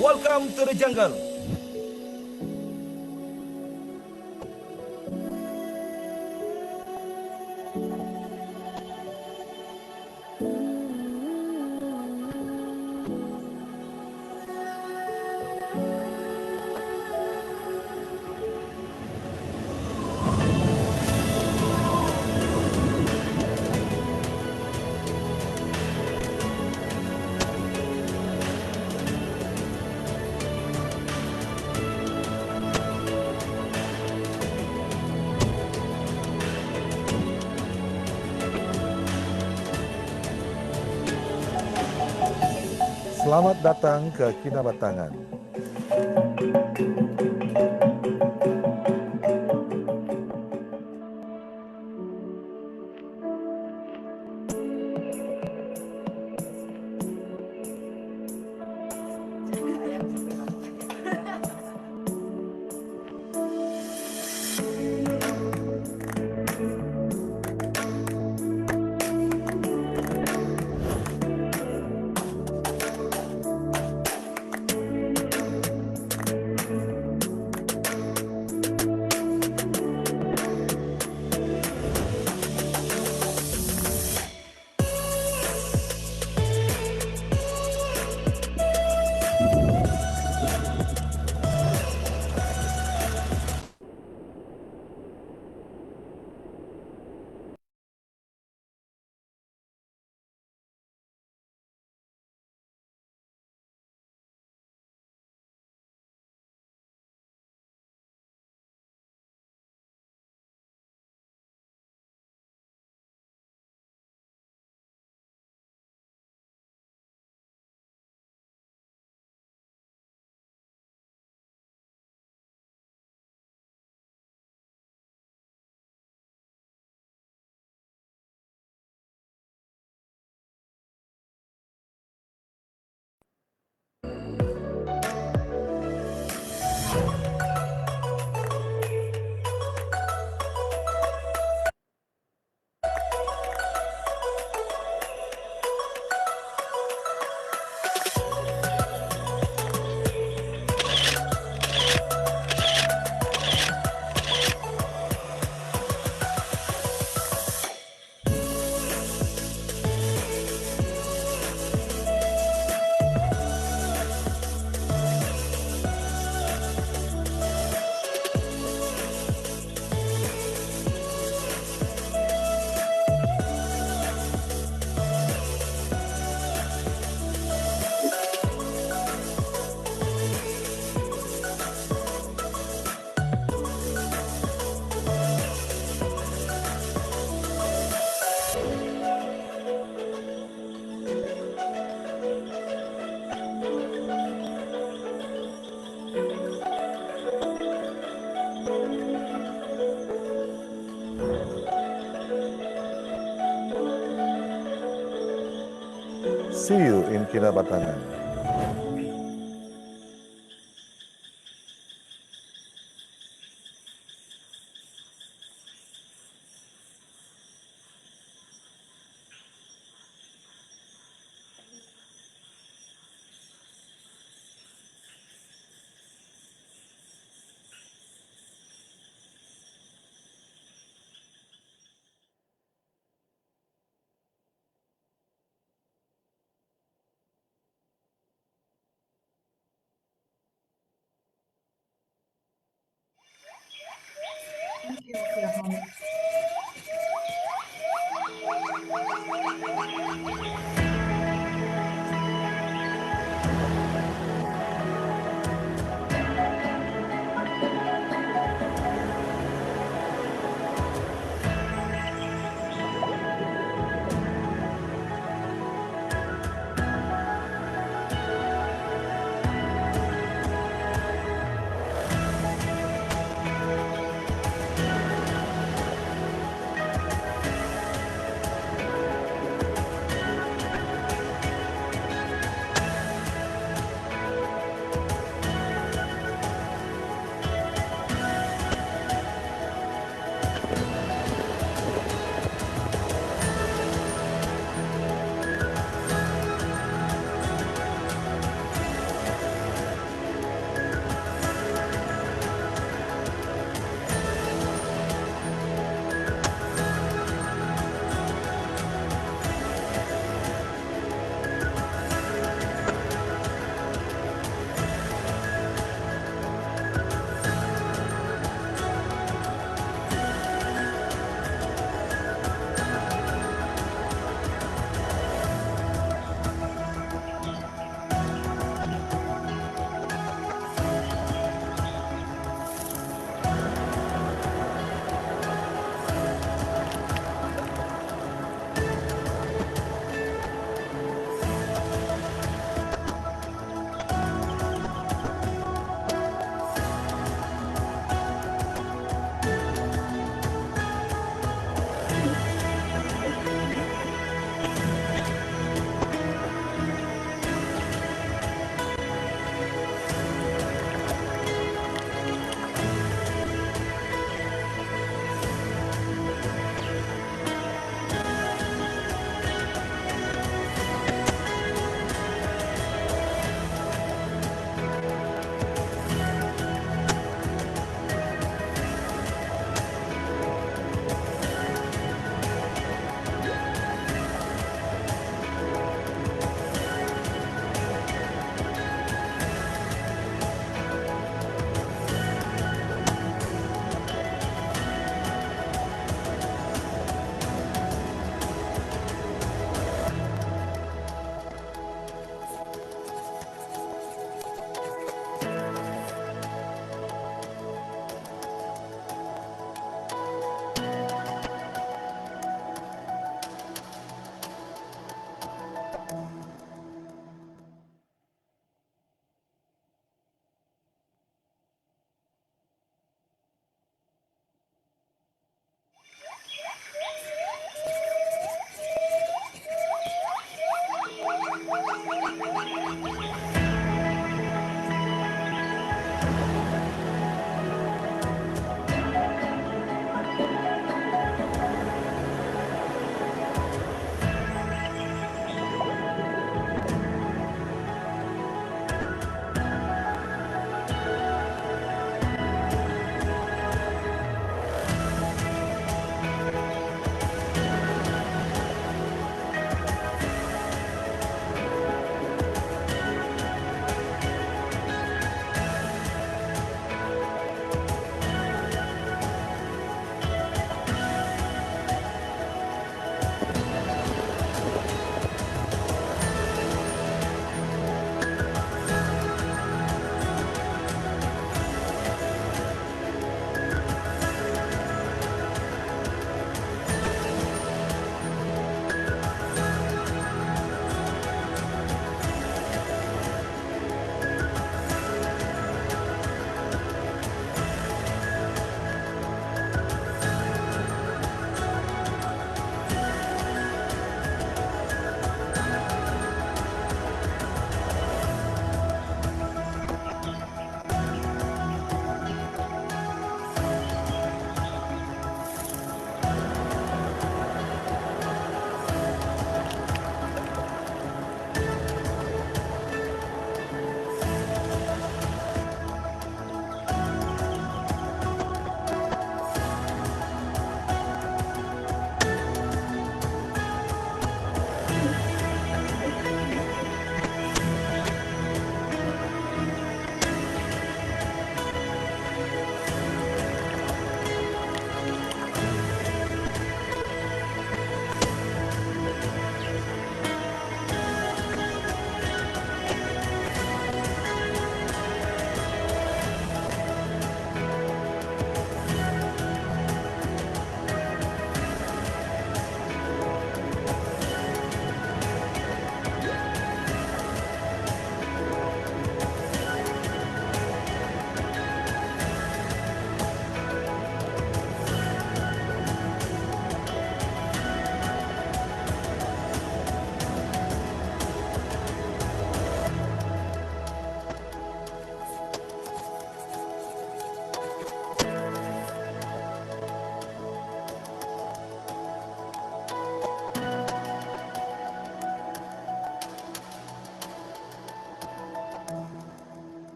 Welcome to the jungle. Selamat datang ke Kinabatangan. See you in Kinabatangan.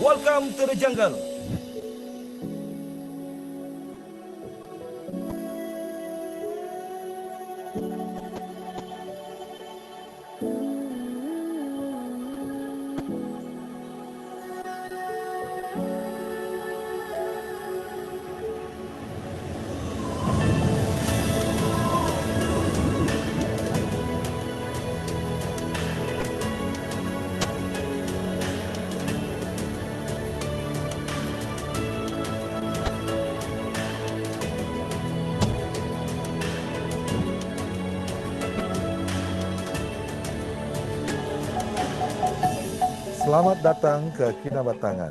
Welcome to the jungle. Selamat datang ke Kinabatangan.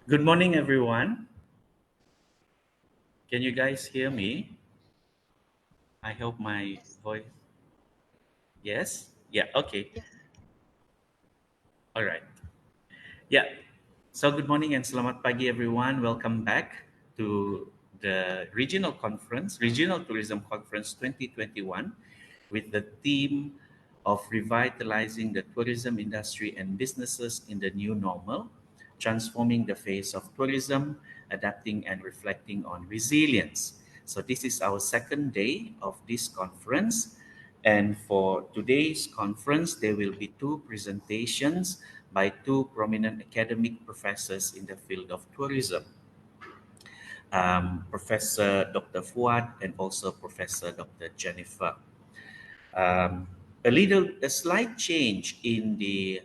Good morning, everyone. Can you guys hear me? I hope my voice. Yes? Yeah, okay. All right. Yeah. So, good morning and selamat pagi, everyone. Welcome back to the Regional Tourism Conference 2021 with the theme of revitalizing the tourism industry and businesses in the new normal, transforming the face of tourism, adapting and reflecting on resilience. So, this is our second day of this conference. And for today's conference, there will be two presentations by two prominent academic professors in the field of tourism, Professor Dr. Fuad and also Professor Dr. Jennifer. Um, a slight change in the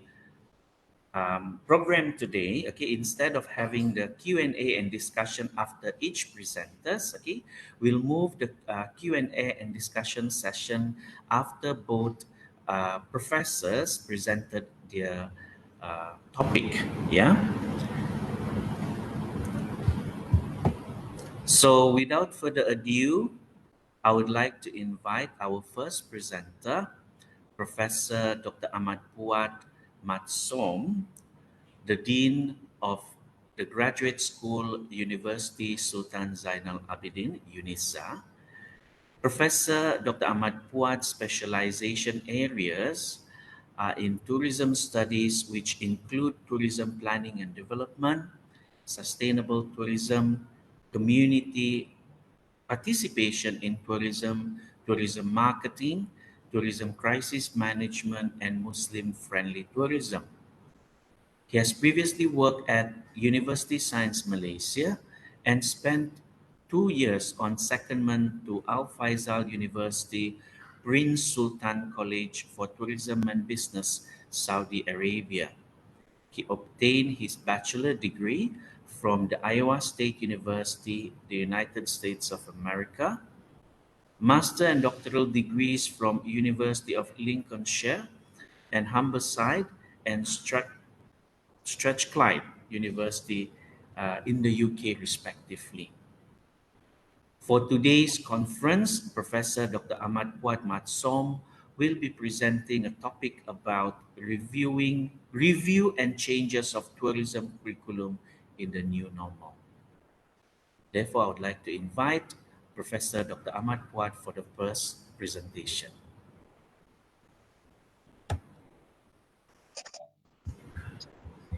program today. Okay, instead of having the Q&A and discussion after each presenters, okay, we'll move the Q&A and discussion session after both professors presented their topic. Yeah. So without further ado, I would like to invite our first presenter, Professor Dr. Ahmad Puat Matsom, the Dean of the Graduate School, University Sultan Zainal Abidin, UNISA. Professor Dr. Ahmad Puat's specialization areas are in tourism studies, which include tourism planning and development, sustainable tourism, community participation in tourism, tourism marketing, tourism crisis management, and Muslim-friendly tourism. He has previously worked at University Science Malaysia and spent 2 years on secondment to Al Faisal University Prince Sultan College for Tourism and Business, Saudi Arabia. He obtained his bachelor degree from the Iowa State University, the United States of America, master and doctoral degrees from University of Lincolnshire and Humberside and Strathclyde University in the UK, respectively. For today's conference, Professor Dr. Ahmad Puat Matsom will be presenting a topic about review and changes of tourism curriculum in the new normal. Therefore, I would like to invite Professor Dr. Ahmad Puat for the first presentation.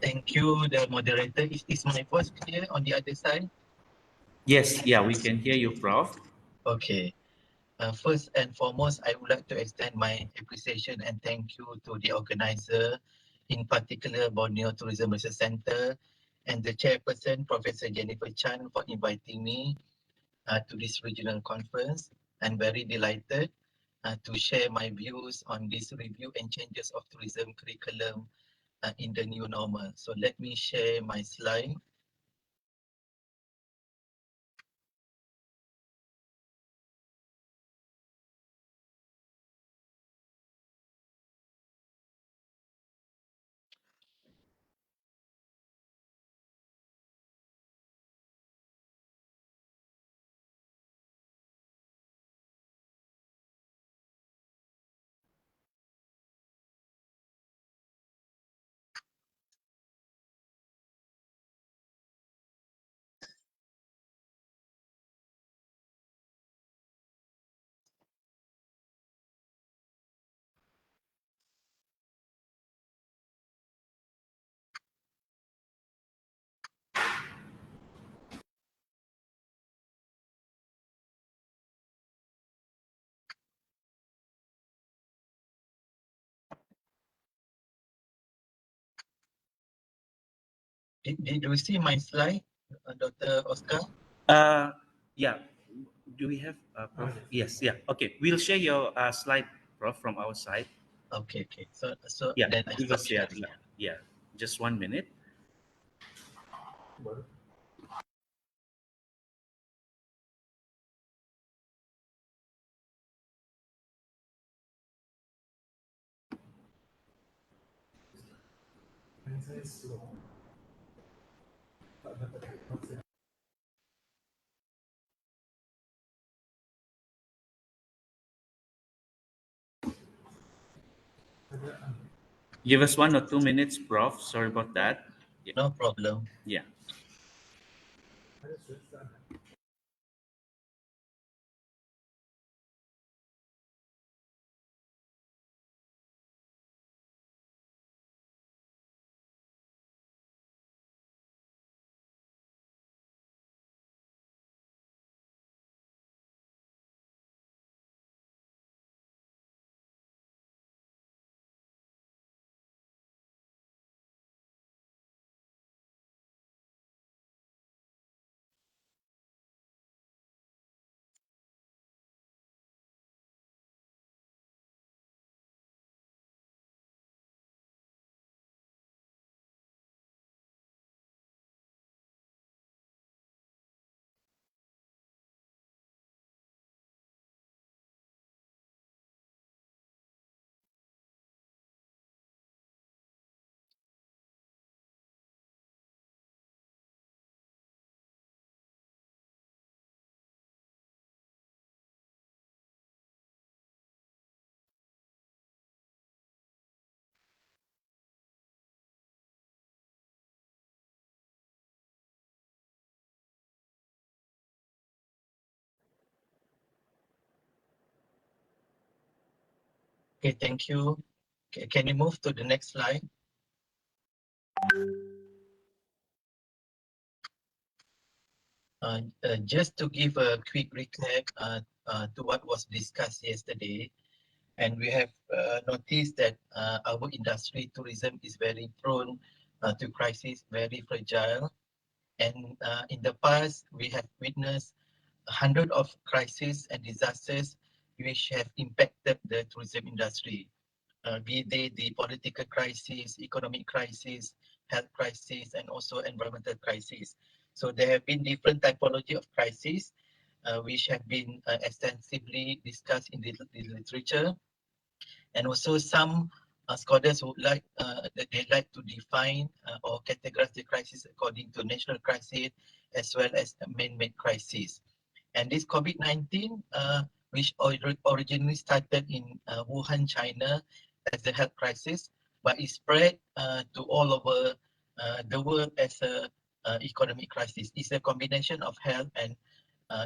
Thank you, the moderator. Is this my voice clear on the other side? Yes, yeah, we can hear you, Prof. Okay. First and foremost, I would like to extend my appreciation and thank you to the organizer, in particular Borneo Tourism Research Centre, and the chairperson, Professor Jennifer Chan, for inviting me to this regional conference. I'm very delighted to share my views on this review and changes of tourism curriculum in the new normal. So let me share my slide. Did you see my slide, Dr. Oscar? Yeah. Do we have, Prof? Yes, yeah. Okay, we'll share your slide, Prof, from our side. Okay, okay. So Yeah, then I give stop us, yeah, sharing. yeah, yeah. Just 1 minute. Give us 1 or 2 minutes, Prof. Sorry about that. Yeah, No problem. yeah. Okay, thank you. Okay, can you move to the next slide? Just to give a quick recap to what was discussed yesterday, and we have noticed that our industry, tourism, is very prone to crisis, very fragile. And in the past, we have witnessed hundreds of crises and disasters which have impacted the tourism industry, be they the political crisis, economic crisis, health crisis, and also environmental crisis. So there have been different typology of crises which have been extensively discussed in the literature, and also some scholars would like that they like to define or categorize the crisis according to national crisis as well as a man-made crisis. And this COVID-19, which originally started in Wuhan, China, as a health crisis, but it spread to all over the world as a economic crisis. It's a combination of health and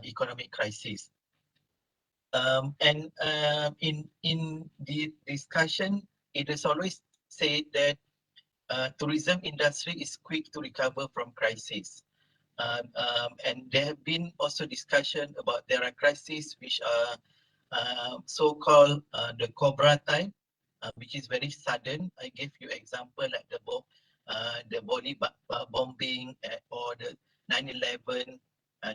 economic crisis. In the discussion, it is always said that tourism industry is quick to recover from crisis. And there have been also discussion about there are crises which are so-called the Cobra type, which is very sudden. I gave you example like the Bali bombing or the 9/11.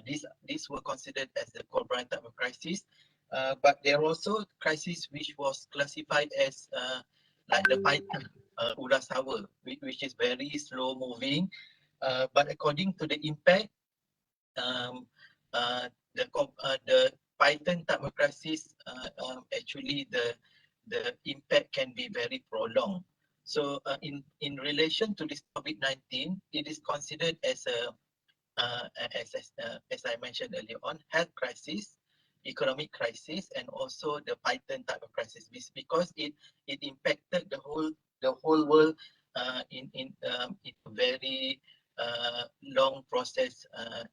These were considered as the Cobra type of crisis. But there are also crises which was classified as like the Python, Urasawa, which is very slow moving. But according to the impact, um, the Python type of crisis, actually the impact can be very prolonged. So in relation to this COVID-19, it is considered as a as I mentioned earlier on, health crisis, economic crisis, and also the Python type of crisis, because it impacted the whole world in a very long process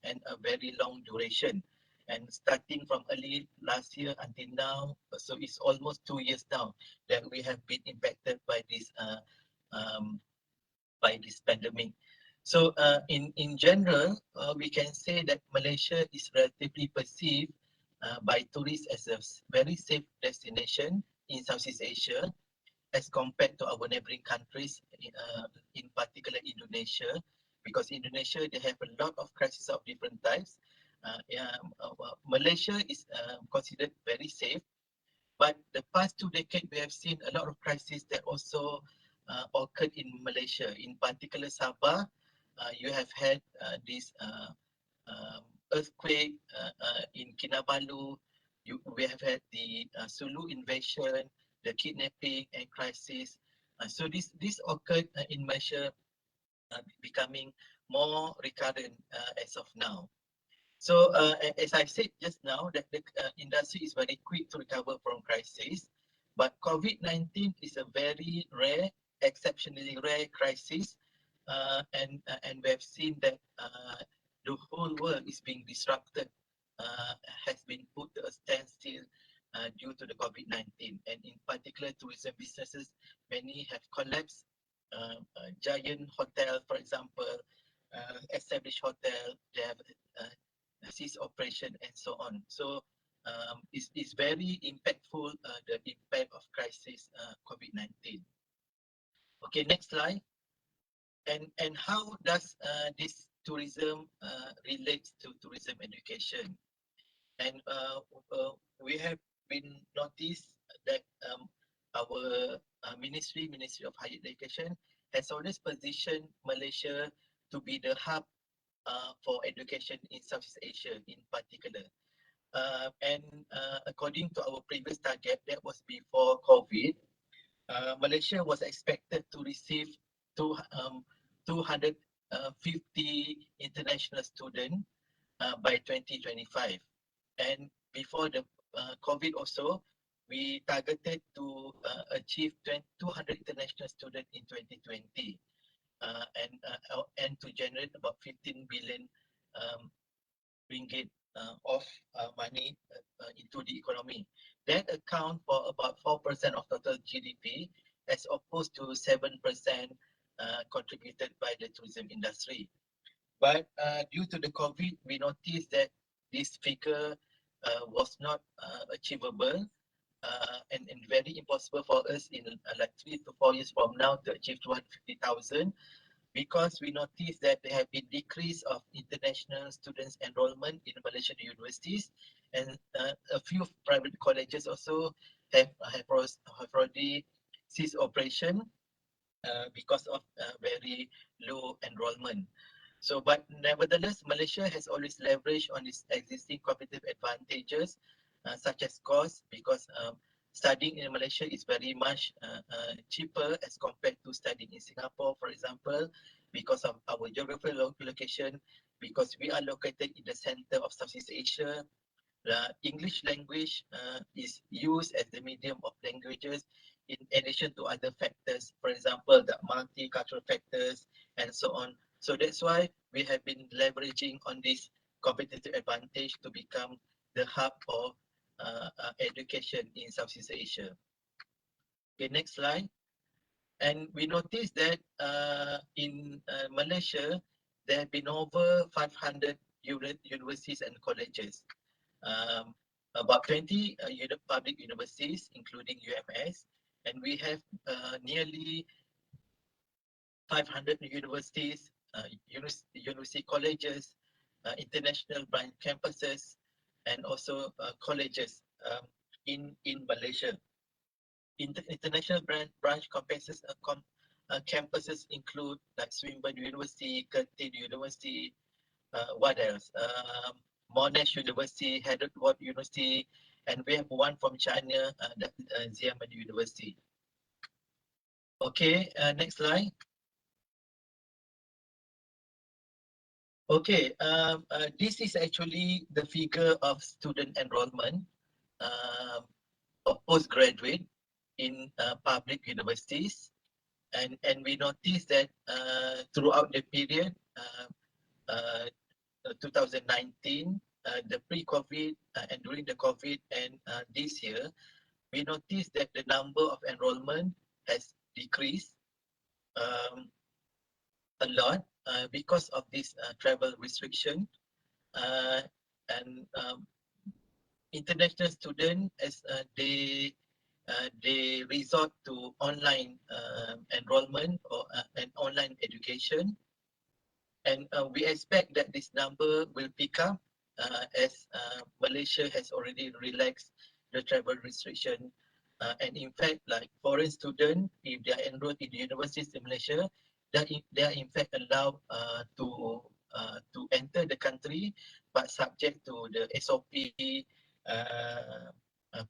and a very long duration. And starting from early last year until now, so it's almost 2 years now that we have been impacted um, by this pandemic. So in general, we can say that Malaysia is relatively perceived by tourists as a very safe destination in Southeast Asia as compared to our neighboring countries, in particular Indonesia, because Indonesia, they have a lot of crises of different types. Malaysia is considered very safe, but the past 2 decades, we have seen a lot of crises that also occurred in Malaysia. In particular, Sabah, you have had this earthquake in Kinabalu. We have had the Sulu invasion, the kidnapping and crisis. So this occurred in Malaysia, becoming more recurrent as of now. So as I said just now, that the industry is very quick to recover from crisis, but COVID-19 is a very rare, exceptionally rare crisis, and we have seen that the whole world is being disrupted, has been put to a standstill due to the COVID-19, and in particular tourism businesses, many have collapsed. Giant hotel, for example, established hotel, they have cease operation and so on. So it's very impactful, the impact of crisis COVID-19. Okay, next slide. And how does this tourism relates to tourism education? And we have been noticed that our Ministry of Higher Education has always positioned Malaysia to be the hub for education in Southeast Asia in particular. And according to our previous target, that was before COVID, Malaysia was expected to receive 250 international students by 2025. And before the COVID also, we targeted to achieve 200 international students in 2020. And to generate about 15 billion ringgit of money into the economy. That account for about 4% of total GDP, as opposed to 7% contributed by the tourism industry. But due to the COVID, we noticed that this figure was not achievable, and very impossible for us in like 3 to 4 years from now to achieve 250,000, because we noticed that there have been decrease of international students enrollment in Malaysian universities, and a few private colleges also have already ceased operation because of very low enrollment. So, but nevertheless, Malaysia has always leveraged on its existing competitive advantages, such as cost, because studying in Malaysia is very much cheaper as compared to studying in Singapore, for example, because of our geographical location, because we are located in the center of Southeast Asia. The English language is used as the medium of languages in addition to other factors, for example, the multicultural factors and so on. So that's why we have been leveraging on this competitive advantage to become the hub for education in Southeast Asia. Okay, next slide. And we noticed that in Malaysia, there have been over 500 universities and colleges. About 20 public universities, including UMS, and we have nearly 500 universities, university colleges, international branch campuses, and also colleges in Malaysia. International branch campuses include like Swinburne University, Curtin University, what else? Monash University, Harvard University, and we have one from China, Xiamen University. Okay, next slide. Okay, this is actually the figure of student enrollment of postgraduate in public universities, and we noticed that throughout the period 2019, the pre-COVID and during the COVID, and this year, we noticed that the number of enrollment has decreased a lot because of this travel restriction, and international students, as they resort to online enrollment or an online education, And we expect that this number will pick up as Malaysia has already relaxed the travel restriction. And in fact, like foreign students, if they are enrolled in the universities in Malaysia, they are in fact allowed to enter the country, but subject to the SOP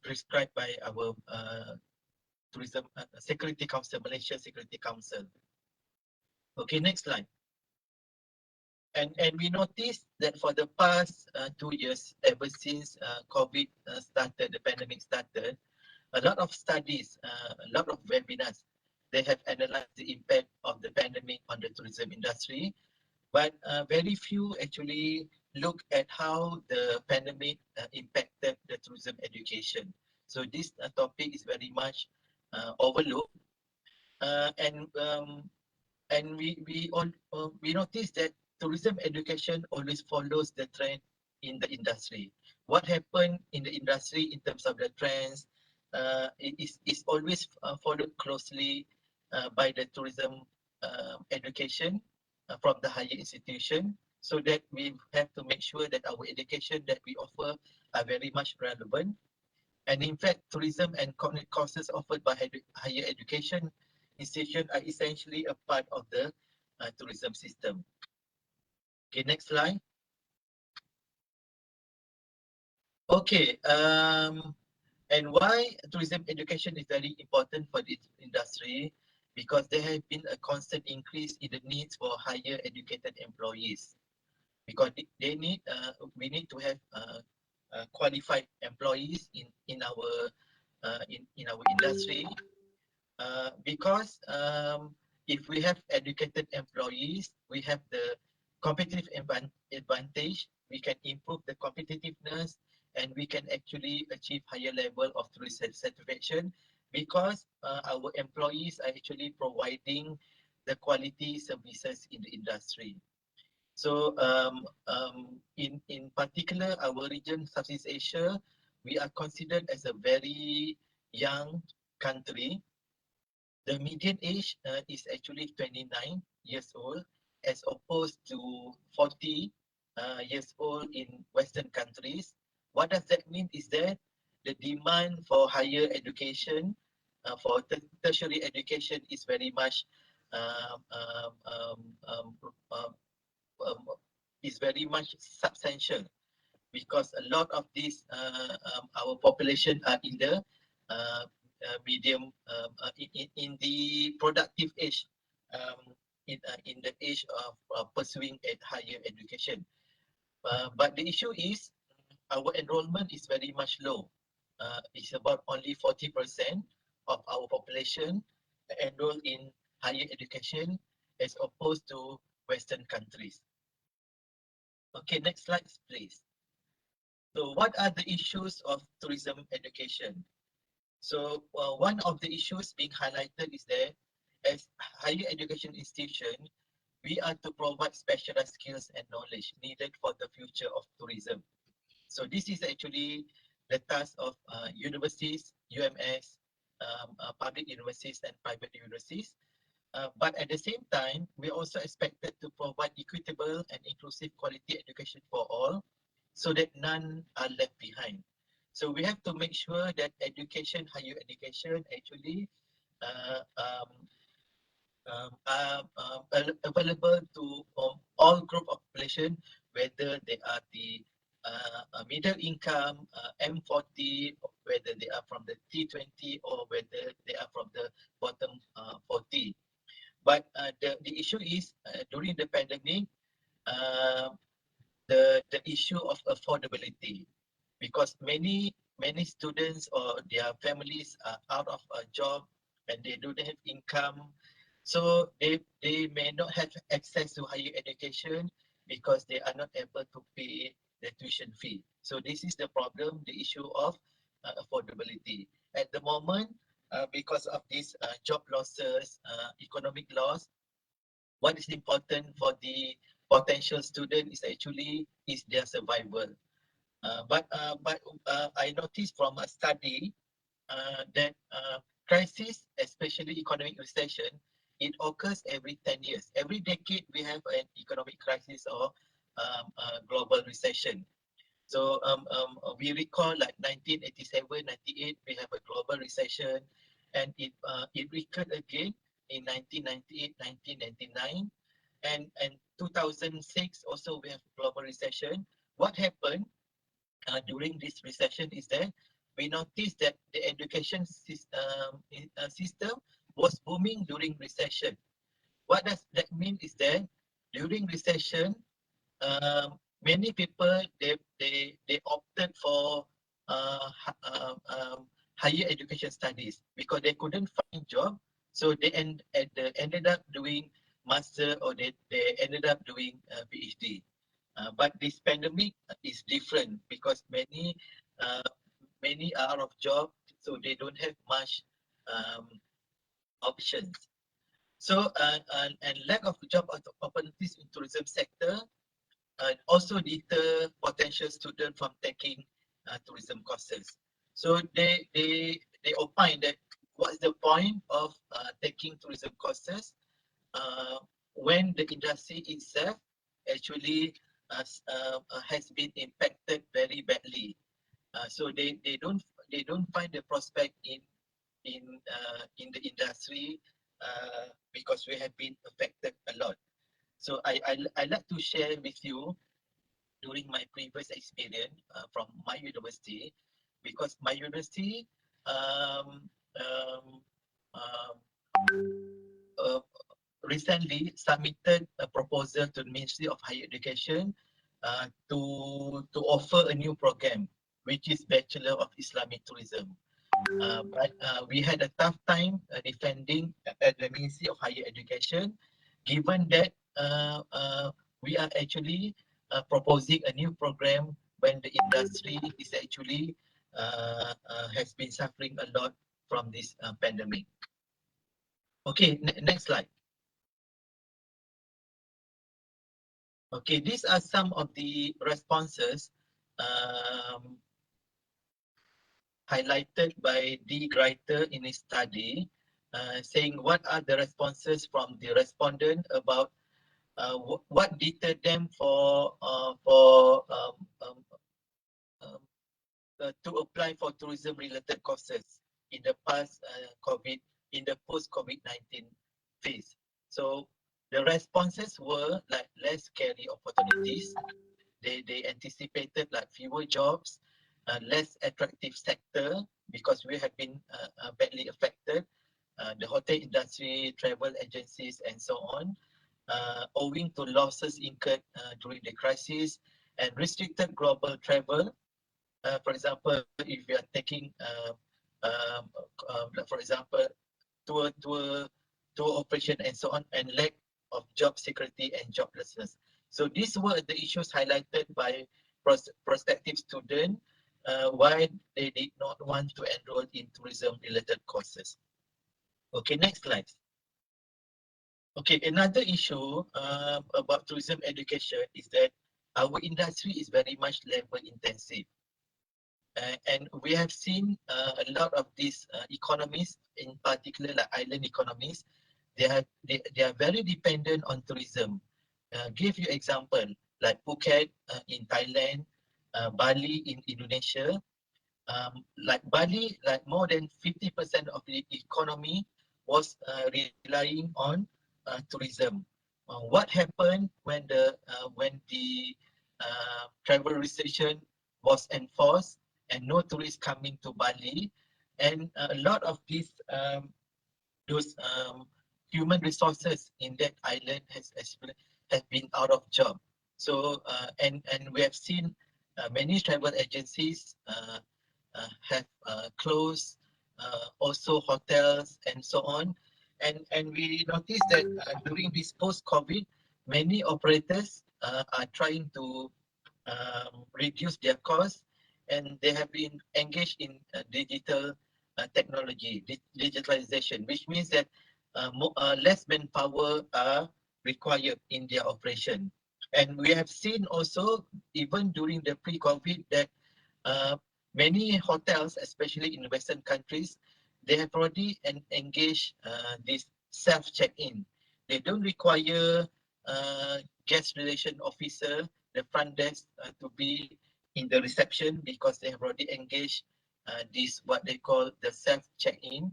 prescribed by our Tourism Security Council, Malaysia Security Council. Okay, next slide. And we noticed that for the past 2 years, ever since COVID started, the pandemic started, a lot of studies, a lot of webinars, they have analyzed the impact of the pandemic on the tourism industry, but very few actually look at how the pandemic impacted the tourism education. So this topic is very much overlooked, and we noticed that tourism education always follows the trend in the industry. What happened in the industry in terms of the trends is always followed closely by the tourism education from the higher institution, so that we have to make sure that our education that we offer are very much relevant. And in fact, tourism and cognitive courses offered by higher education institutions are essentially a part of the tourism system. Okay, next slide. Okay, and why tourism education is very important for this industry? Because there have been a constant increase in the needs for higher educated employees. Because they need, we need to have qualified employees in our industry. Because if we have educated employees, we have the competitive advantage, we can improve the competitiveness, and we can actually achieve higher level of tourism satisfaction, because our employees are actually providing the quality services in the industry. So in particular, our region, Southeast Asia, we are considered as a very young country. The median age is actually 29 years old, as opposed to 40 years old in Western countries. What does that mean is that the demand for higher education, for tertiary education, is very much um, um, um, um, um, substantial, because a lot of these our population are in the medium in the productive age, in the age of pursuing a higher education. But the issue is our enrollment is very much low. It's about only 40% of our population enrolled in higher education, as opposed to Western countries. Okay, next slide, please. So what are the issues of tourism education? So one of the issues being highlighted is that as higher education institution, we are to provide specialized skills and knowledge needed for the future of tourism. So this is actually the task of universities, UMS, public universities and private universities. But at the same time, we also expected to provide equitable and inclusive quality education for all, so that none are left behind. So we have to make sure that education, higher education, actually available to all group of population, whether they are the middle income, M40, whether they are from the T20, or whether they are from the bottom 40. But the issue is during the pandemic, the issue of affordability, because many students or their families are out of a job and they don't have income, so they may not have access to higher education because they are not able to pay the tuition fee. So this is the problem, the issue of affordability at the moment. Because of these job losses, economic loss, what is important for the potential student is actually is their survival. But I noticed from a study that crisis, especially economic recession, it occurs every 10 years. Every decade, we have an economic crisis or global recession. So we recall like 1987, 98, we have a global recession, and it recurred again in 1998, 1999, and 2006 also we have global recession. What happened during this recession is that we noticed that the education system was booming during recession. What does that mean is that during recession, many people they opted for higher education studies because they couldn't find job, so they ended up doing master, or they ended up doing PhD. But this pandemic is different because many are out of job, so they don't have much options. So and lack of job opportunities in tourism sector also deter potential students from taking tourism courses. So they opine that what's the point of taking tourism courses when the industry itself actually has been impacted very badly. So they don't find the prospect in the industry because we have been affected a lot. So I like to share with you during my previous experience from my university, because my university um, um, um, uh, recently submitted a proposal to the Ministry of Higher Education to offer a new program, which is Bachelor of Islamic Tourism. But we had a tough time defending at the Ministry of Higher Education, given that we are actually proposing a new program when the industry is actually has been suffering a lot from this pandemic. Okay, next slide. Okay, these are some of the responses highlighted by D. Greiter in his study, saying what are the responses from the respondent about what deterred them to apply for tourism-related courses in the past in the post-COVID-19 phase. So the responses were like less career opportunities. They anticipated like fewer jobs, less attractive sector because we have been badly affected, the hotel industry, travel agencies, and so on, owing to losses incurred during the crisis and restricted global travel. For example, if you are taking, for example, tour operation and so on, and lack of job security and joblessness. So these were the issues highlighted by prospective students why they did not want to enroll in tourism-related courses. Okay, next slide. Okay, another issue about tourism education is that our industry is very much labor intensive. And we have seen a lot of these economies, in particular like island economies, they are very dependent on tourism. Give you example like Phuket in Thailand, Bali in Indonesia. Like Bali, like more than 50% of the economy was relying on tourism. What happened when the travel restriction was enforced and no tourists coming to Bali, and a lot of these those human resources in that island has been out of job. So and we have seen many travel agencies have closed, also hotels and so on. And we noticed that during this post-COVID, many operators are trying to reduce their costs, and they have been engaged in digital technology, digitalization, which means that less manpower are required in their operation. And we have seen also, even during the pre-COVID, that many hotels, especially in Western countries, they have already engaged this self-check-in. They don't require guest relation officer, the front desk, to be in the reception because they have already engaged this what they call the self-check-in.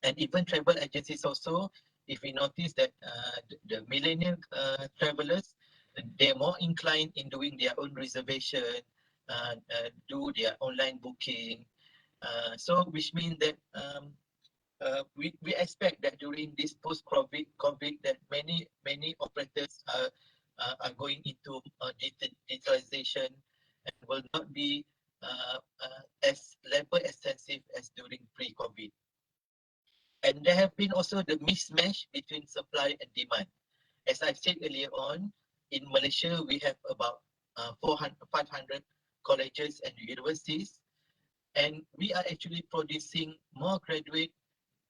And even travel agencies also, if we notice that the millennial travelers, they're more inclined in doing their own reservation, do their online booking. So which means that we expect that during this post-COVID that many operators are going into digitalization and will not be as labor intensive as during pre-COVID. And there have been also the mismatch between supply and demand. As I said earlier on, in Malaysia, we have about 500 colleges and universities, and we are actually producing more graduates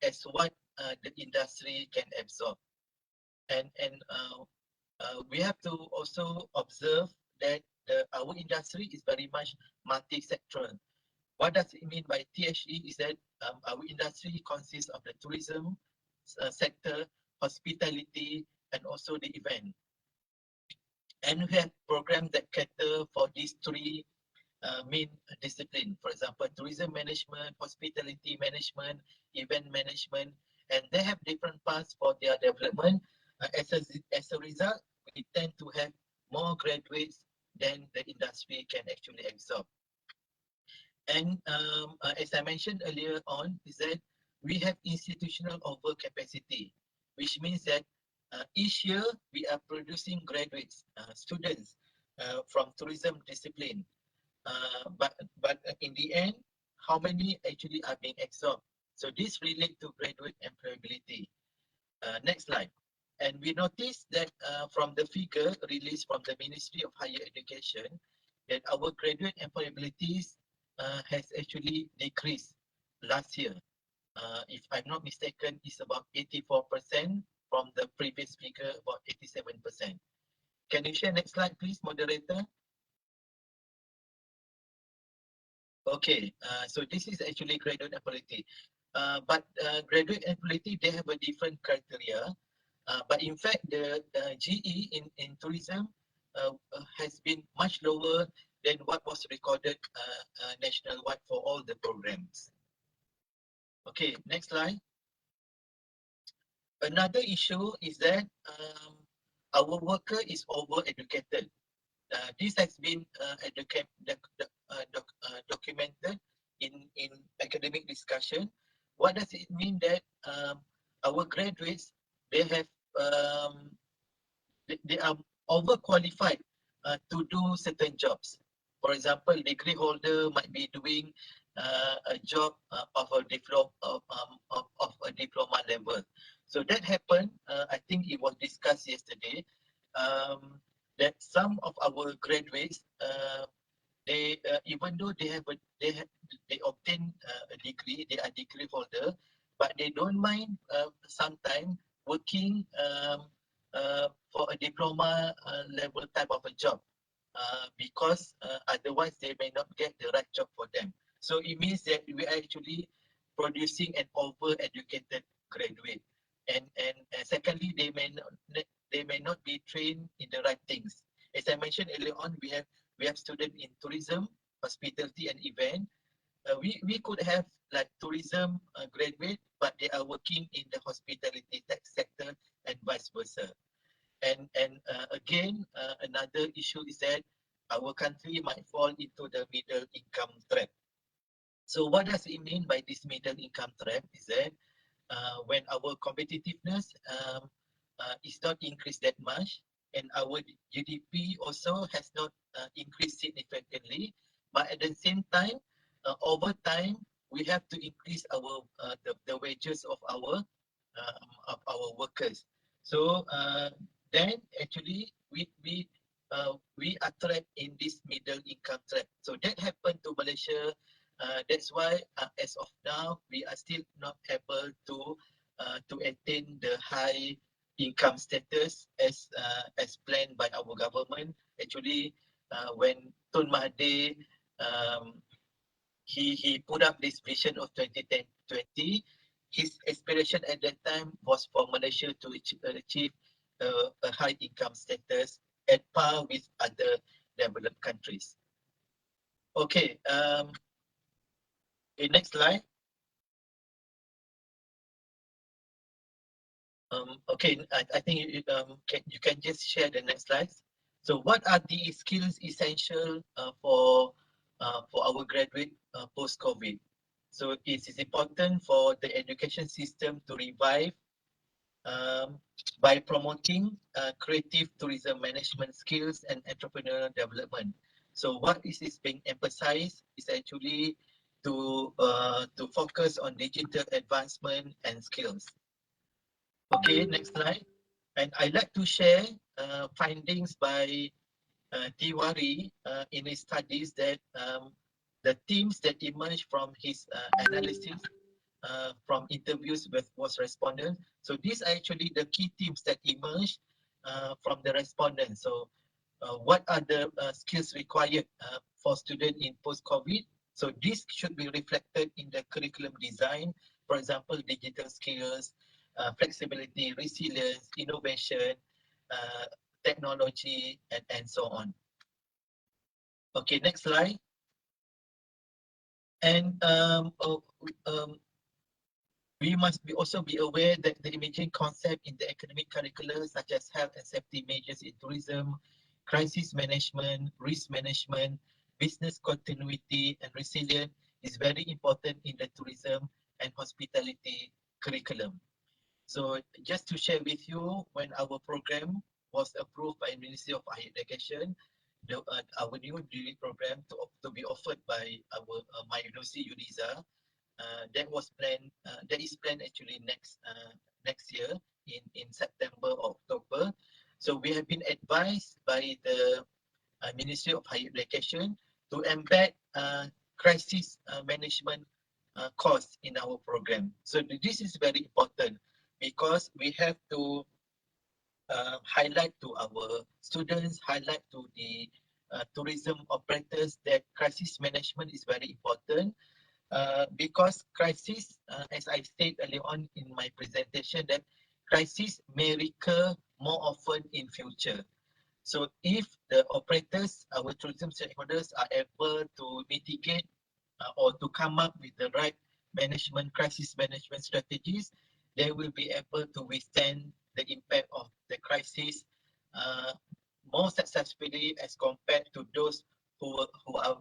as what the industry can absorb. And we have to also observe that our industry is very much multi-sectoral. What does it mean by THE is that our industry consists of the tourism sector, hospitality, and also the event. And we have programs that cater for these three main disciplines. For example, tourism management, hospitality management, event management, and they have different paths for their development. As a result, we tend to have more graduates than the industry can actually absorb. And as I mentioned earlier on, is that we have institutional overcapacity, which means that each year we are producing graduates, students from tourism discipline. But in the end, how many actually are being absorbed? So this relates to graduate employability. Next slide. And we noticed that from the figure released from the Ministry of Higher Education, that our graduate employability has actually decreased last year. If I'm not mistaken, it's about 84% from the previous figure, about 87%. Can you share next slide, please, moderator? Okay, so this is actually graduate employability. But graduate employability, they have a different criteria. But in fact, the GE in tourism has been much lower than what was recorded nationwide for all the programs. Okay, next slide. Another issue is that our worker is over-educated. This has been documented in academic discussion. What does it mean that our graduates, they have they are overqualified to do certain jobs. For example, degree holder might be doing a job of a diploma level. So that happened. I think it was discussed yesterday. That some of our graduates, they even though they obtain a degree, they are degree holder, but they don't mind sometimes working for a diploma level type of a job because otherwise they may not get the right job for them. So it means that we are actually producing an over-educated graduate, and secondly, they may not be trained in the right things. As I mentioned earlier on, we have students in tourism, hospitality, and event. We could have like tourism graduate, but they are working in the hospitality sector and vice versa. And again, another issue is that our country might fall into the middle income trap. So what does it mean by this middle income trap is that when our competitiveness is not increased that much, and our GDP also has not increased significantly, but at the same time, over time, we have to increase our the wages of our workers. So then actually we are trapped in this middle income trap. So that happened to Malaysia. That's why as of now we are still not able to attain the high income status as planned by our government. Actually, when Tun Mahathir he put up this vision of 2010-20, his aspiration at that time was for Malaysia to achieve a high income status at par with other developed countries. Okay, next slide. Okay, I think you can just share the next slides. So what are the skills essential for our graduate post-COVID? So it is important for the education system to revive by promoting creative tourism management skills and entrepreneurial development. So what is being emphasized is actually to focus on digital advancement and skills. Okay, next slide. And I'd like to share findings by Tiwari in his studies that the themes that emerged from his analysis from interviews with respondents. So these are actually the key themes that emerged from the respondents. So what are the skills required for students in post-COVID? So this should be reflected in the curriculum design. For example, digital skills, flexibility, resilience, innovation, technology, and so on. Okay, next slide. And we must also be aware that the emerging concept in the academic curricula, such as health and safety measures in tourism, crisis management, risk management, business continuity, and resilience is very important in the tourism and hospitality curriculum. So just to share with you, when our program was approved by Ministry of Higher Education, our new degree program to be offered by our my university UNISA, that is planned actually next year in September or October. So we have been advised by the Ministry of Higher Education to embed crisis management course in our program. So this is very important because we have to highlight to our students, highlight to the tourism operators that crisis management is very important. Because crisis, as I stated earlier on in my presentation, that crisis may recur more often in future. So if the operators, our tourism stakeholders are able to mitigate or to come up with the right crisis management strategies, they will be able to withstand the impact of the crisis more successfully as compared to those who are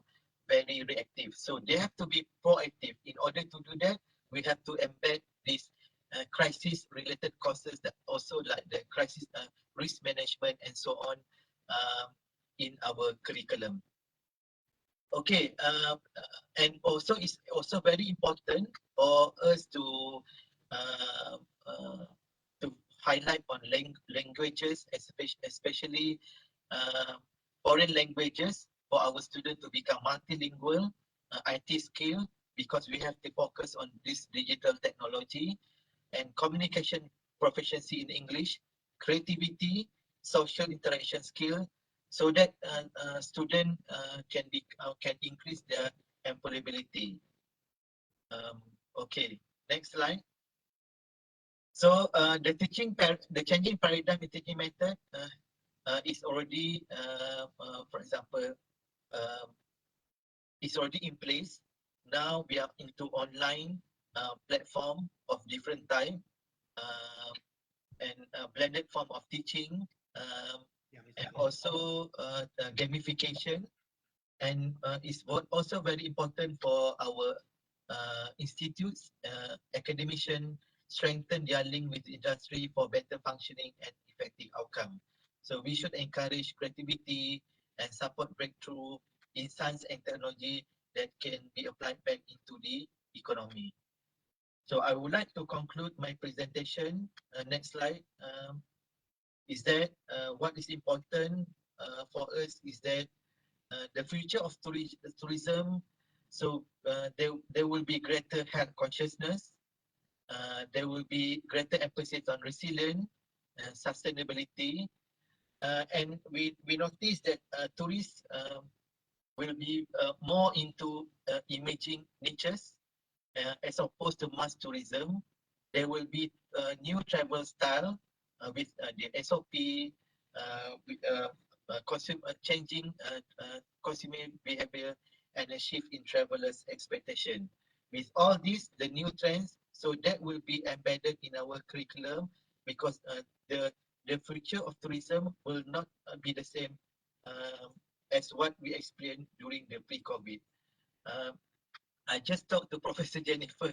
very reactive. So they have to be proactive. In order to do that, we have to embed these crisis-related courses that also like the crisis risk management and so on in our curriculum. Okay, and also it's also very important for us to highlight on languages, especially foreign languages, for our students to become multilingual, IT skill, because we have to focus on this digital technology, and communication proficiency in English, creativity, social interaction skill, so that student can increase their employability. Okay, next slide. So the changing paradigm in teaching method is already, for example, is already in place. Now we are into online platform of different type and blended form of teaching, and also gamification, and is also very important for our institutes, academician, strengthen their link with industry for better functioning and effective outcome. So we should encourage creativity and support breakthrough in science and technology that can be applied back into the economy. So I would like to conclude my presentation. Next slide. Is that what is important for us is that the future of tourism, so there will be greater health consciousness, there will be greater emphasis on resilience, sustainability, and we notice that tourists will be more into emerging niches as opposed to mass tourism. there will be new travel style with the SOP, changing consumer behavior and a shift in travelers' expectation. With all these, the new trends, so that will be embedded in our curriculum because the future of tourism will not be the same as what we experienced during the pre-COVID. Um, I just talked to Professor Jennifer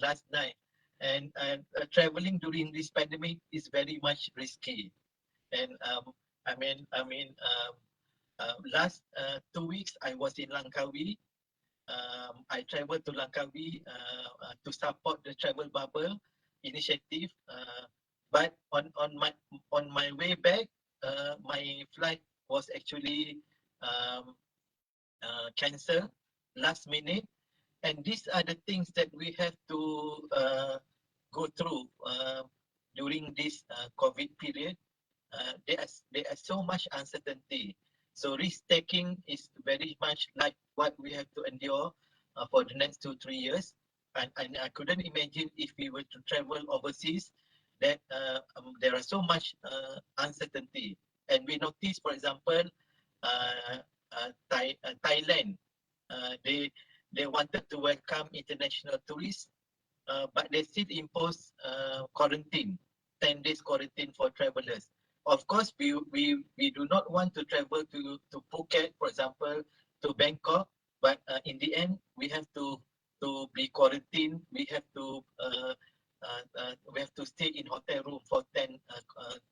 last night, and traveling during this pandemic is very much risky. And last 2 weeks I was in Langkawi. I traveled to Langkawi to support the travel bubble initiative. But on my way back, my flight was actually um, cancelled last minute, and these are the things that we have to go through during this COVID period. There are so much uncertainty. So risk taking is very much like what we have to endure for the next 2-3 years. And I couldn't imagine if we were to travel overseas that there are so much uncertainty. And we notice, for example, Thailand, they wanted to welcome international tourists, but they still impose quarantine, 10 days quarantine for travelers. Of course, we do not want to travel to Phuket, for example, to Bangkok, but in the end, we have to be quarantined. We have to stay in hotel room for 10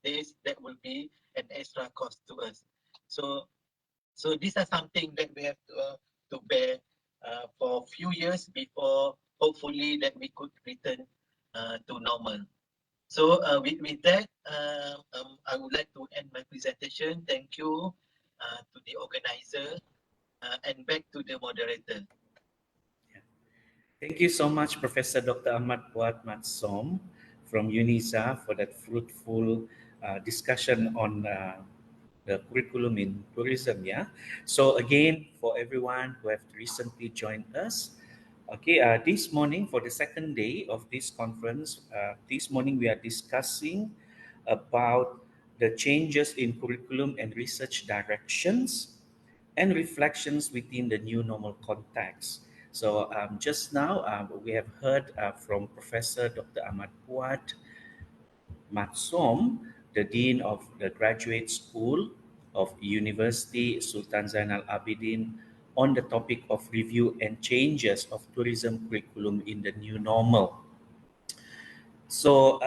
days. That will be an extra cost to us. So these are something that we have to bear for a few years before hopefully that we could return to normal. So with that, I would like to end my presentation. Thank you to the organizer and back to the moderator. Thank you so much, Professor Dr. Ahmad.Mansur from UNISA for that fruitful discussion on the curriculum in tourism. Yeah. So again, for everyone who have recently joined us, okay, this morning for the second day of this conference, this morning we are discussing about the changes in curriculum and research directions and reflections within the new normal context. So just now we have heard from Professor Dr. Ahmad.Mansur, the Dean of the Graduate School of University Sultan Zainal Abidin, on the topic of review and changes of tourism curriculum in the new normal. So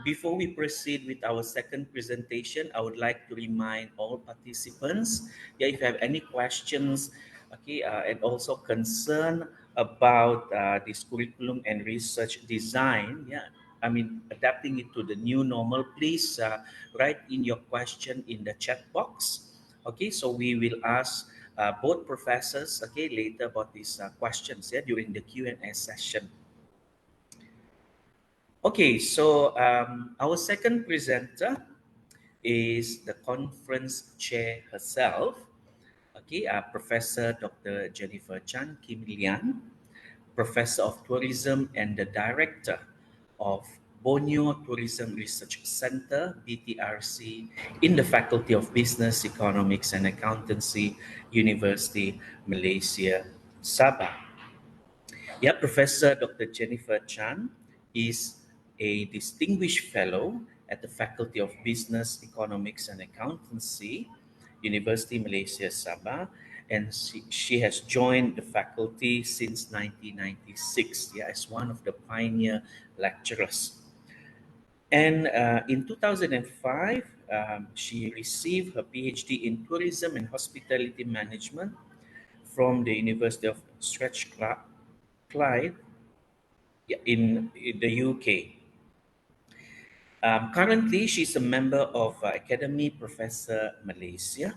before we proceed with our second presentation, I would like to remind all participants, if you have any questions, okay, and also concern about this curriculum and research design, adapting it to the new normal, please write in your question in the chat box. Okay, so we will ask both professors, okay, later about these questions, during the Q&A session. Okay, so our second presenter is the conference chair herself, okay, Professor Dr. Jennifer Chan Kim Lian, Professor of Tourism and the Director of Borneo Tourism Research Centre, BTRC, in the Faculty of Business, Economics and Accountancy, University, Malaysia, Sabah. Yeah, Professor Dr. Jennifer Chan is a distinguished fellow at the Faculty of Business, Economics and Accountancy, University Malaysia Sabah, and she has joined the faculty since 1996, as one of the pioneer lecturers. And in 2005, she received her PhD in Tourism and Hospitality Management from the University of Strathclyde in the UK. Currently, she's a member of Academy Professor Malaysia,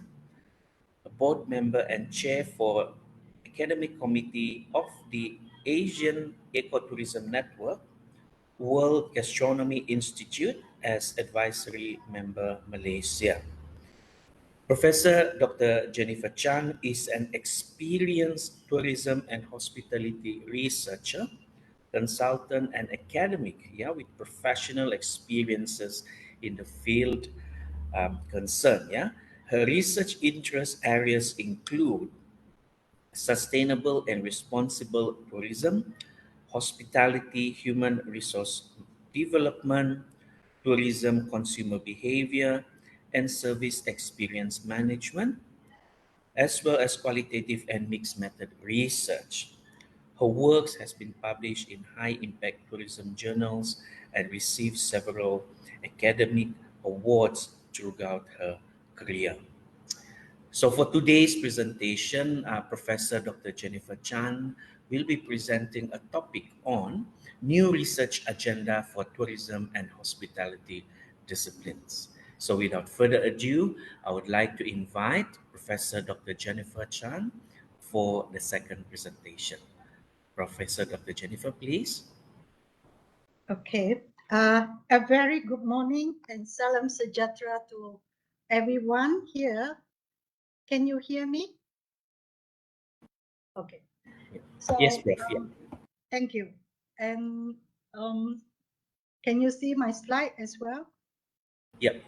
a board member and chair for Academic Committee of the Asian Ecotourism Network, World Gastronomy Institute as advisory member Malaysia. Professor Dr. Jennifer Chan is an experienced tourism and hospitality researcher, consultant, and academic, with professional experiences in the field concerned. Her research interest areas include sustainable and responsible tourism, hospitality, human resource development, tourism consumer behavior, and service experience management, as well as qualitative and mixed method research. Her works has been published in high impact tourism journals and received several academic awards throughout her career. So for today's presentation, Professor Dr. Jennifer Chan will be presenting a topic on new research agenda for tourism and hospitality disciplines. So without further ado, I would like to invite Professor Dr. Jennifer Chan for the second presentation. Professor Dr. Jennifer, please. Okay. A very good morning and salam sejahtera to everyone here. Can you hear me? Okay. So, Yes, Prof. thank you. And can you see my slide as well? Yep.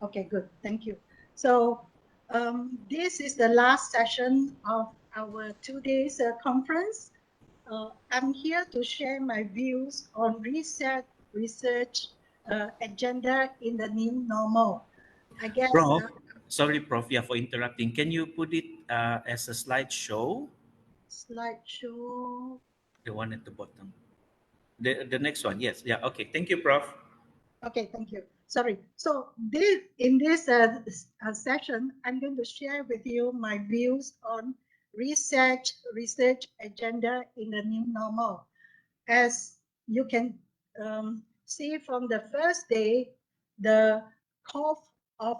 Okay, good. Thank you. So, this is the last session of our 2 days conference. I'm here to share my views on research agenda in the new normal. I guess Prof, sorry, Prof, for interrupting. Can you put it as a slideshow? slideshow. The one at the bottom. The next one, yes. Yeah, okay. Thank you, Prof. Okay, thank you. Sorry. So in this session, I'm going to share with you my views on research agenda in the new normal. As you can see from the first day, the call of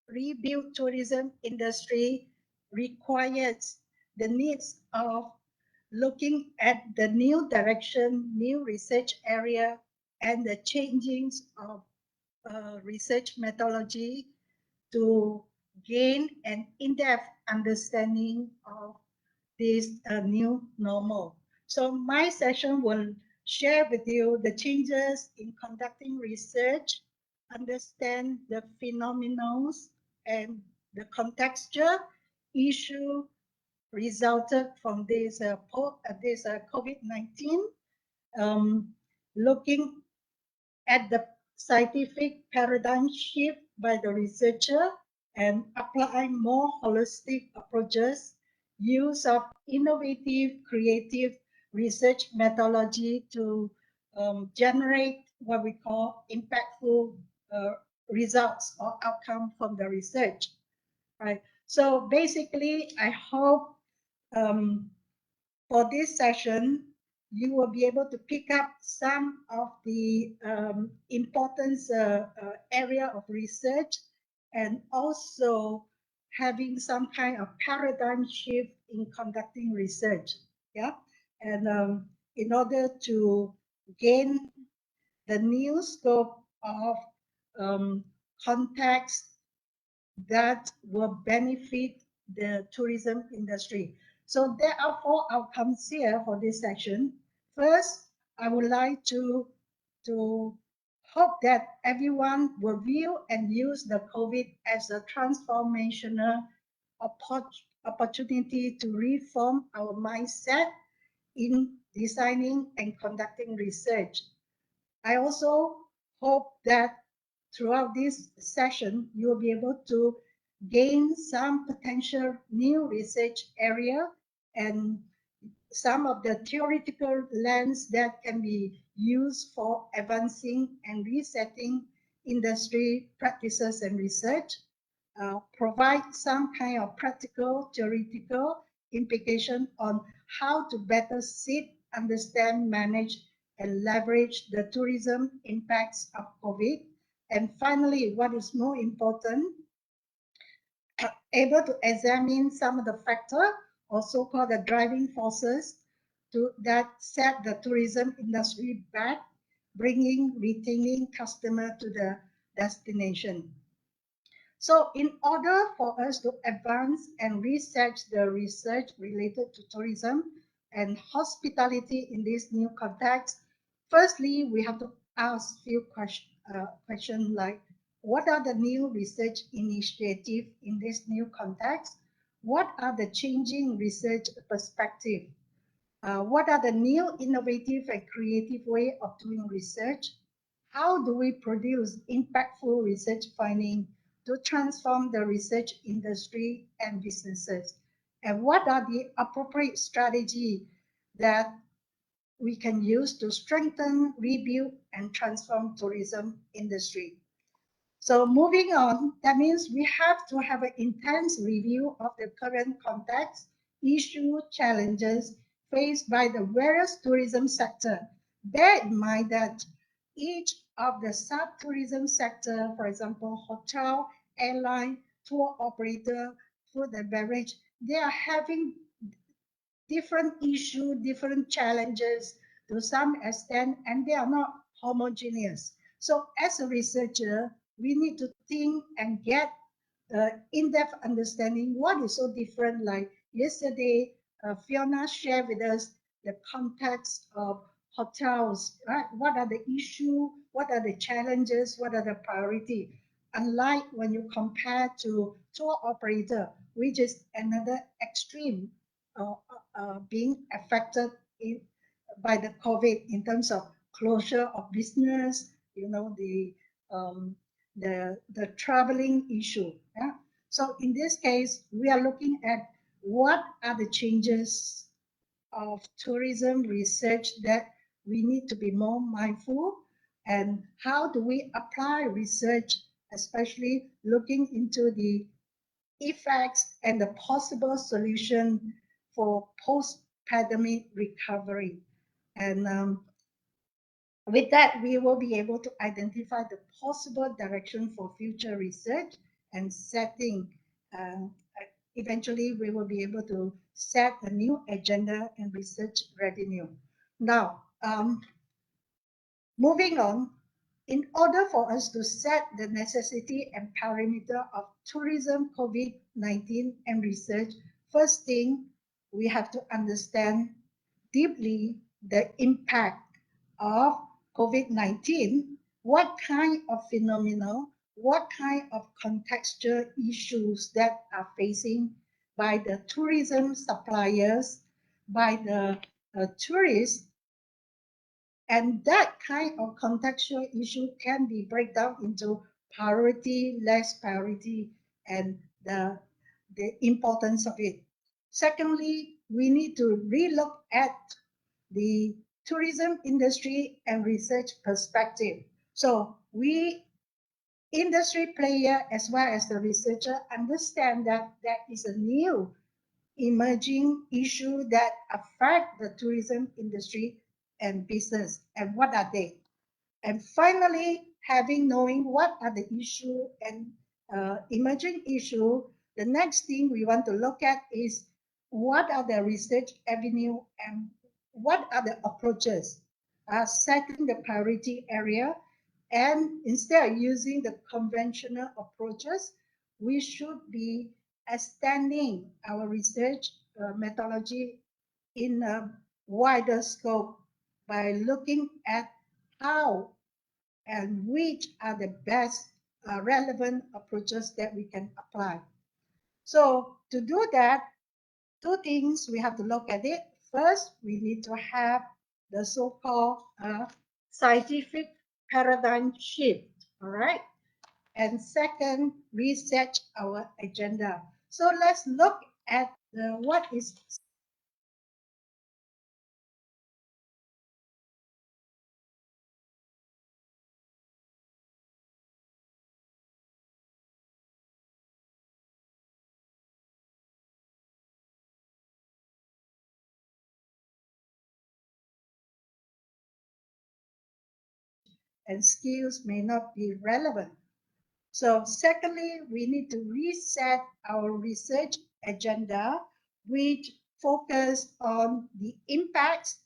rebuild tourism industry requires the needs of looking at the new direction, new research area, and the changings of research methodology to gain an in-depth understanding of this new normal. So my session will share with you the changes in conducting research, understand the phenomena and the contextual issue resulted from this COVID-19, looking at the scientific paradigm shift by the researcher and applying more holistic approaches, use of innovative, creative research methodology to generate what we call impactful results or outcome from the research. Right. So basically, I hope for this session, you will be able to pick up some of the important area of research and also having some kind of paradigm shift in conducting research. Yeah. And in order to gain the new scope of context that will benefit the tourism industry. So there are 4 outcomes here for this section. First, I would like to hope that everyone will view and use the COVID as a transformational opportunity to reform our mindset in designing and conducting research. I also hope that throughout this session, you will be able to gain some potential new research area and some of the theoretical lens that can be used for advancing and resetting industry practices and research, provide some kind of practical, theoretical implication on how to better see, understand, manage, and leverage the tourism impacts of COVID. And finally, what is more important, able to examine some of the factors or so-called the driving forces that set the tourism industry back, retaining customer to the destination. So in order for us to advance and research the research related to tourism, and hospitality in this new context, firstly, we have to ask few questions like, what are the new research initiatives in this new context? What are the changing research perspective? What are the new innovative and creative way of doing research? How do we produce impactful research finding to transform the research industry and businesses? And what are the appropriate strategy that we can use to strengthen, rebuild, and transform tourism industry? So moving on, that means we have to have an intense review of the current context, issue, challenges faced by the various tourism sector. Bear in mind that each of the sub-tourism sector, for example, hotel, airline, tour operator, food and beverage, they are having different issues, different challenges to some extent, and they are not homogeneous. So as a researcher, we need to think and get in-depth understanding what is so different. Like yesterday, Fiona shared with us the context of hotels, right? What are the issues? What are the challenges? What are the priority? Unlike when you compare to tour operator, which is another extreme uh, being affected by the COVID in terms of closure of business, um, the traveling issue. Yeah? So in this case, we are looking at what are the changes of tourism research that we need to be more mindful, and how do we apply research, especially looking into the effects and the possible solution for post-pandemic recovery. And with that, we will be able to identify the possible direction for future research and setting. Eventually, we will be able to set a new agenda and research revenue. Now, moving on, in order for us to set the necessity and parameter of tourism COVID-19 and research, first thing, we have to understand deeply the impact of COVID-19, what kind of phenomena, what kind of contextual issues that are facing by the tourism suppliers, by the tourists, and that kind of contextual issue can be break down into priority, less priority, and the importance of it. Secondly, we need to relook at the tourism industry and research perspective. So we, industry player as well as the researcher, understand that there is a new emerging issue that affect the tourism industry and business, and what are they? And finally, knowing what are the issue and emerging issue, the next thing we want to look at is what are the research avenue and what are the approaches, setting the priority area. And instead of using the conventional approaches, we should be extending our research methodology in a wider scope by looking at how and which are the best relevant approaches that we can apply. So to do that, two things we have to look at it. First, we need to have the so-called scientific paradigm shift, all right? And second, reset our agenda. So let's look at what is and skills may not be relevant. So secondly, we need to reset our research agenda, which focus on the impacts,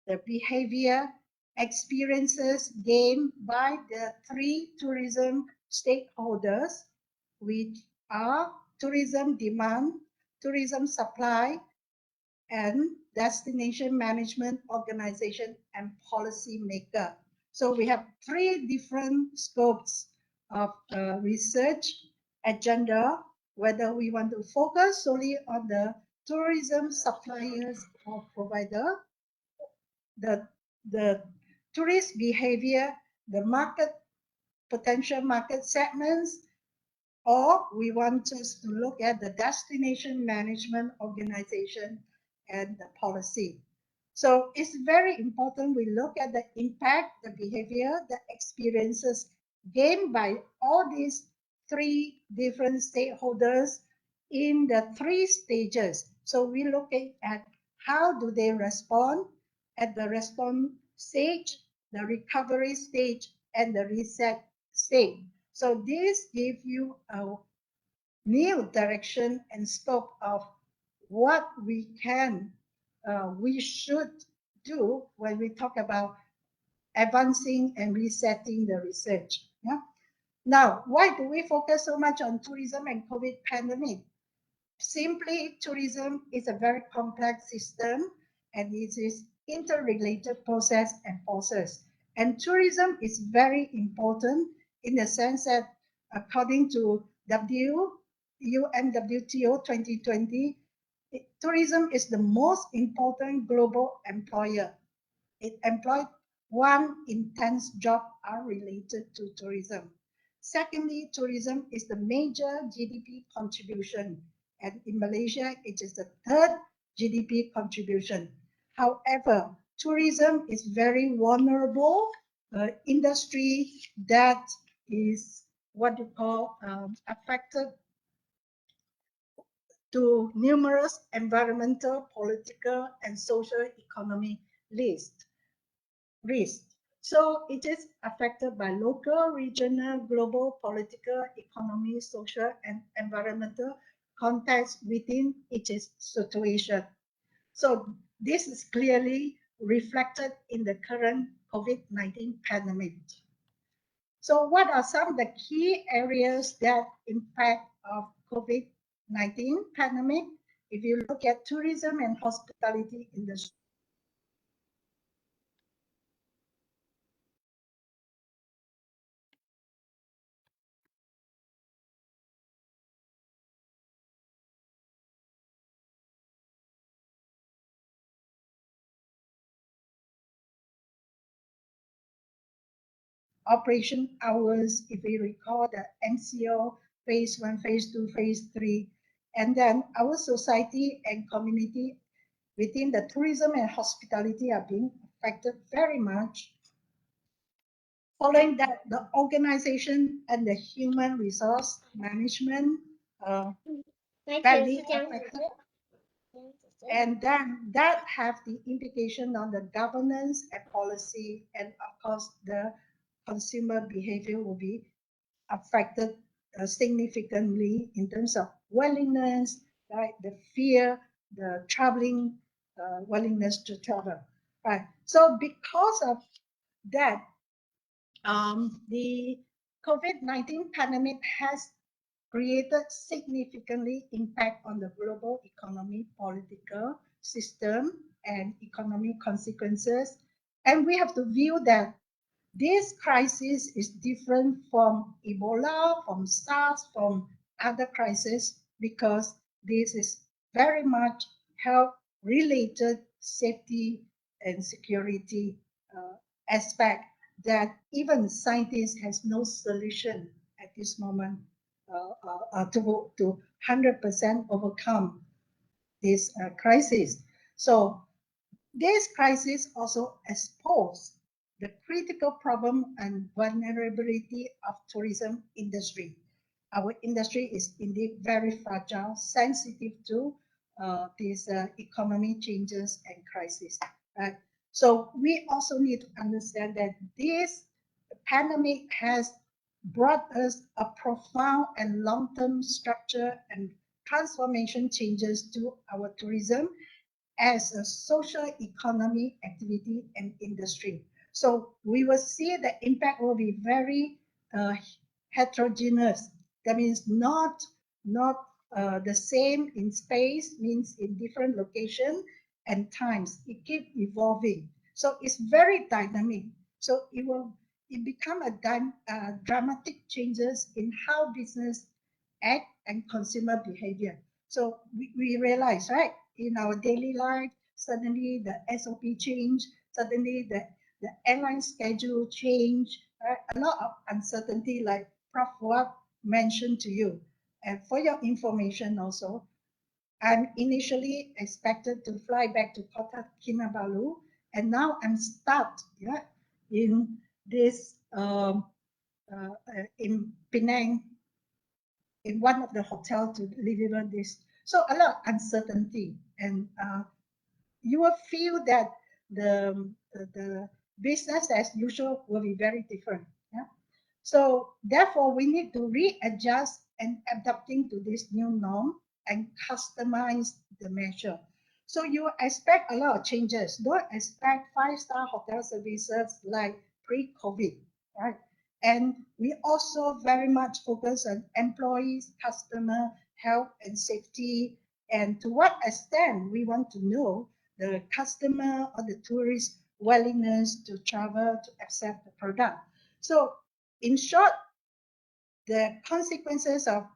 the behavior, experiences gained by the three tourism stakeholders, which are tourism demand, tourism supply, and destination management organization, and policy maker. So we have three different scopes of research agenda, whether we want to focus solely on the tourism suppliers or provider, the tourist behavior, the market, potential market segments, or we want us to look at the destination management organization and the policy. So it's very important we look at the impact, the behavior, the experiences gained by all these three different stakeholders in the three stages. So we look at how do they respond at the response stage, the recovery stage, and the reset stage. So this gives you a new direction and scope of what we should do when we talk about advancing and resetting the research. Yeah. Now, why do we focus so much on tourism and COVID pandemic? Simply, tourism is a very complex system and it is interrelated process and forces. And tourism is very important in the sense that according to UNWTO 2020, tourism is the most important global employer. It employs 1 in 10 jobs are related to tourism. Secondly, tourism is the major GDP contribution. And in Malaysia, it is the third GDP contribution. However, tourism is very vulnerable industry that is what you call affected to numerous environmental, political, and social economic risks. So it is affected by local, regional, global, political, economic, social, and environmental context within its situation. So this is clearly reflected in the current COVID-19 pandemic. So what are some of the key areas that impact of COVID-19 pandemic? If you look at tourism and hospitality industry, operation hours, if we recall the MCO, phase 1, phase 2, phase 3, and then our society and community within the tourism and hospitality are being affected very much. Following that, the organization and the human resource management badly affected. And then that have the implication on the governance and policy, and of course the consumer behavior will be affected significantly in terms of willingness, right? The fear, the traveling willingness to travel, right? So because of that, the COVID-19 pandemic has created significantly impact on the global economy, political system, and economic consequences. And we have to view that this crisis is different from Ebola, from SARS, from other crises, because this is very much health-related safety and security aspect that even scientists has no solution at this moment to 100% overcome this crisis. So this crisis also exposed the critical problem and vulnerability of tourism industry. Our industry is indeed very fragile, sensitive to these economic changes and crises. So we also need to understand that this pandemic has brought us a profound and long-term structure and transformation changes to our tourism as a social economy activity and industry. So we will see the impact will be very heterogeneous. That means not the same in space, means in different locations, and times. It keeps evolving. So it's very dynamic. So it become a dramatic changes in how business act and consumer behavior. So we realize, right, in our daily life, suddenly the SOP change, suddenly the airline schedule change, right? A lot of uncertainty, like Prof. Fuad mentioned to you. And for your information also, I'm initially expected to fly back to Kota Kinabalu, and now I'm stuck, yeah, in this in Penang, in one of the hotel to deliver this. So a lot of uncertainty, and you will feel that the business as usual will be very different. Yeah? So therefore, we need to readjust and adapting to this new norm and customize the measure. So you expect a lot of changes. Don't expect five-star hotel services like pre-COVID, right? And we also very much focus on employees, customer health and safety, and to what extent we want to know the customer or the tourist willingness to travel to accept the product. So in short, the consequences of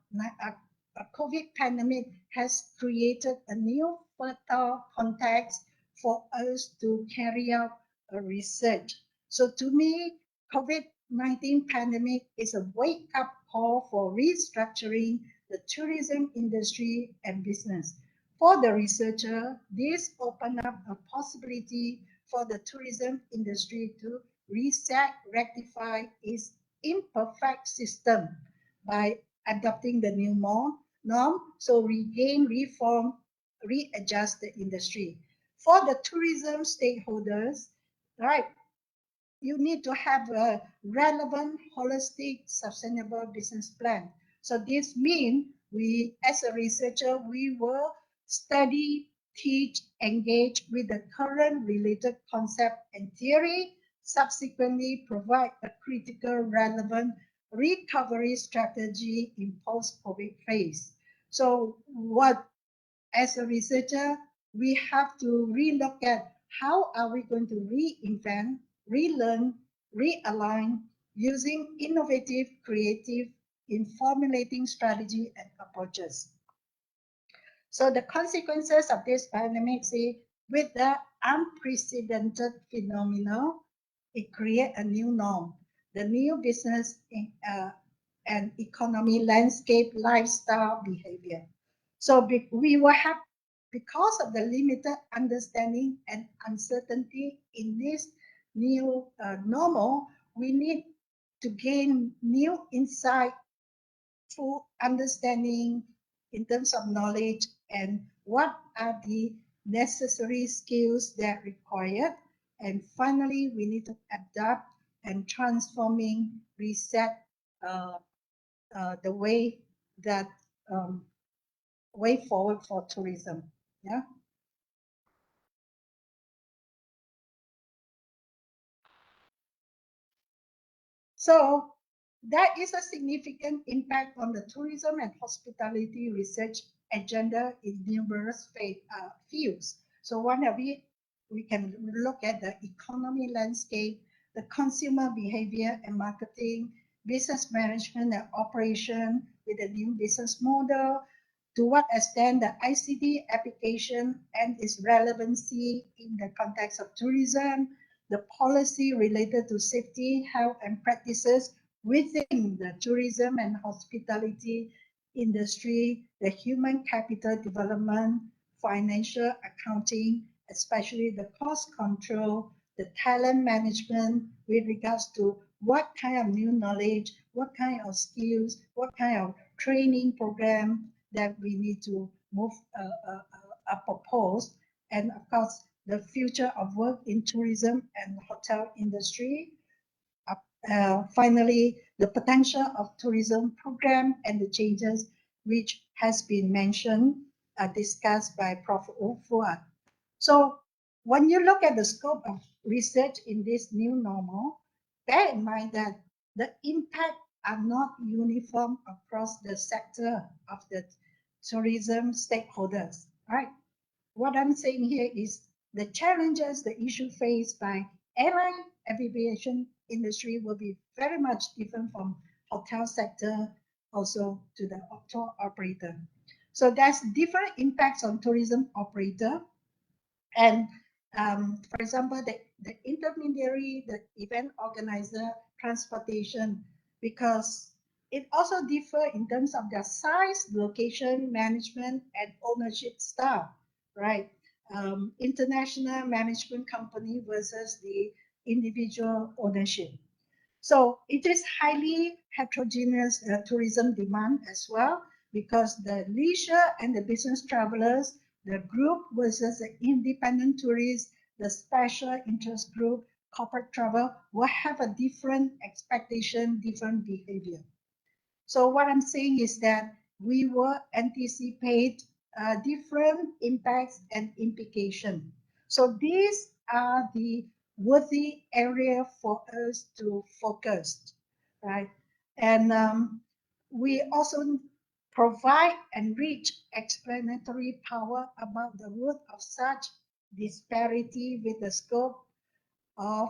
a COVID pandemic has created a new fertile context for us to carry out a research. So to me, COVID-19 pandemic is a wake-up call for restructuring the tourism industry and business. For the researcher, this opened up a possibility for the tourism industry to reset, rectify its imperfect system by adopting the new norm, so regain, reform, readjust the industry. For the tourism stakeholders, right, you need to have a relevant, holistic, sustainable business plan. So this means we, as a researcher, we will study, teach, engage with the current related concept and theory, subsequently provide a critical, relevant recovery strategy in post-COVID phase. So what, as a researcher, we have to relook at how are we going to reinvent, relearn, realign using innovative, creative in formulating strategy and approaches. So the consequences of this pandemic, see, with the unprecedented phenomenon, it creates a new norm, the new business and economy landscape, lifestyle behavior. So we will have, because of the limited understanding and uncertainty in this new normal, we need to gain new insight through understanding in terms of knowledge and what are the necessary skills that are required. And finally, we need to adapt and transforming, reset the way that way forward for tourism. Yeah. So that is a significant impact on the tourism and hospitality research agenda in numerous fields. So one of it, we can look at the economy landscape, the consumer behavior and marketing, business management and operation with a new business model, to what extent the ICT application and its relevancy in the context of tourism, the policy related to safety, health, and practices within the tourism and hospitality industry, the human capital development, financial accounting, especially the cost control, the talent management with regards to what kind of new knowledge, what kind of skills, what kind of training program that we need to move propose, and of course the future of work in tourism and hotel industry. Finally, the potential of tourism program and the changes which has been mentioned, discussed by Prof. Fuad. So when you look at the scope of research in this new normal, bear in mind that the impact are not uniform across the sector of the tourism stakeholders, right? what I'm saying here is the challenges, the issue faced by airline aviation industry will be very much different from hotel sector, also to the tour operator. So there's different impacts on tourism operator. And for example, the intermediary, the event organizer, transportation, because it also differ in terms of their size, location, management, and ownership style, right? International management company versus the individual ownership. So it is highly heterogeneous tourism demand as well, because the leisure and the business travelers, the group versus the independent tourists, the special interest group, corporate travel will have a different expectation, different behavior. So what I'm saying is that we will anticipate different impacts and implications. So these are the worthy area for us to focus, right? And we also provide enriched explanatory power about the root of such disparity with the scope of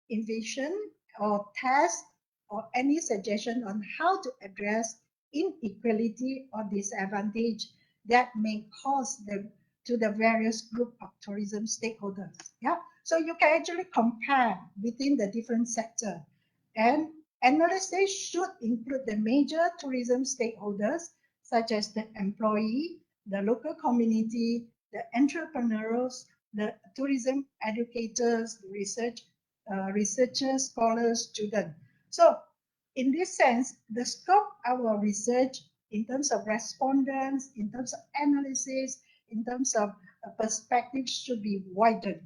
invasion or test or any suggestion on how to address inequality or disadvantage that may cause them to the various group of tourism stakeholders. Yeah, so you can actually compare within the different sector, and analysis should include the major tourism stakeholders such as the employee, the local community, the entrepreneurs, the tourism educators, researchers, scholars, students. So in this sense, the scope of our research in terms of respondents, in terms of analysis, in terms of perspectives should be widened.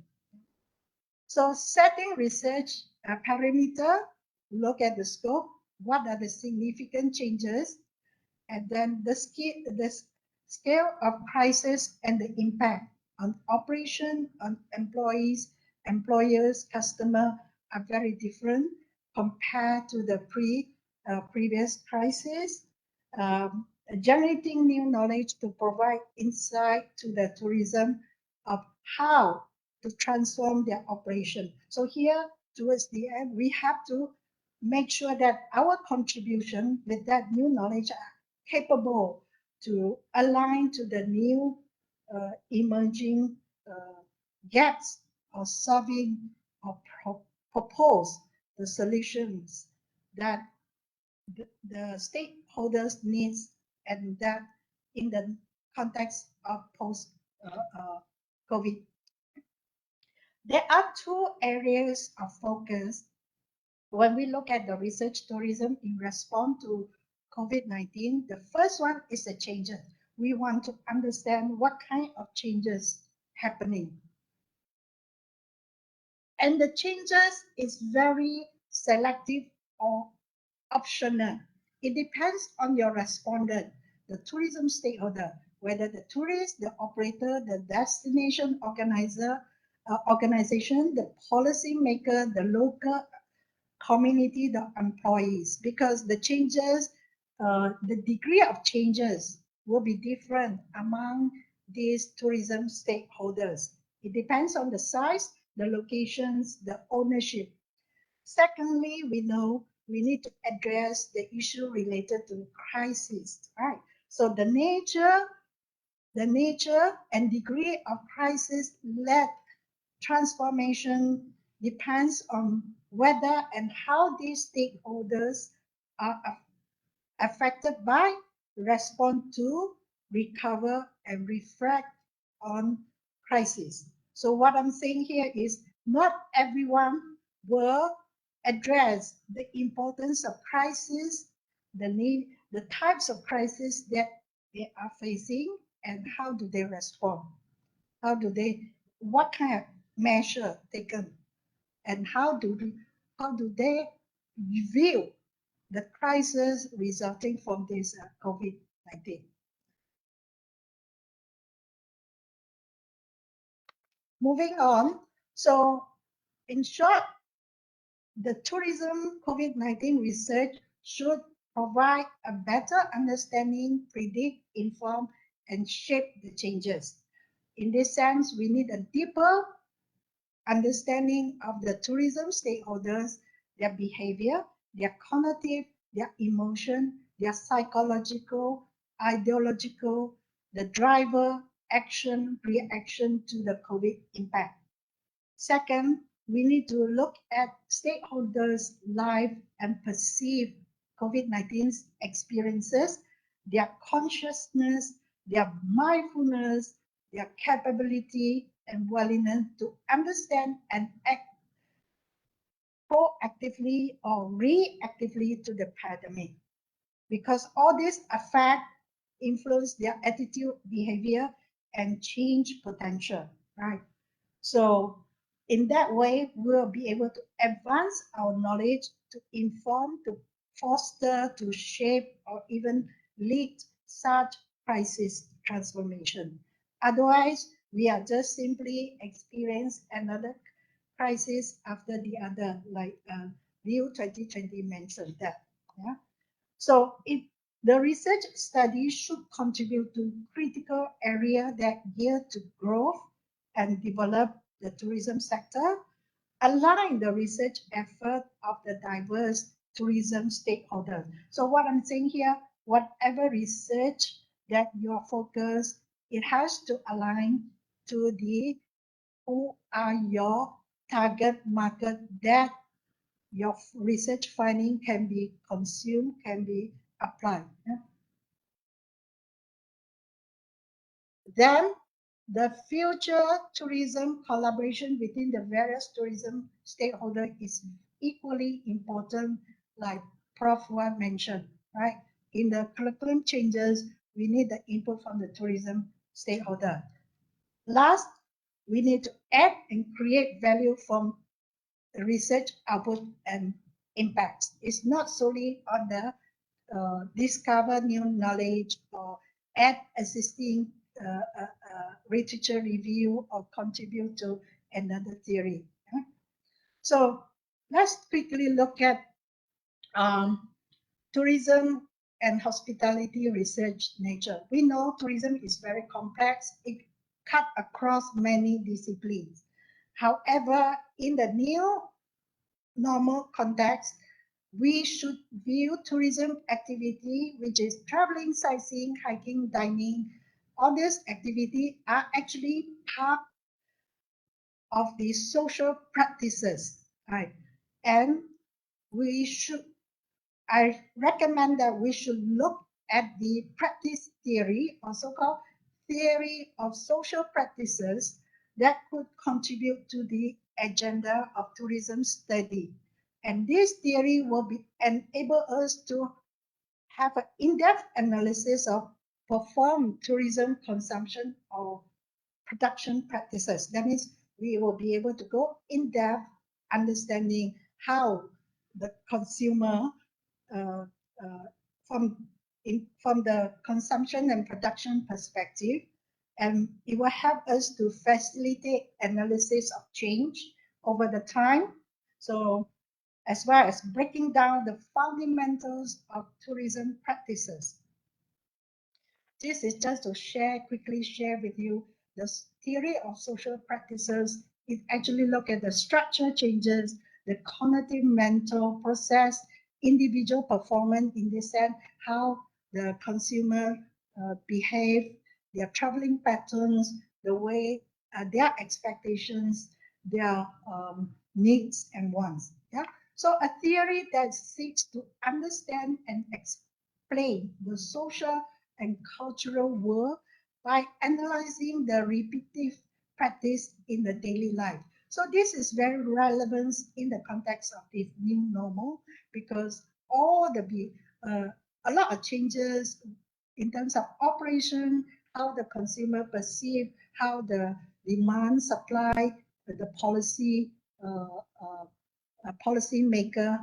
So setting research parameter, look at the scope, what are the significant changes, and then the scale of crisis and the impact on operation, on employees, employers, customer are very different compared to the previous crisis. Generating new knowledge to provide insight to the tourism of how to transform their operation. So here, towards the end, we have to make sure that our contribution with that new knowledge are capable to align to the new emerging gaps or solving or propose the solutions that the stakeholders needs, and that in the context of post-COVID. There are two areas of focus when we look at the research tourism in response to COVID-19. The first one is the changes. We want to understand what kind of changes happening. And the changes is very selective or optional. It depends on your respondent, the tourism stakeholder, whether the tourist, the operator, the destination organization, the policy maker, the local community, the employees, because the changes, the degree of changes will be different among these tourism stakeholders. It depends on the size, the locations, the ownership. Secondly, we know we need to address the issue related to crisis, right? So the nature and degree of crisis-led transformation depends on whether and how these stakeholders are affected by, respond to, recover, and reflect on crisis. So what I'm saying here is not everyone will address the importance of crisis, the types of crisis that they are facing, and how do they respond? What kind of measure taken, and how do they view the crisis resulting from this COVID-19? Moving on, so in short, the tourism COVID-19 research should provide a better understanding, predict, inform, and shape the changes. in this sense, we need a deeper understanding of the tourism stakeholders, their behavior, their cognitive, their emotion, their psychological, ideological, the driver, action, reaction to the COVID impact. Second, we need to look at stakeholders' life and perceive COVID-19's experiences, their consciousness, their mindfulness, their capability and willingness to understand and act proactively or reactively to the pandemic. Because all this affect, influence their attitude, behavior, and change potential, right? So in that way, we'll be able to advance our knowledge to inform, to foster, to shape, or even lead such crisis transformation. Otherwise, we are just simply experience another crisis after the other, like Liu 2020 mentioned that. Yeah. So the research study should contribute to critical area that gear to growth and develop the tourism sector, align the research effort of the diverse tourism stakeholders. So what I'm saying here, whatever research that you are focused, it has to align to the who are your target market that your research finding can be consumed, can be applied. Yeah? Then the future tourism collaboration between the various tourism stakeholders is equally important, like Prof. mentioned, right? In the curriculum changes, we need the input from the tourism stakeholder. Last, we need to add and create value from the research output and impact. It's not solely on the discover new knowledge or add existing literature review or contribute to another theory. Yeah? So let's quickly look at tourism and hospitality research nature. We know tourism is very complex. It cut across many disciplines. However, in the new normal context, we should view tourism activity, which is traveling, sightseeing, hiking, dining. All these activities are actually part of the social practices, right? And we should, I recommend that we should look at the practice theory, also called theory of social practices, that could contribute to the agenda of tourism study. And this theory will enable us to have an in-depth analysis of performed tourism consumption or production practices. That means we will be able to go in-depth understanding how the consumer uh, uh, from the consumption and production perspective, and it will help us to facilitate analysis of change over the time. So as well as breaking down the fundamentals of tourism practices. This is just to quickly share with you the theory of social practices. It actually look at the structure changes, the cognitive mental process, individual performance in this sense, how the consumer behave, their traveling patterns, the way their expectations, their needs and wants. Yeah. So a theory that seeks to understand and explain the social and cultural world by analyzing the repetitive practice in the daily life. So this is very relevant in the context of this new normal, because a lot of changes in terms of operation, how the consumer perceive, how the demand, supply, the policy maker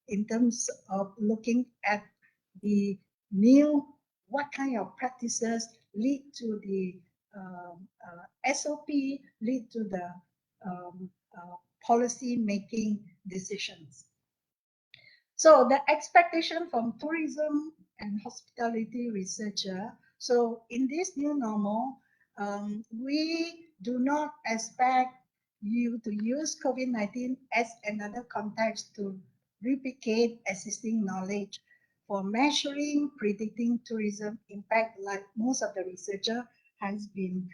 in terms of looking at the new, what kind of practices lead to the SOP, lead to the policy making decisions. So the expectation from tourism and hospitality researcher. So in this new normal, we do not expect you to use COVID-19 as another context to replicate existing knowledge for measuring, predicting tourism impact, like most of the researcher has been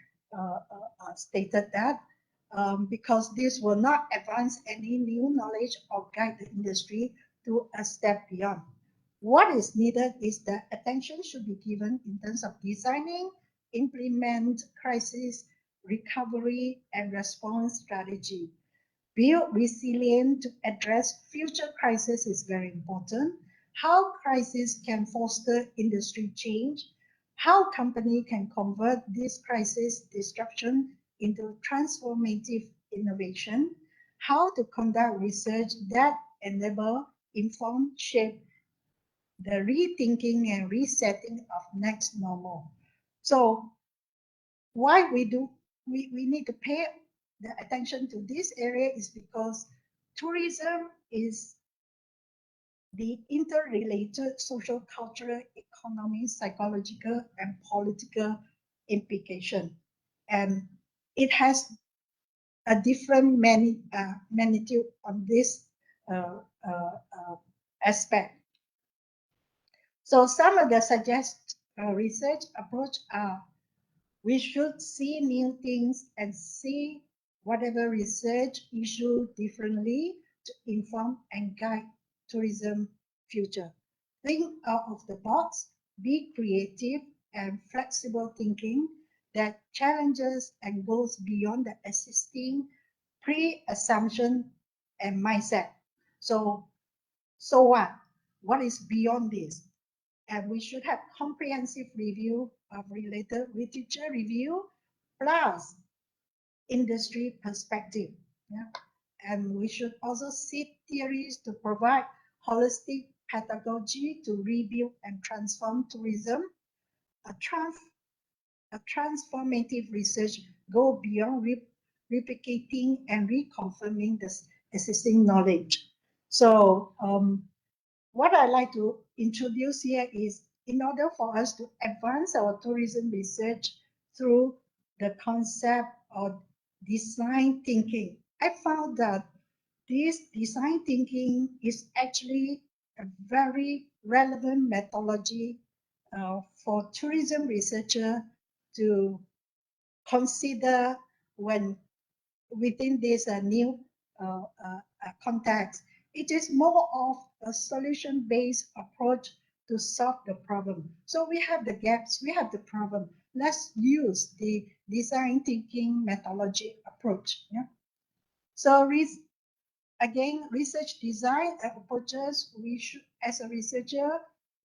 stated that, because this will not advance any new knowledge or guide the industry to a step beyond. What is needed is that attention should be given in terms of designing, implement crisis recovery and response strategy. Build resilient to address future crises is very important. How crisis can foster industry change, how company can convert this crisis disruption into transformative innovation, how to conduct research that enable, inform, shape the rethinking and resetting of next normal. So why we need to pay the attention to this area is because tourism is the interrelated social, cultural, economic, psychological, and political implication. And it has a different magnitude on this aspect. So some of the suggested research approach are: we should see new things and see whatever research issue differently to inform and guide tourism future. Think out of the box, be creative and flexible thinking that challenges and goes beyond the existing pre-assumption and mindset. So what? What is beyond this? And we should have comprehensive review of related literature review plus industry perspective. Yeah? And we should also seek theories to provide holistic pedagogy to rebuild and transform tourism. A transformative research go beyond replicating and reconfirming the existing knowledge. So what I'd like to introduce here is, in order for us to advance our tourism research through the concept of design thinking, I found that this design thinking is actually a very relevant methodology for tourism researcher to consider when within this new context. It is more of a solution-based approach to solve the problem. So we have the gaps, we have the problem. Let's use the design thinking methodology approach. Yeah. So again, research design approaches, we should, as a researcher,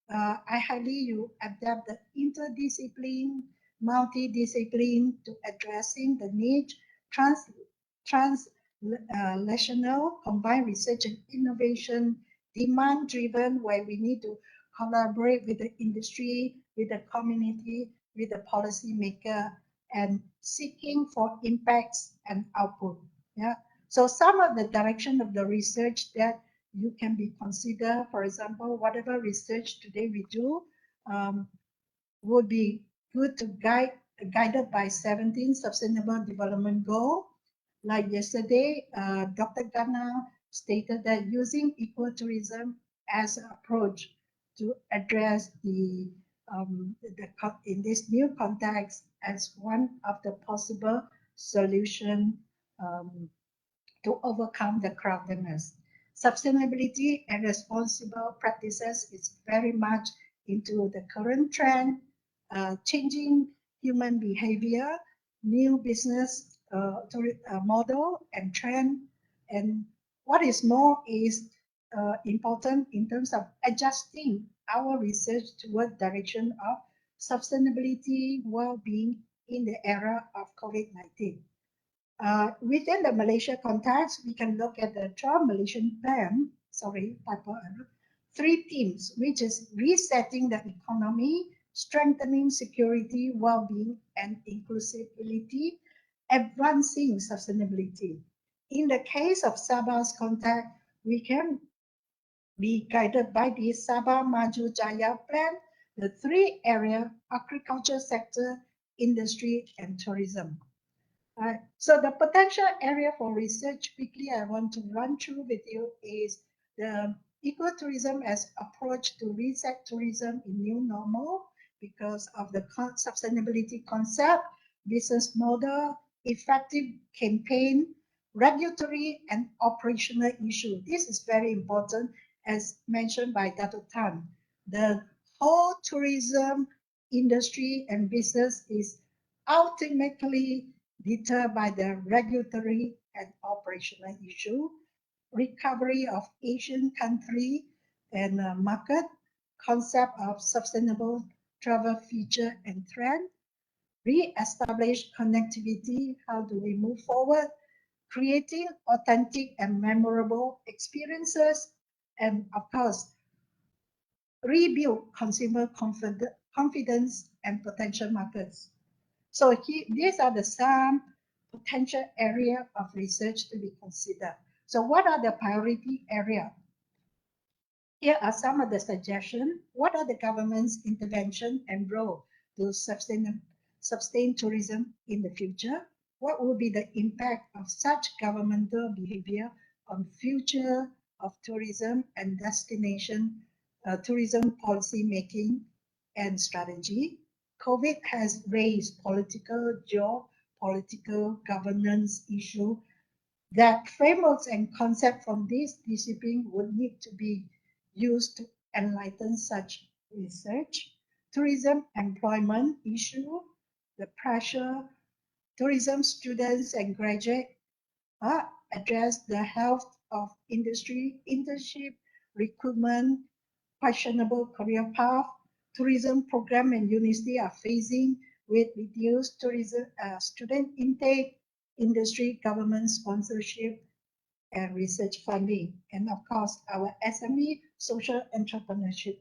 I highly you adapt the interdiscipline, multidiscipline to addressing the need, translational, combined research and innovation, demand-driven, where we need to collaborate with the industry, with the community, with the policymaker, and seeking for impacts and output. Yeah. So some of the direction of the research that you can be considered, for example, whatever research today we do would be good to guided by 17 Sustainable Development Goal. Like yesterday, Dr. Gana stated that using ecotourism as an approach to address in this new context as one of the possible solution to overcome the crowdedness. Sustainability and responsible practices is very much into the current trend, changing human behavior, new business model and trend. And what is more is important in terms of adjusting our research toward direction of sustainability, well-being in the era of COVID-19. Within the Malaysia context, we can look at the 12 Malaysian plan, typo error, 3 themes, which is resetting the economy, strengthening security, well-being, and inclusivity, advancing sustainability. In the case of Sabah's context, we can be guided by the Sabah Maju Jaya plan, the 3 area agriculture sector, industry and tourism. So the potential area for research, quickly I want to run through with you, is the ecotourism as approach to reset tourism in new normal because of the sustainability concept, business model, effective campaign, regulatory and operational issue. This is very important, as mentioned by Datuk Tan. The whole tourism industry and business is ultimately deterred by the regulatory and operational issue, recovery of Asian country and market, concept of sustainable travel feature and trend, re-establish connectivity, how do we move forward, creating authentic and memorable experiences, and of course, rebuild consumer confidence and potential markets. So these are the some potential area of research to be considered. So what are the priority area? Here are some of the suggestions. What are the government's intervention and role to sustain tourism in the future? What will be the impact of such governmental behavior on future of tourism and destination tourism policy making and strategy? COVID has raised political, geopolitical governance issue that frameworks and concepts from this discipline would need to be used to enlighten such research. Tourism employment issue, the pressure, tourism students and graduates address the health of industry, internship, recruitment, questionable career path. Tourism program and university are facing with reduced tourism student intake, industry, government sponsorship, and research funding, and of course, our SME social entrepreneurship.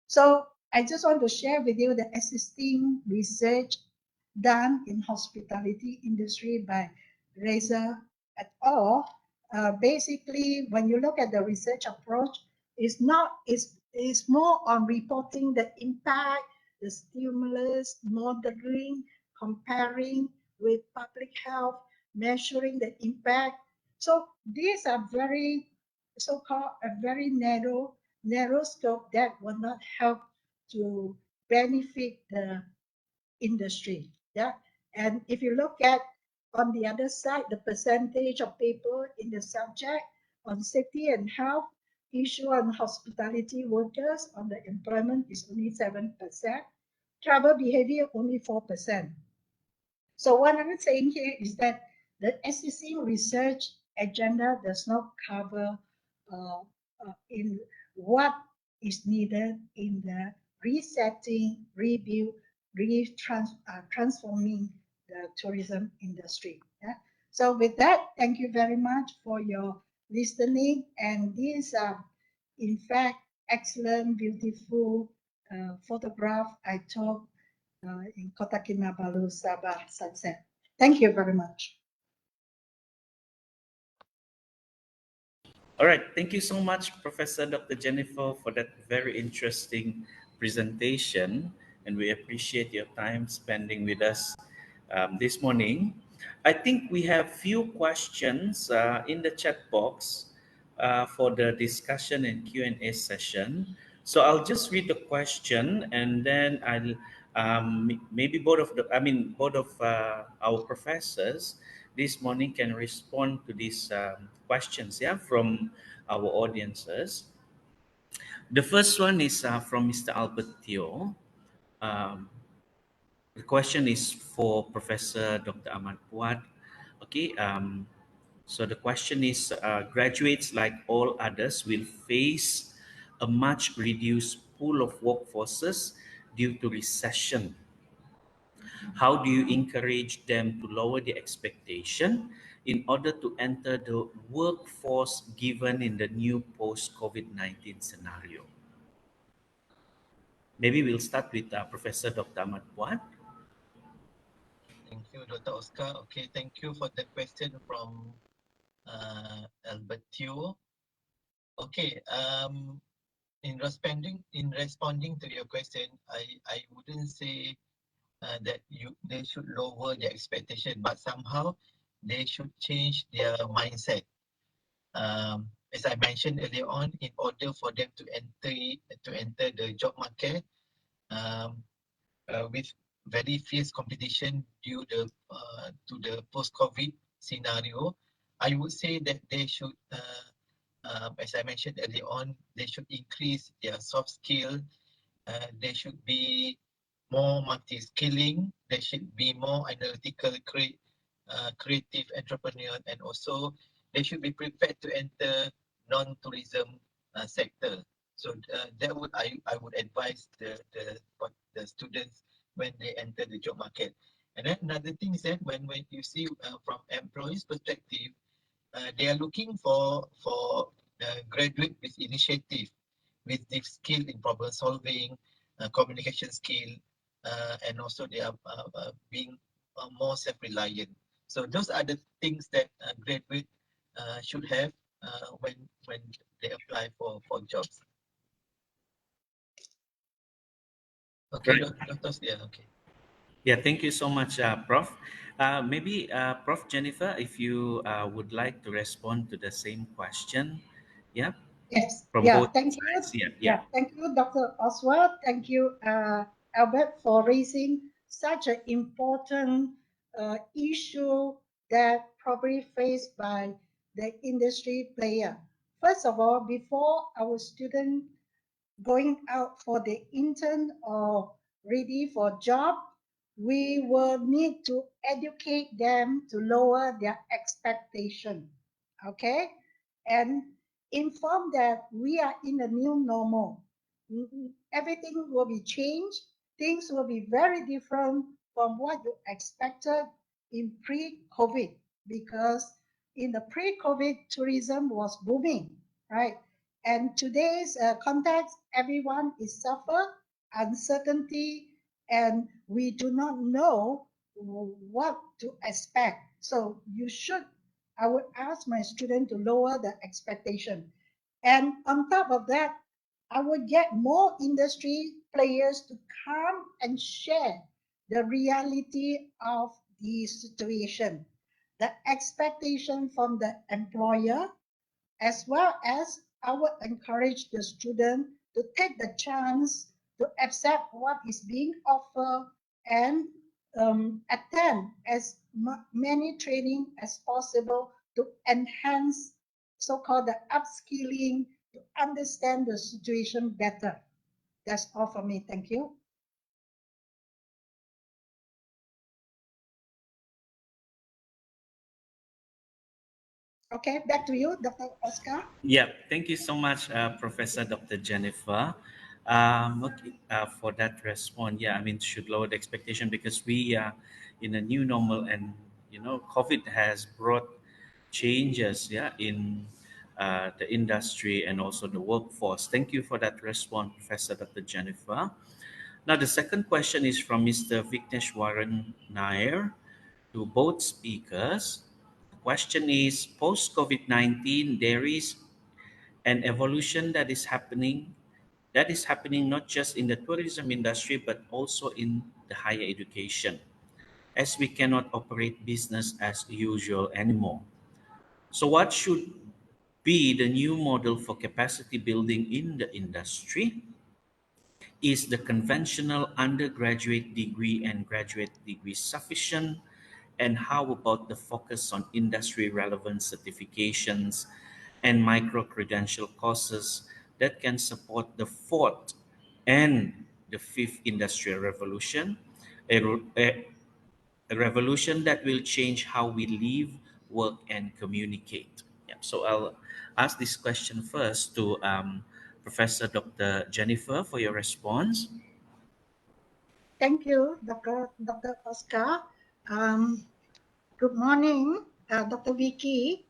So I just want to share with you the existing research done in hospitality industry by Reza et al. Basically, when you look at the research approach, it's more on reporting the impact, the stimulus, modeling, comparing with public health, measuring the impact. So these are very so-called a very narrow scope that will not help to benefit the industry. Yeah. And if you look at on the other side, the percentage of paper in the subject on safety and health issue on hospitality workers on the employment is only 7%. Travel behavior only 4%. So what I'm saying here is that the existing research agenda does not cover in what is needed in the resetting, rebuild, transforming the tourism industry. Yeah? So with that, thank you very much for your listening. And these are, in fact, excellent, beautiful photograph I took in Kota Kinabalu, Sabah sunset. Thank you very much. All right, thank you so much, Professor Dr. Jennifer, for that very interesting presentation, and we appreciate your time spending with us this morning. I think we have few questions in the chat box for the discussion and Q&A session. So I'll just read the question, and then I'll maybe both of our professors this morning can respond to these questions, yeah, from our audiences. The first one is from Mr. Albert Teo. Um, the question is for Professor Dr. Ahmad Puat. Okay, so the question is, graduates like all others will face a much reduced pool of workforces due to recession. How do you encourage them to lower the expectation in order to enter the workforce given in the new post-COVID-19 scenario? Maybe we'll start with Professor Dr. Ahmad Puat. Thank you, Dr. Oscar. Okay, thank you for the question from Albert Teo. Okay, in responding to your question, I wouldn't say that they should lower their expectation, but somehow they should change their mindset. As I mentioned earlier on, in order for them to enter the job market with very fierce competition due to the post-COVID scenario, I would say that they should, as I mentioned earlier on, they should increase their soft skill. They should be more multi-skilling. They should be more analytical, creative entrepreneur, and also they should be prepared to enter non-tourism sector. So that would I would advise the students when they enter the job market. And then another thing is that when you see from employees' perspective, they are looking for graduate with initiative, with deep skill in problem solving, communication skill, and also they are being more self-reliant. So those are the things that graduate should have when they apply for jobs. Okay, Right. Dr. Yeah, okay. Yeah, thank you so much, Prof. Maybe Prof. Jennifer, if you would like to respond to the same question, yeah, Yes. from Yeah. both Thank you. sides. Yeah, yeah. Yeah. Thank you, Dr. Oswald. Thank you, Albert, for raising such an important issue that probably faced by the industry player. First of all, before our student going out for the intern or ready for job, we will need to educate them to lower their expectation. Okay, and inform that we are in a new normal. Everything will be changed. Things will be very different from what you expected in pre-COVID, because in the pre-COVID tourism was booming, right? And today's context, everyone is suffer uncertainty, and we do not know what to expect. So I would ask my student to lower the expectation. And on top of that, I would get more industry players to come and share the reality of the situation, the expectation from the employer, as well as I would encourage the student to take the chance to accept what is being offered and attend as many training as possible to enhance so-called the upskilling to understand the situation better. That's all for me. Thank you. Okay, back to you, Dr. Oscar. Yeah, thank you so much, Professor Dr. Jennifer, okay, for that response. Yeah, I mean, should lower the expectation because we are in a new normal, and COVID has brought changes, yeah, in the industry and also the workforce. Thank you for that response, Professor Dr. Jennifer. Now, the second question is from Mr. Vignesh Warren Nair to both speakers. The question is post COVID 19, there is an evolution that is happening not just in the tourism industry but also in the higher education, as we cannot operate business as usual anymore. So what should be the new model for capacity building in the industry? Is the conventional undergraduate degree and graduate degree sufficient? And how about the focus on industry relevant certifications and micro credential courses that can support the fourth and the fifth industrial revolution? A, a revolution that will change how we live, work, and communicate. Yeah, so I'll ask this question first to Professor Dr. Jennifer for your response. Thank you, Dr. Oscar. Good morning, Dr. Vicky.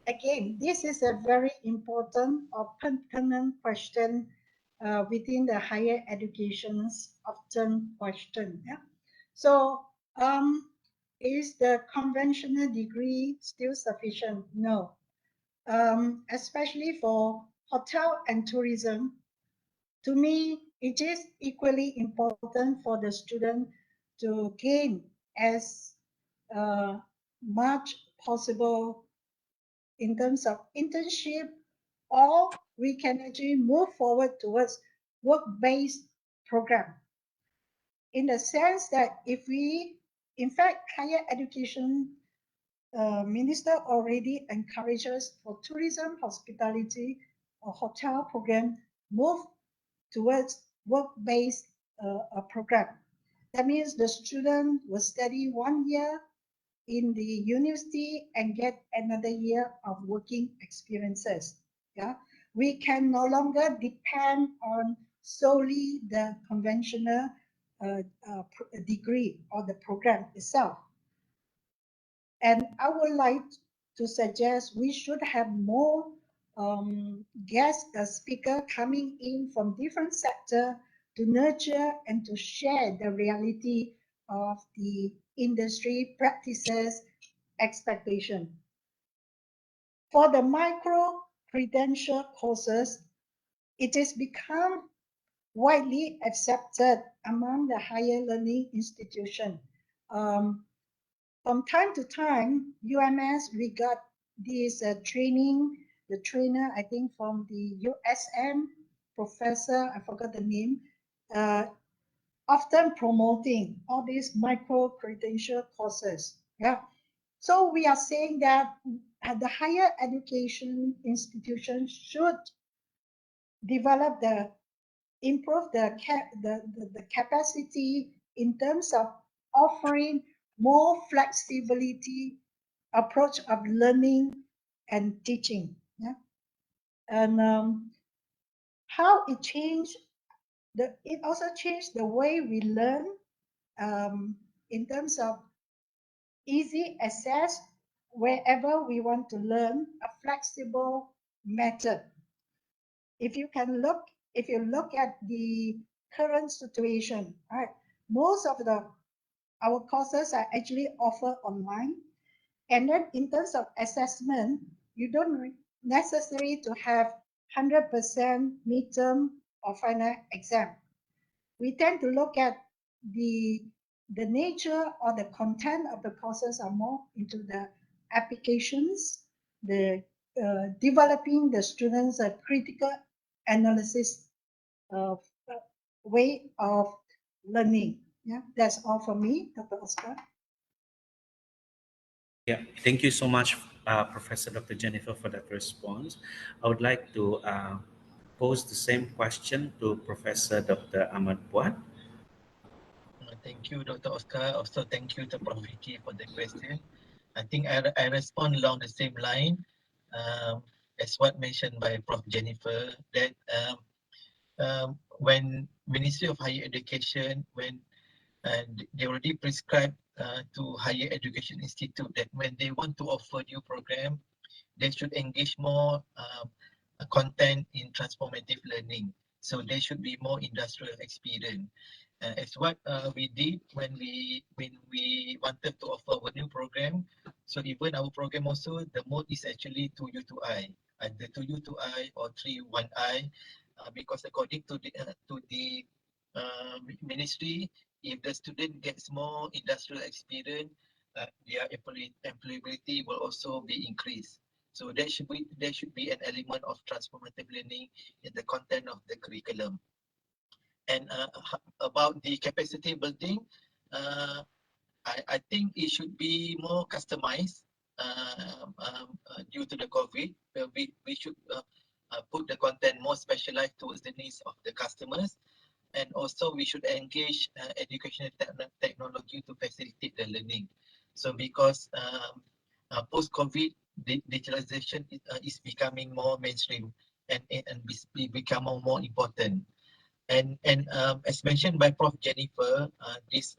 Again, this is a very important or pertinent question within the higher education's often question. Yeah? So, is the conventional degree still sufficient? No. Especially for hotel and tourism, to me, It is equally important for the student to gain as much possible in terms of internship, or we can actually move forward towards work-based program. In the sense that if we, in fact, higher education minister already encourages for tourism, hospitality, or hotel program move towards work-based program. That means the student will study 1 year in the university and get another year of working experiences. Yeah, we can no longer depend on solely the conventional degree or the program itself. And I would like to suggest we should have more guest speaker coming in from different sector to nurture and to share the reality of the industry practices expectation. For the micro credential courses, it has become widely accepted among the higher learning institution. From time to time, UMS, we got this training, the trainer, I think from the USM professor, I forgot the name, often promoting all these micro-credential courses. Yeah. So we are saying that the higher education institutions should develop improve the capacity in terms of offering more flexibility approach of learning and teaching. Yeah, and how it changed it also changed the way we learn in terms of easy access wherever we want to learn, a flexible method. If you look at the current situation, right, most of our courses are actually offered online. And then in terms of assessment, you don't necessary to have 100% midterm or final exam. We tend to look at the nature or the content of the courses are more into the applications, the developing the students a critical analysis of way of learning. Yeah, that's all for me, Dr. Oscar. Yeah, thank you so much, Professor Dr. Jennifer, for that response. I would like to pose the same question to Professor Dr. Ahmad Puat. Thank you, Dr. Oscar. Also, thank you to Prof. Vicky for the question. I think I respond along the same line as what mentioned by Prof. Jennifer, that when Ministry of Higher Education, when they already prescribed to Higher Education Institute that when they want to offer new program, they should engage more content in transformative learning. So there should be more industrial experience. It's what we did when we wanted to offer a new program. So even our program also, the mode is actually 2U2I, either 2U2I or 3U1I, because according to the ministry, if the student gets more industrial experience, their employability will also be increased. So there should be an element of transformative learning in the content of the curriculum. And about the capacity building, I think it should be more customized due to the COVID. We should put the content more specialized towards the needs of the customers. And also we should engage educational technology to facilitate the learning. So because post-COVID, digitalization is becoming more mainstream and become more important. And as mentioned by Prof. Jennifer, this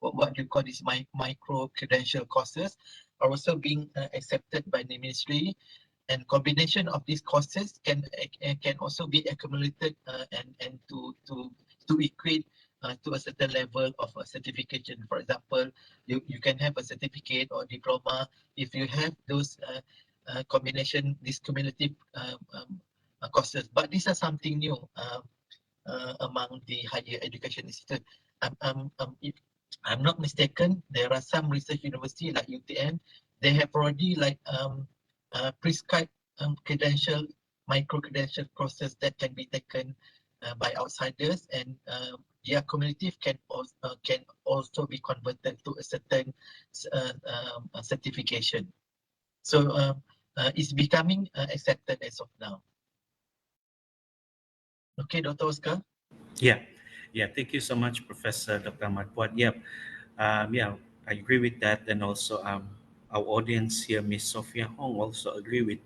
what you call this micro credential courses are also being accepted by the ministry, and combination of these courses can also be accumulated and to equate to a certain level of a certification. For example, you can have a certificate or diploma if you have those combination, these cumulative courses. But these are something new. among the higher education institute. If I'm not mistaken, there are some research university like UTM, they have already like prescribed credential, micro-credential courses that can be taken by outsiders, and their cumulative can also be converted to a certain certification. So it's becoming accepted as of now. Okay, Dr. Oscar? Yeah, yeah. Thank you so much, Professor Dr. Ahmad Puat. Yeah, yeah, I agree with that, and also our audience here, Miss Sophia Hong, also agree with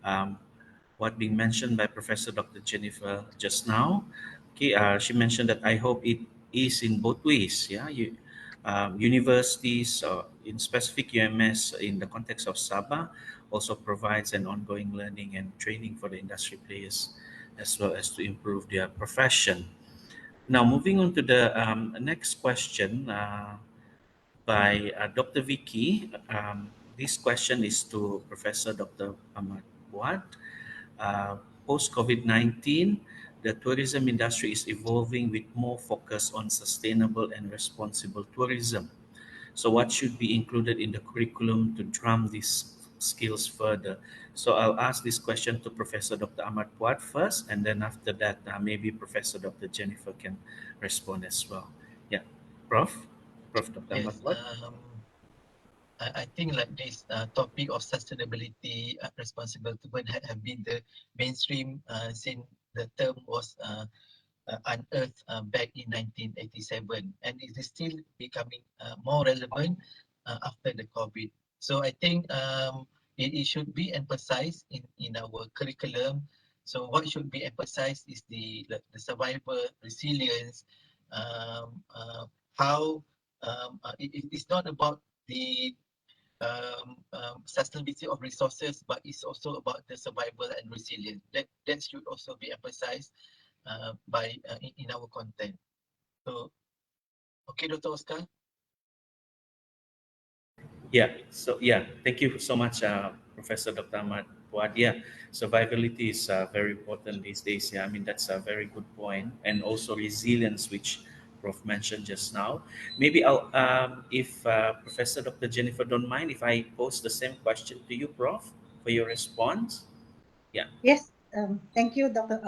um, what being mentioned by Professor Dr. Jennifer just now. Okay, she mentioned that I hope it is in both ways. Yeah, universities, in specific UMS in the context of Sabah, also provides an ongoing learning and training for the industry players, as well as to improve their profession. Now, moving on to the next question by Dr. Vicky. This question is to Professor Dr. Ahmad Buat. Post COVID 19, the tourism industry is evolving with more focus on sustainable and responsible tourism. So, what should be included in the curriculum to drum these skills further? So, I'll ask this question to Professor Dr. Ahmad Puat first, and then after that, maybe Professor Dr. Jennifer can respond as well. Yeah, Prof. Prof. Dr. Ahmad Yes, Puat. I think like this topic of sustainability, responsible development have been the mainstream since the term was unearthed back in 1987, and it is still becoming more relevant after the COVID. So I think it should be emphasized in our curriculum. So what should be emphasized is the survival, resilience, how it's not about the sustainability of resources, but it's also about the survival and resilience. That should also be emphasized in our content. So, okay, Dr. Oscar. Yeah. So yeah, thank you so much, Professor Dr. Ahmad Puad. Yeah, survivability is very important these days. Yeah, I mean that's a very good point, and also resilience, which Prof mentioned just now. Maybe I'll, if Professor Dr. Jennifer don't mind, if I pose the same question to you, Prof, for your response. Yeah. Yes, thank you, Dr.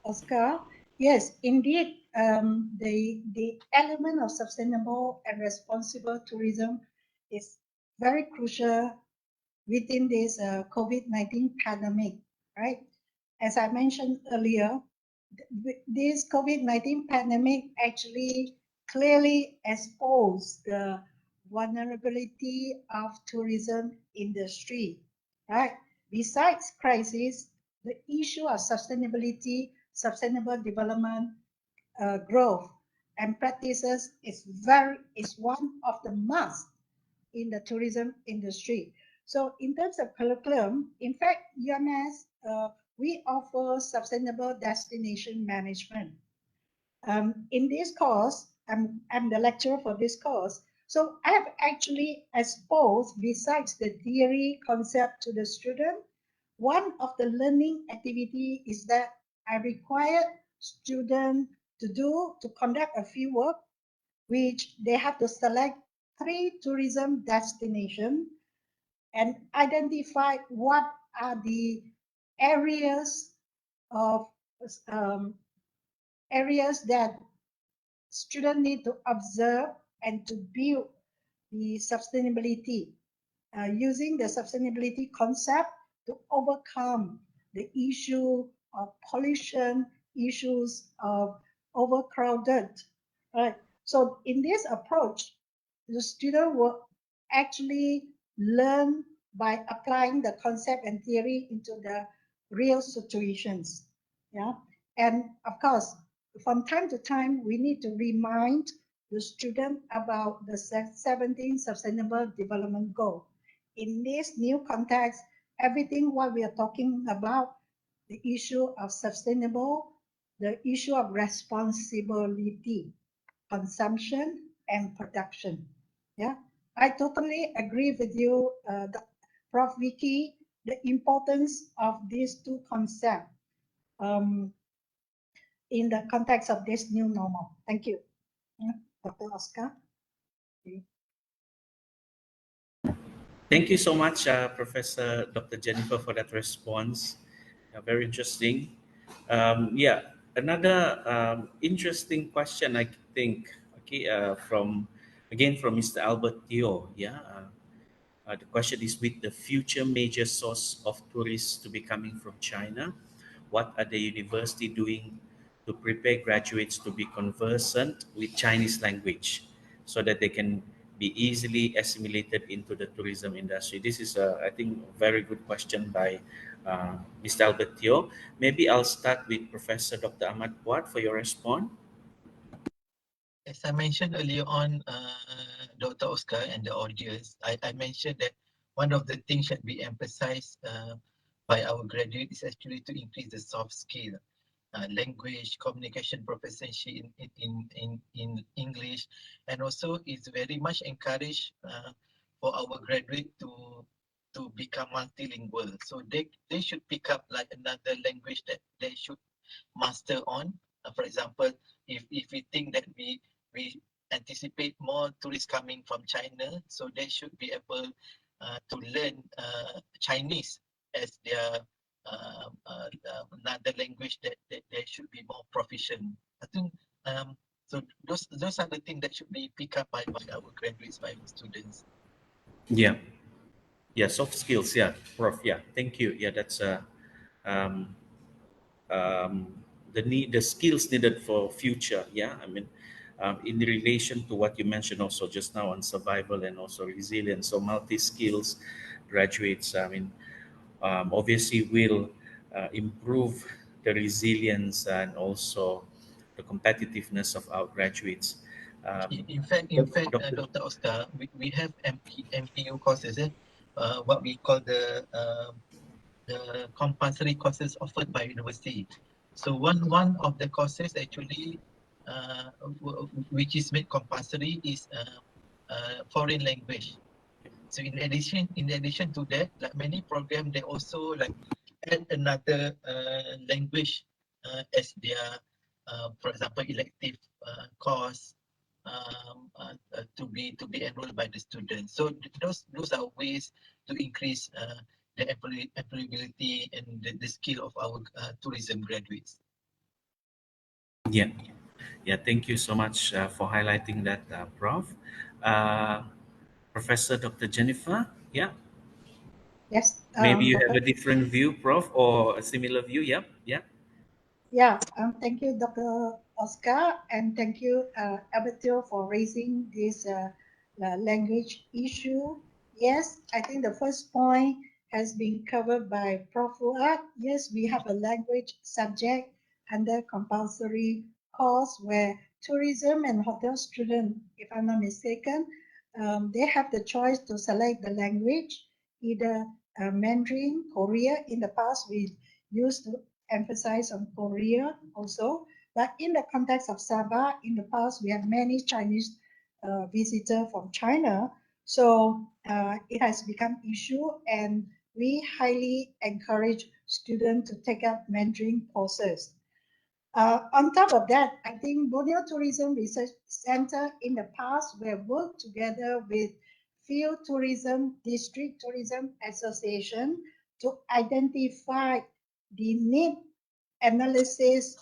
Oscar. Yes, indeed, the element of sustainable and responsible tourism is very crucial within this COVID-19 pandemic, right? As I mentioned earlier, this COVID-19 pandemic actually clearly exposed the vulnerability of tourism industry, right? Besides crisis, the issue of sustainability, sustainable development, growth, and practices is one of the must in the tourism industry. So in terms of curriculum, in fact, UMS, we offer sustainable destination management. In this course, I'm the lecturer for this course. So I have actually exposed, besides the theory concept to the student, one of the learning activity is that I required students to conduct a field work, which they have to select 3 tourism destinations and identify what are the areas of um, areas that students need to observe and to build the sustainability, using the sustainability concept to overcome the issue of pollution, issues of overcrowded. Right. So in this approach, the student will actually learn by applying the concept and theory into the real situations. Yeah. And of course, from time to time, we need to remind the student about the 17 Sustainable Development Goal. In this new context, everything what we are talking about, the issue of sustainable, the issue of responsibility, consumption, and production. Yeah, I totally agree with you, Prof. Vicky, the importance of these two concepts. Um, in the context of this new normal. Thank you. Dr. Oscar. Thank you so much, Professor Dr. Jennifer, for that response. Very interesting. Yeah, another interesting question, I think, okay, from Mr. Albert Teo. Yeah, the question is, with the future major source of tourists to be coming from China, what are the university doing to prepare graduates to be conversant with Chinese language so that they can be easily assimilated into the tourism industry? This is, I think, a very good question by Mr. Albert Teo. Maybe I'll start with Professor Dr. Ahmad Puat for your response. As I mentioned earlier on, Dr. Oscar and the audience, I mentioned that one of the things that we emphasize by our graduates is actually to increase the soft skill, language, communication proficiency in English, and also it's very much encouraged for our graduate to become multilingual. So they should pick up like another language that they should master on. For example, if we think that we anticipate more tourists coming from China, so they should be able to learn Chinese as their another language that they should be more proficient. I think so. Those are the things that should be picked up by our graduates, by our students. Yeah, yeah, soft skills. Yeah, Prof. Yeah, thank you. Yeah, that's um, the skills needed for future. Yeah, I mean, in relation to what you mentioned also just now on survival and also resilience, so multi skills graduates, I mean, obviously will improve the resilience and also the competitiveness of our graduates. In fact, Dr. Oscar, we have MPU courses, what we call the compulsory courses offered by university. So one of the courses actually, which is made compulsory, is foreign language. So in addition to that, like many programs, they also like add another language as their, for example, elective course to be enrolled by the students. So those are ways to increase the employability and the skill of our tourism graduates. Yeah, yeah. Thank you so much for highlighting that, Prof. Uh, Professor Dr. Jennifer. Yeah, Yes. maybe you have Dr. a different view, Prof, or a similar view. Yep, yeah. Yeah, thank you, Dr. Oscar, and thank you, Alberto, for raising this language issue. Yes, I think the first point has been covered by Prof. Fuad. Yes, we have a language subject under compulsory course where tourism and hotel students, if I'm not mistaken, they have the choice to select the language, either Mandarin, Korea. In the past, we used to emphasize on Korea also. But in the context of Sabah, in the past, we have many Chinese visitors from China. So it has become issue, and we highly encourage students to take up Mandarin courses. On top of that, I think Borneo Tourism Research Centre in the past, we have worked together with Field Tourism, District Tourism Association to identify the need analysis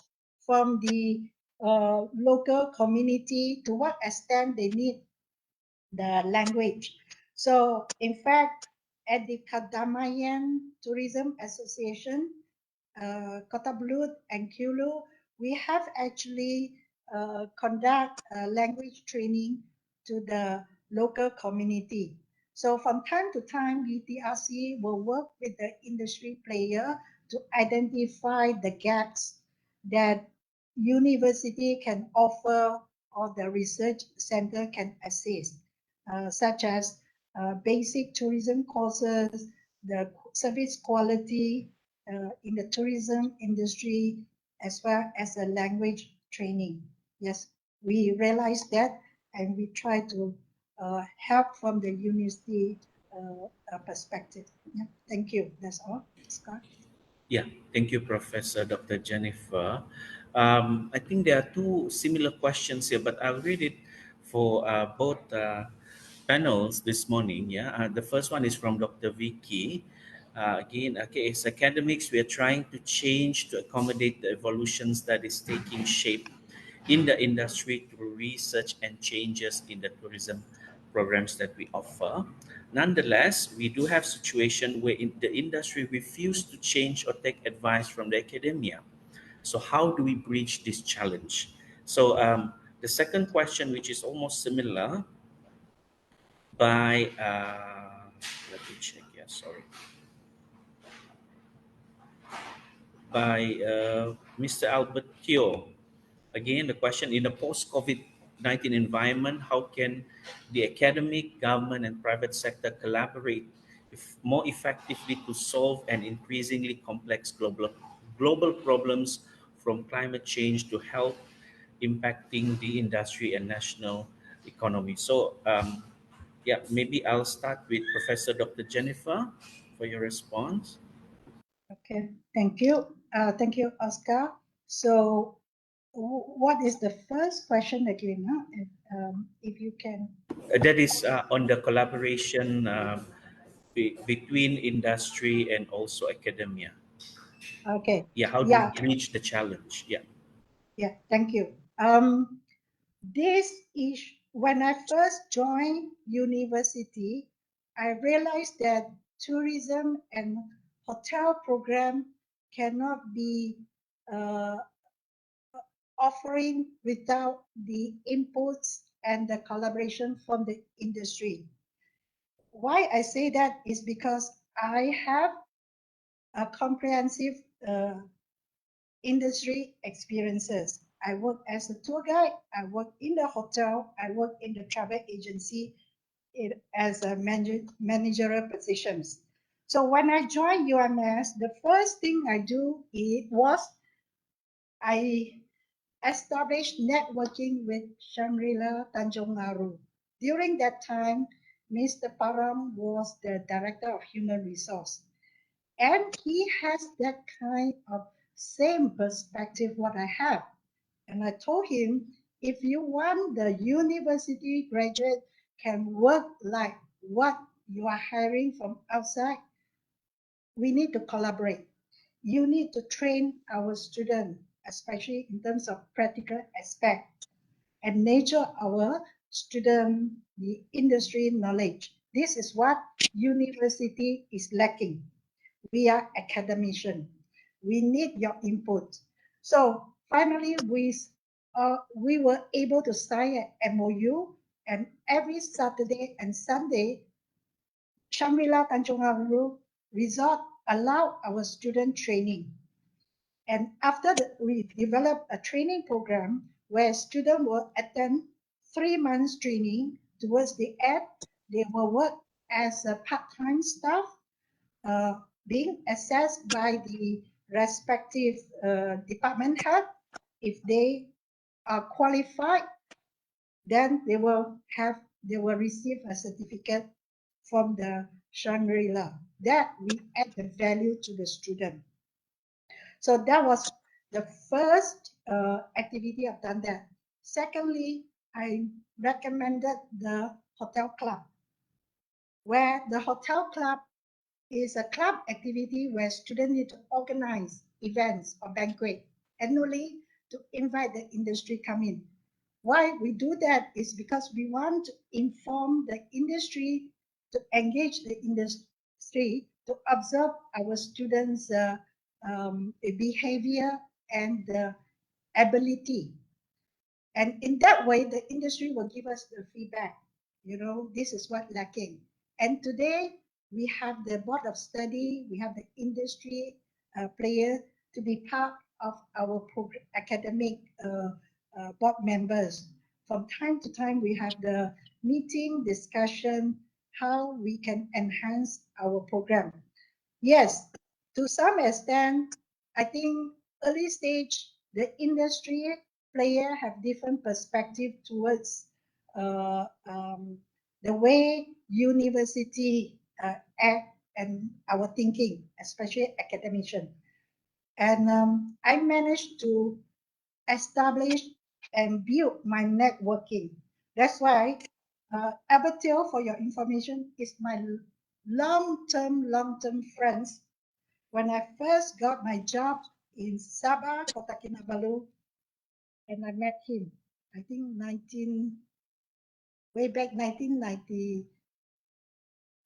from the local community, to what extent they need the language. So in fact, at the Kinabatangan Tourism Association, Kota Blut and Kulu, we have actually conduct language training to the local community. So from time to time, BTRC will work with the industry player to identify the gaps that university can offer or the research center can assist, such as basic tourism courses, the service quality in the tourism industry, as well as a language training. Yes, we realize that, and we try to help from the university perspective. Yeah, thank you. That's all, Scott. Yeah, thank you, Professor Dr. Jennifer. I think there are two similar questions here, but I'll read it for both panels this morning. Yeah, the first one is from Dr. Vicky. Again, okay, as academics, we are trying to change to accommodate the evolutions that is taking shape in the industry through research and changes in the tourism programs that we offer. Nonetheless, we do have situation where the industry refuse to change or take advice from the academia. So how do we bridge this challenge? So the second question, which is almost similar, by let me check. Yeah, sorry, by Mr. Albert Teo. Again, the question: in a post-COVID-19 environment, how can the academic, government, and private sector collaborate more effectively to solve an increasingly complex global problems, from climate change to health, impacting the industry and national economy? So, yeah, maybe I'll start with Professor Dr. Jennifer for your response. Okay, thank you. Thank you, Oscar. So, what is the first question again? Huh? If you can. That is on the collaboration between industry and also academia. Okay. Yeah, how do Yeah. we reach the challenge? Yeah. Yeah. Thank you. This is when I first joined university, I realized that tourism and hotel program cannot be uh, offering without the inputs and the collaboration from the industry. Why I say that is because I have a comprehensive industry experiences. I work as a tour guide, I work in the hotel, I work in the travel agency as a managerial positions. So when I joined UMS, the first thing I do was I established networking with Shangri-La Tanjung Aru. During that time, Mr. Param was the Director of Human Resource. And he has that kind of same perspective what I have. And I told him, if you want the university graduate can work like what you are hiring from outside, we need to collaborate. You need to train our students, especially in terms of practical aspect and nature our student, the industry knowledge. This is what university is lacking. We are academician. We need your input. So finally, we were able to sign an MOU, and every Saturday and Sunday, Shangri-La Tanjung Aru Resort allow our student training. And after we developed a training program where students will attend 3 months training. Towards the end, they will work as a part-time staff, being assessed by the respective department head. If they are qualified, then they will receive a certificate from the Shangri-La that we add the value to the student. So that was the first activity I've done that. Secondly, I recommended the hotel club, where the hotel club is a club activity where students need to organize events or banquet annually to invite the industry come in. Why we do that is because we want to inform the industry, to engage the industry, to observe our students' behavior and ability. And in that way, the industry will give us the feedback. You know, this is what lacking. And today, we have the board of study, we have the industry player to be part of our academic board members. From time to time, we have the meeting discussion, how we can enhance our program. Yes, to some extent, I think early stage, the industry player have different perspective towards the way university act and our thinking, especially academician. And I managed to establish and build my networking. That's why Abatil, for your information, is my long-term friends. When I first got my job in Sabah, Kota Kinabalu, and I met him, I think way back 1990,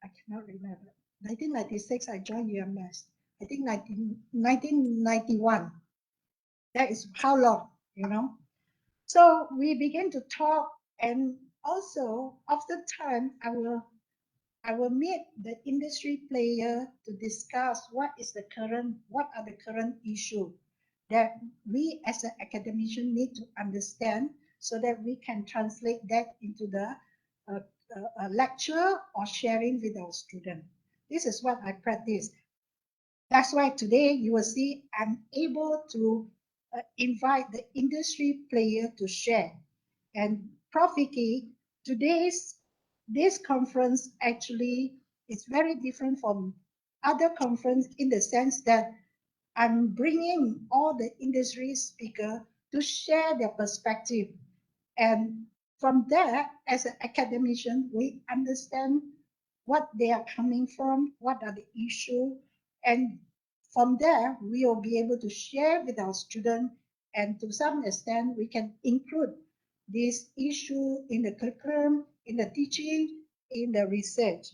I cannot remember. 1996, I joined UMS. I think 1991. That is how long, you know. So we began to talk, and also after time, I will meet the industry player to discuss what are the current issue that we as an academician need to understand, so that we can translate that into the lecture or sharing with our student. This is what I practice. That's why today you will see I'm able to invite the industry player to share. And Prof. Vicky, this conference actually is very different from other conference in the sense that I'm bringing all the industry speaker to share their perspective. And from there, as an academician, we understand what they are coming from, what are the issues, and from there, we will be able to share with our students, and to some extent, we can include this issue in the curriculum, in the teaching, in the research.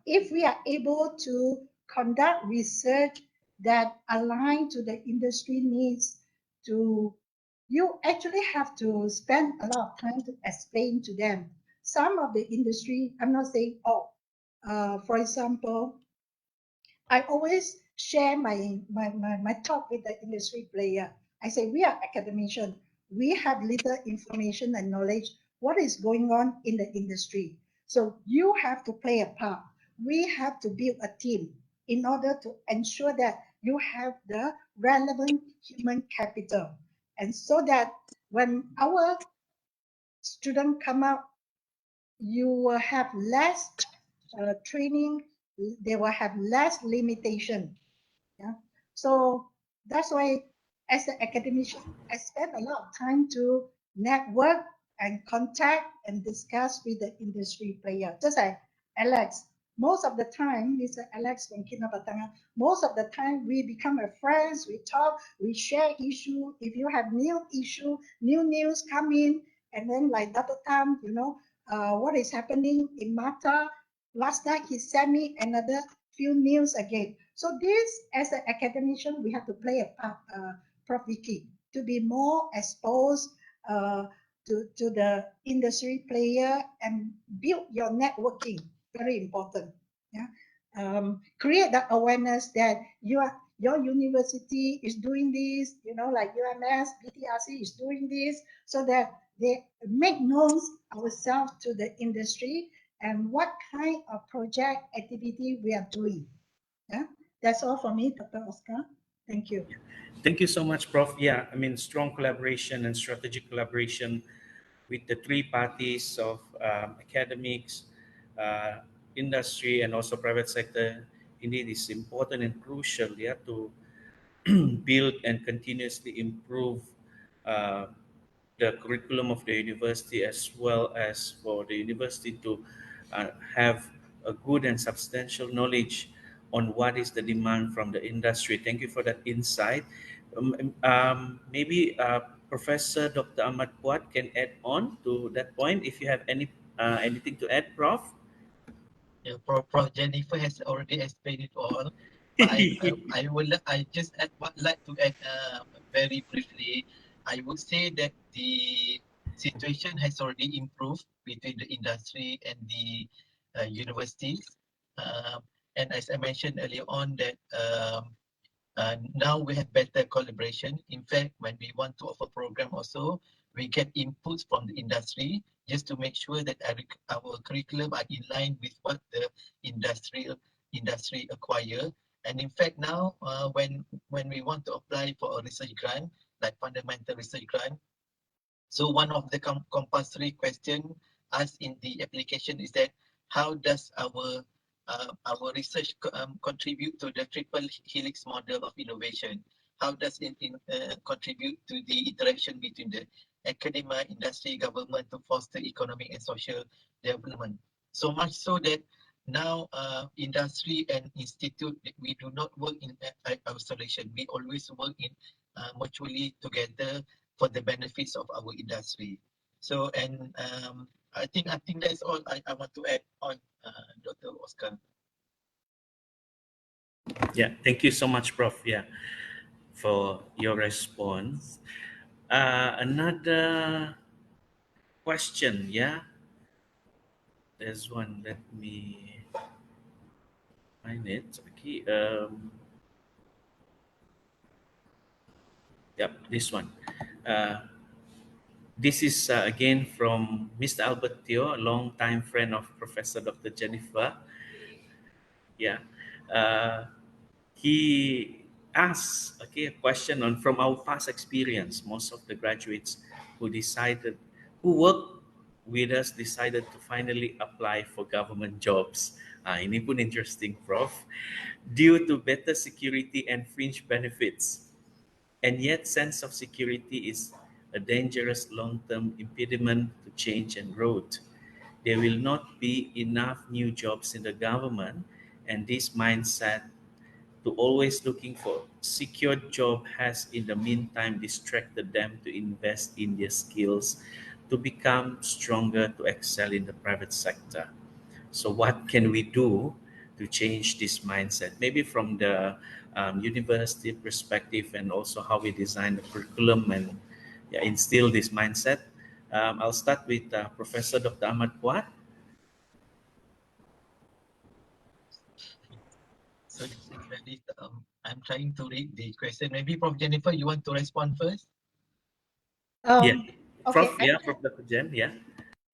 If we are able to conduct research that align to the industry needs, you actually have to spend a lot of time to explain to them. Some of the industry, I'm not saying all. For example, I always share my talk with the industry player. I say, we are academicians. We have little information and knowledge what is going on in the industry. So you have to play a part. We have to build a team in order to ensure that you have the relevant human capital. And so that when our students come out, you will have less training, they will have less limitation. Yeah. So that's why as an academician, I spend a lot of time to network and contact and discuss with the industry player. Just like Alex, most of the time, Mr. Alex from Kinabatangan, most of the time we become a friends, we talk, we share issue. If you have new issue, new news come in, and then like Datuk Tam, what is happening in MATTA. Last night he sent me another few news again. So this, as an academician, we have to play a part, Prof. Vicky, to be more exposed to the industry player and build your networking. Very important. Yeah. Create the awareness that your university is doing this, like UMS, BTRC is doing this, so that they make known ourselves to the industry and what kind of project activity we are doing. Yeah, that's all for me, Dr. Oscar. Thank you. Thank you so much, Prof. Yeah, I mean, strong collaboration and strategic collaboration with the three parties of academics, industry, and also private sector. Indeed, is important and crucial, yeah, to build and continuously improve uh, the curriculum of the university, as well as for the university to have a good and substantial knowledge on what is the demand from the industry. Thank you for that insight. Maybe Professor Dr. Ahmad Puat can add on to that point if you have anything to add, Prof. Yeah, Prof. Jennifer has already explained it all, but I just would like to add very briefly. I would say that the situation has already improved between the industry and the universities. Um, and as I mentioned earlier on, that now we have better collaboration. In fact, when we want to offer program also, we get inputs from the industry just to make sure that our curriculum are in line with what the industry acquire. And in fact, now when we want to apply for a research grant, like fundamental research grant, so one of the compulsory question asked in the application is that how does our research contribute to the triple helix model of innovation? how does it contribute to the interaction between the academia, industry, government to foster economic and social development. So much so that now industry and institute, we do not work in isolation. We always work in mutually together for the benefits of our industry. So, and I think that's all I want to add on, Dr. Oscar. Yeah, thank you so much, Prof. Yeah, for your response. Another question, yeah. There's one. Let me find it. Okay. Yep, this one. Uh, this is again from Mr. Albert Teo, a long-time friend of Professor Dr. Jennifer. Yeah. Uh, he asks, okay, a question on from our past experience. Most of the graduates who work with us decided to finally apply for government jobs. Ini pun interesting, Prof. Due to better security and fringe benefits. And yet, sense of security is a dangerous long-term impediment to change and growth. There will not be enough new jobs in the government, and this mindset to always looking for secure job has in the meantime distracted them to invest in their skills to become stronger to excel in the private sector. So what can we do to change this mindset? Maybe from the university perspective and also how we design the curriculum and instill this mindset. I'll start with Professor Dr. Ahmad Puat. So this is very, I'm trying to read the question. Maybe Prof. Jennifer, you want to respond first? Yeah, Okay. Prof. Dr. Jen, yeah.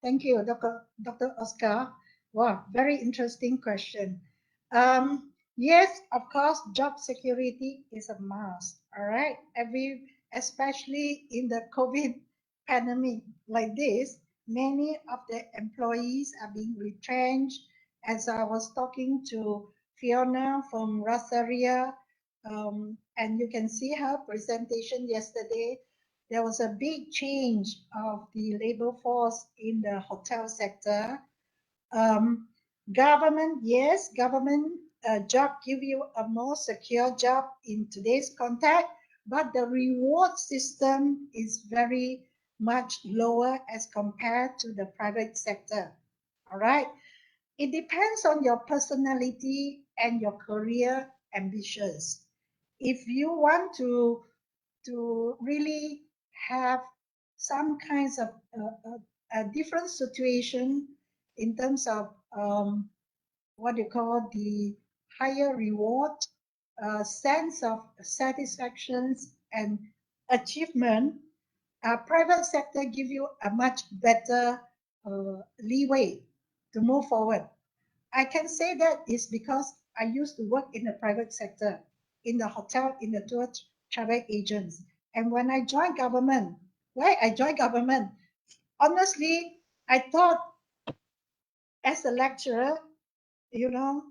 Thank you, Dr. Oscar. Wow, very interesting question. Yes, of course, job security is a must. All right, especially in the COVID pandemic like this, many of the employees are being retrenched. As I was talking to Fiona from Rosaria, and you can see her presentation yesterday, there was a big change of the labor force in the hotel sector. Government, yes, government job give you a more secure job in today's context, but the reward system is very much lower as compared to the private sector. All right. It depends on your personality and your career ambitions. If you want to really have some kinds of a different situation in terms of what you call the higher reward, sense of satisfactions and achievement. Private sector give you a much better leeway to move forward. I can say that is because I used to work in the private sector, in the hotel, in the tour travel agents. And when I joined government, why I joined government? Honestly, I thought as a lecturer, you know,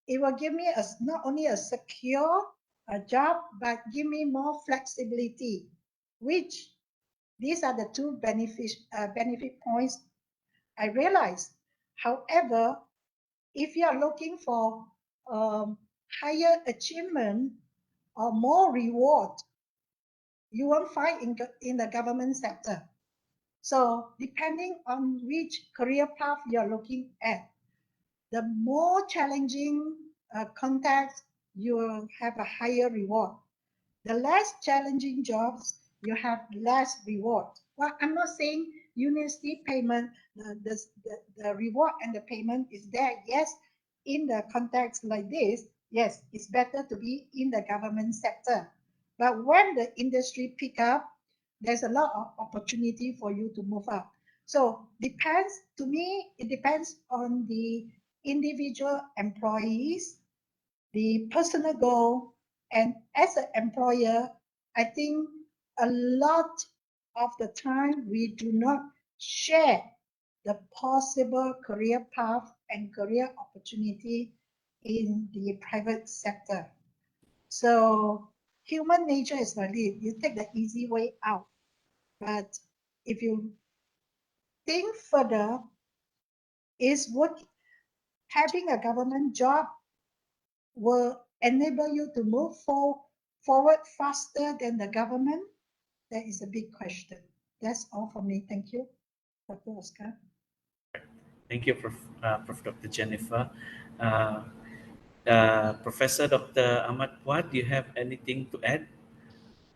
it will give me not only a secure job, but give me more flexibility, which these are the two benefit points I realized. However, if you are looking for higher achievement or more reward, you won't find in the government sector. So depending on which career path you're looking at, the more challenging context, you will have a higher reward. The less challenging jobs, you have less reward. Well, I'm not saying university payment, the reward and the payment is there. Yes, in the context like this, yes, it's better to be in the government sector. But when the industry pick up, there's a lot of opportunity for you to move up. So to me, it depends on the individual employees, the personal goal, and as an employer, I think a lot of the time we do not share the possible career path and career opportunity in the private sector. So human nature is like this. You take the easy way out. But if you think further, is what having a government job will enable you to move forward faster than the government? That is a big question. That's all for me. Thank you, Dr. Oscar. Thank you, Prof. Dr. Jennifer. Professor Dr. Ahmad Puat, do you have anything to add?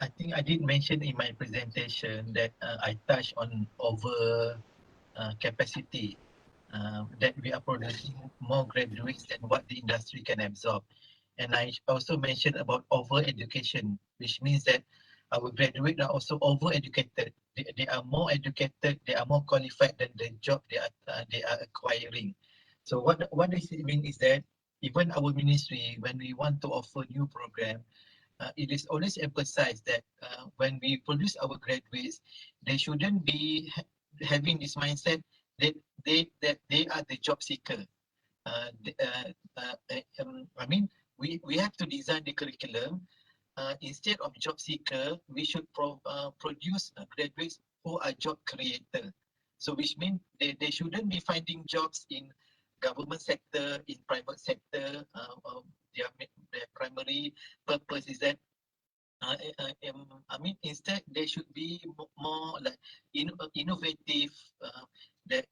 I think I did mention in my presentation that I touched on over capacity, that we are producing more graduates than what the industry can absorb. And I also mentioned about over-education, which means that our graduates are also over-educated. They are more educated, they are more qualified than the job they are acquiring. So what does it mean is that even our ministry, when we want to offer new program, it is always emphasized that when we produce our graduates, they shouldn't be having this mindset that they are the job seeker. I mean, we have to design the curriculum. Instead of job seeker, we should produce graduates who are job creator. So which means they shouldn't be finding jobs in government sector, in private sector. Their primary purpose is that I mean, instead they should be more like innovative, that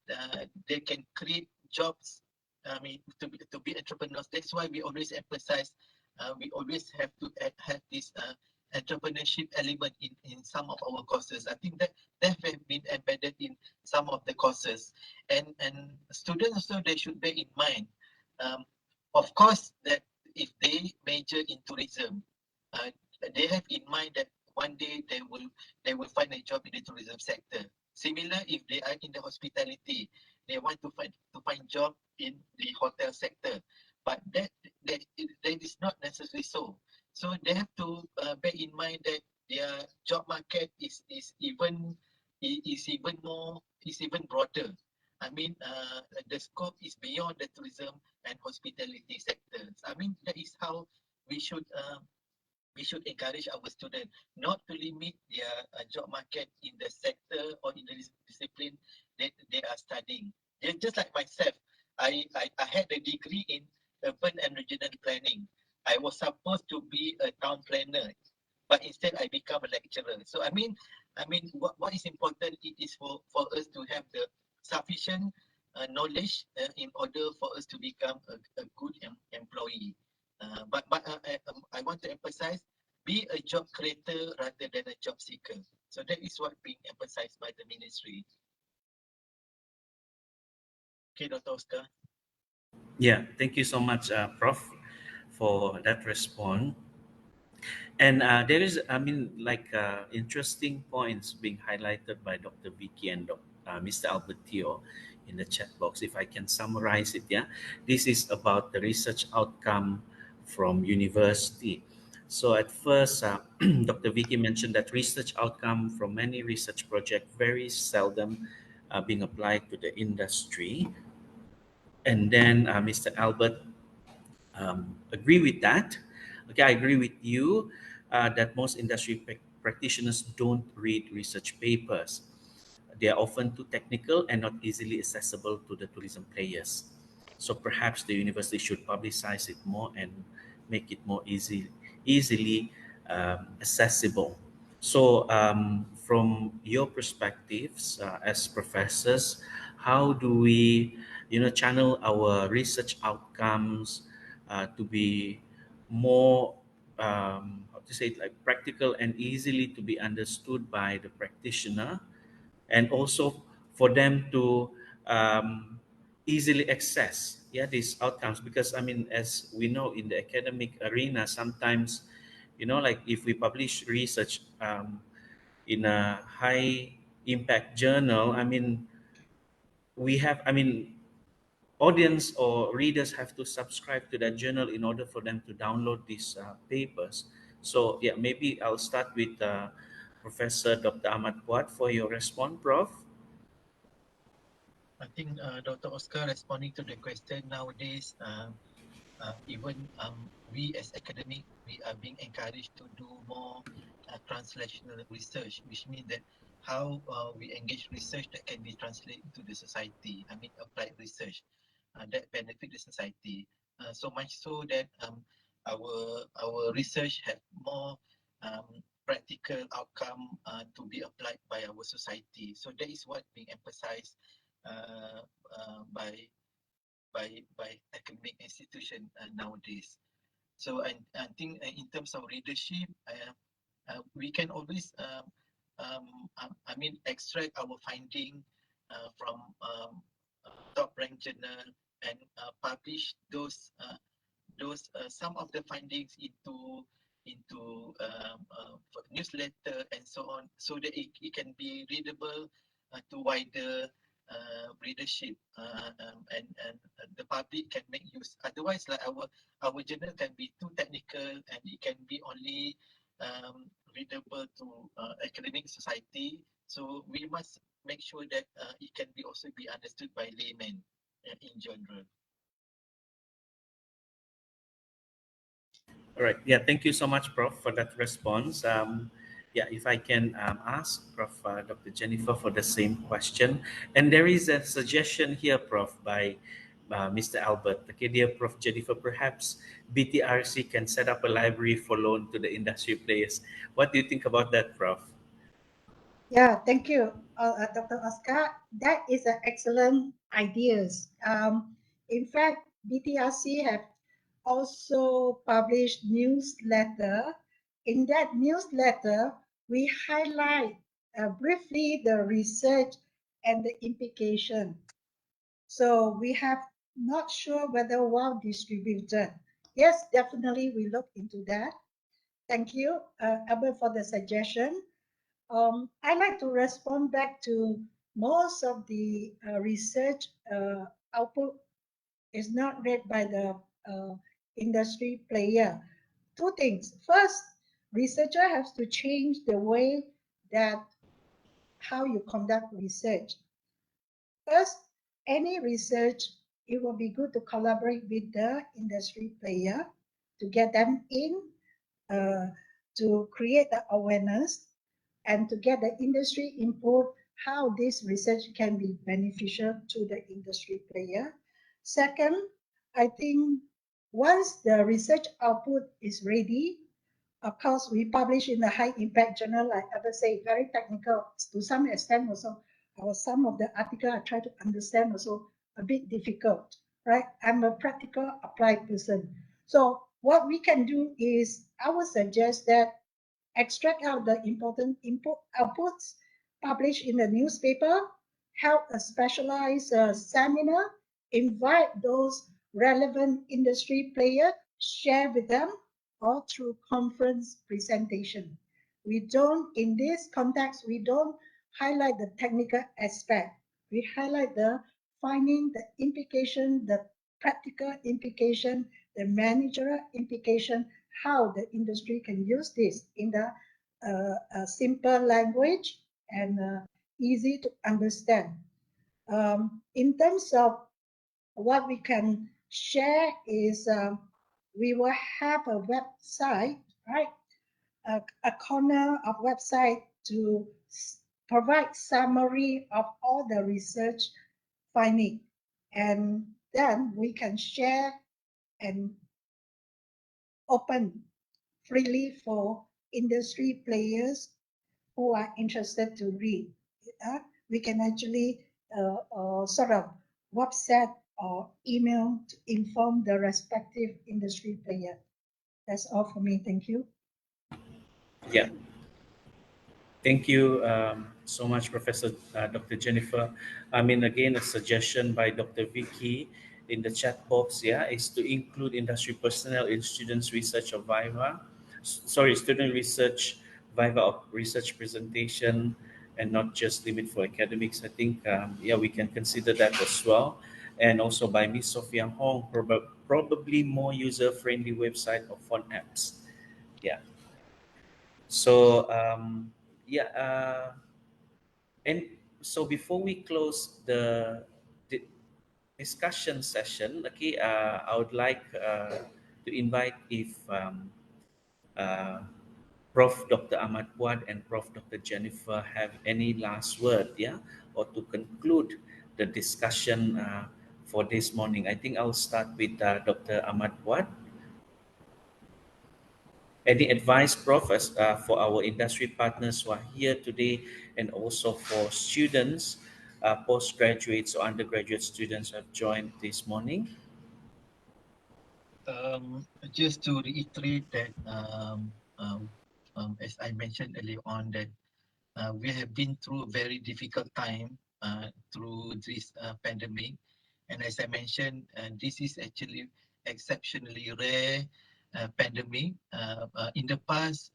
they can create jobs. I mean, to be entrepreneurs. That's why we always emphasize. We always have to have this entrepreneurship element in some of our courses. I think that have been embedded in some of the courses, and students also they should bear in mind. Of course, that if they major in tourism, uh, they have in mind that one day they will find a job in the tourism sector. Similar, if they are in the hospitality, they want to find job in the hotel sector. But that is not necessarily so. So they have to bear in mind that their job market is even more is even broader. I mean, the scope is beyond the tourism and hospitality sectors. I mean, that is how we should encourage our students not to limit their job market in the sector or in the discipline that they are studying. Just like myself, I had a degree in urban and regional planning. I was supposed to be a town planner, but instead I become a lecturer. So what is important is for us to have the sufficient knowledge in order for us to become a good employee. I want to emphasize, be a job creator rather than a job seeker. So that is what being emphasized by the ministry. Okay, Dr. Oscar. Yeah, thank you so much, Prof, for that response. And there is, I mean, like interesting points being highlighted by Dr. Vicky and Mr. Albertio in the chat box. If I can summarize it, yeah, this is about the research outcome from university. So at first, Dr. Vicky mentioned that research outcome from many research projects very seldom being applied to the industry. And then Mr. Albert agree with that. Okay, I agree with you that most industry practitioners don't read research papers. They are often too technical and not easily accessible to the tourism players. So perhaps the university should publicize it more and make it more easily accessible. So, from your perspectives as professors, how do we, channel our research outcomes to be more, how to say it, like practical and easily to be understood by the practitioner, and also for them to easily access, yeah, these outcomes? Because I mean, as we know in the academic arena, sometimes, like if we publish research in a high impact journal, I mean, audience or readers have to subscribe to that journal in order for them to download these papers. So yeah, maybe I'll start with Professor Dr. Ahmad Puat for your response, Prof. I think Dr. Oscar responding to the question nowadays, even we as academic, we are being encouraged to do more translational research, which means that how we engage research that can be translated to the society. I mean, applied research that benefit the society. So much so that our research have more practical outcome to be applied by our society. So that is what being emphasized by academic institution nowadays. So I think in terms of readership, we can always I mean extract our finding from top ranked journal and publish those some of the findings into newsletter and so on, so that it can be readable to wider readership, and the public can make use. Otherwise, like our journal can be too technical and it can be only readable to academic society. So we must make sure that it can be also be understood by laymen in general. All right. Yeah, thank you so much, Prof, for that response. Yeah, if I can ask Prof. Dr. Jennifer for the same question. And there is a suggestion here, Prof, by Mr. Albert. Okay, dear Prof. Jennifer, perhaps BTRC can set up a library for loan to the industry players. What do you think about that, Prof? Yeah, thank you, Dr. Oscar. That is an excellent ideas. In fact, BTRC have also published newsletter. In that newsletter, we highlight briefly the research and the implication. So we have not sure whether well distributed. Yes, definitely we look into that. Thank you, Albert, for the suggestion. I'd like to respond back to most of the research output is not read by the industry player. Two things. First, researcher has to change the way that how you conduct research. First, any research, it will be good to collaborate with the industry player to get them in, to create the awareness and to get the industry input, how this research can be beneficial to the industry player. Second, I think once the research output is ready, of course, we publish in the high impact journal, like I say, very technical to some extent also. Some of the article I try to understand also a bit difficult, right? I'm a practical applied person. So what we can do is I would suggest that extract out the important input outputs, publish in the newspaper, held a specialized seminar, invite those relevant industry players, share with them, or through conference presentation. We don't, in this context, we don't highlight the technical aspect. We highlight the finding, the implication, the practical implication, the managerial implication, how the industry can use this in the simple language and easy to understand. In terms of what we can share is we will have a website, right? A corner of website to provide summary of all the research finding, and then we can share and open freely for industry players who are interested to read. We can actually sort of WhatsApp or email to inform the respective industry player. That's all for me. Thank you. Yeah. Thank you so much, Professor Dr. Jennifer. I mean, again, a suggestion by Dr. Vicky in the chat box, yeah, is to include industry personnel in students' research of Viva. Student research, Viva of research presentation, and not just limit for academics. I think, yeah, we can consider that as well. And also by Miss Sophia Hong, probably more user-friendly website of font apps. Yeah. So, yeah, and so before we close the discussion session. Okay, I would like to invite if uh, Prof. Dr. Ahmad Puad and Prof. Dr. Jennifer have any last word, yeah, or to conclude the discussion for this morning. I think I'll start with Dr. Ahmad Puad. Any advice, Prof, for our industry partners who are here today, and also for students, postgraduates or undergraduate students who have joined this morning? Just to reiterate that, as I mentioned earlier on, that we have been through a very difficult time through this pandemic. And as I mentioned, this is actually exceptionally rare pandemic. In the past,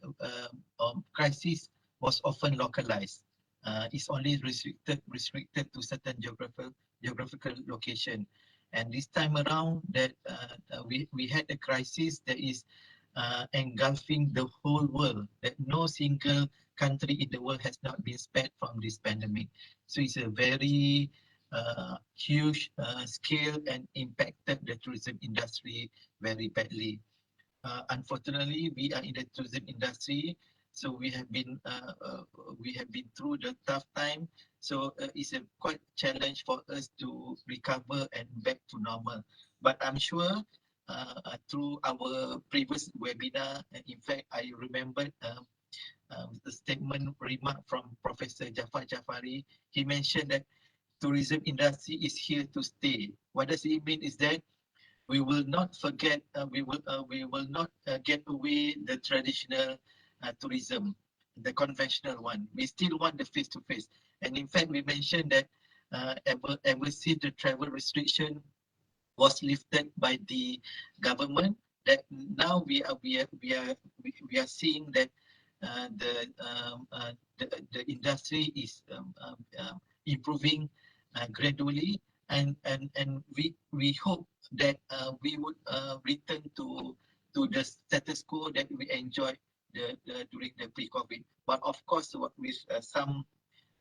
crisis was often localized. It's only restricted to certain geographical location. And this time around, that we had a crisis that is engulfing the whole world. That no single country in the world has not been spared from this pandemic. So it's a very huge scale and impacted the tourism industry very badly. Unfortunately, we are in the tourism industry, so we have been through the tough time. So it's a quite challenge for us to recover and back to normal. But I'm sure through our previous webinar, in fact, I remembered the statement remark from Professor Jafar Jafari. He mentioned that tourism industry is here to stay. What does it mean is that we will not forget, we will not get away the traditional tourism, the conventional one. We still want the face-to-face. And in fact, we mentioned that ever since the travel restriction was lifted by the government, that now we are seeing that the industry is improving gradually, and we hope that we would return to the status quo that we enjoyed during the pre-COVID. But of course, with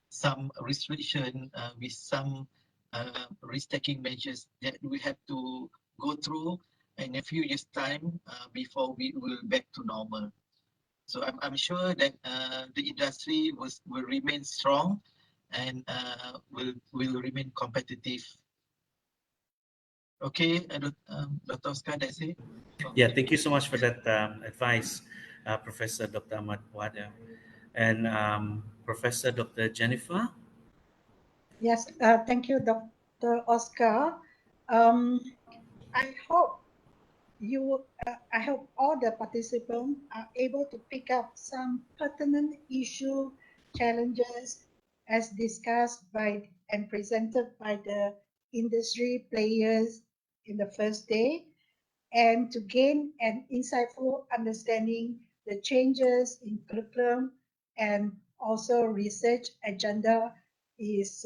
some restriction, with some risk-taking measures that we have to go through in a few years' time before we will back to normal. So I'm sure that the industry will remain strong and will remain competitive. Okay, Dr. Oscar, that's it. Yeah, thank you so much for that advice, Professor Dr. Ahmad Puad. And Professor Dr. Jennifer? Yes, thank you, Dr. Oscar. Um, I hope I hope all the participants are able to pick up some pertinent issue challenges as discussed by and presented by the industry players in the first day, and to gain an insightful understanding the changes in curriculum and also research agenda is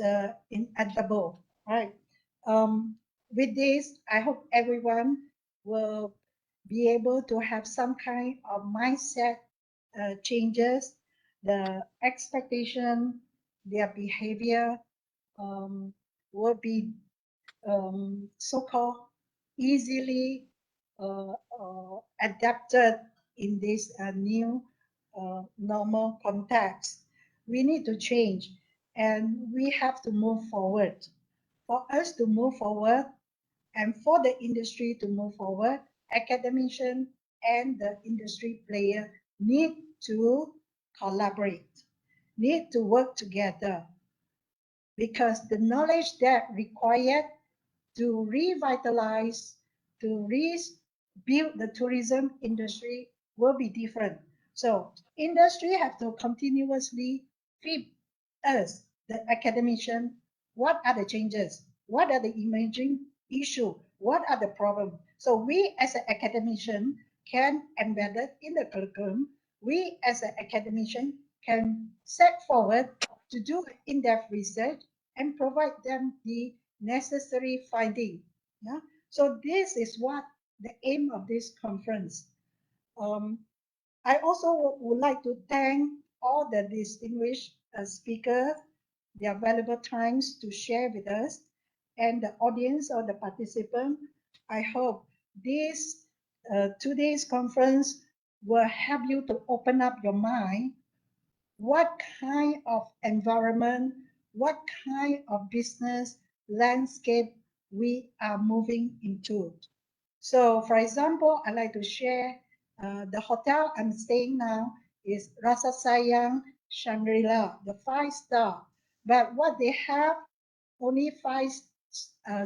inevitable, right? With this, I hope everyone will be able to have some kind of mindset changes, the expectation, their behavior will be so-called easily adapted in this new normal context. We need to change and we have to move forward. For us to move forward and for the industry to move forward, academician and the industry player need to collaborate, need to work together, because the knowledge that required to revitalize, to rebuild the tourism industry will be different. So industry have to continuously feed us, the academician, what are the changes? What are the emerging issue? What are the problems? So we as an academician can embed it in the curriculum. We as an academician can set forward to do in-depth research and provide them the necessary finding. Yeah? So this is what the aim of this conference. I also would like to thank all the distinguished speakers, their valuable times to share with us. and the audience or the participant. I hope this today's conference will help you to open up your mind. What kind of environment, what kind of business landscape we are moving into. So, for example, I like to share the hotel I'm staying now is Rasa Sayang Shangri-La, the 5-star. But what they have, only 5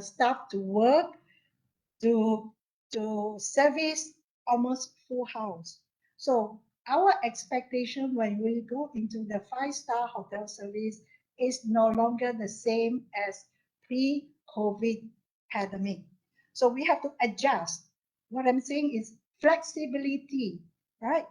staff to work to service almost full house. So our expectation when we go into the 5-star hotel service is no longer the same as pre-COVID pandemic. So we have to adjust. What I'm saying is flexibility, right?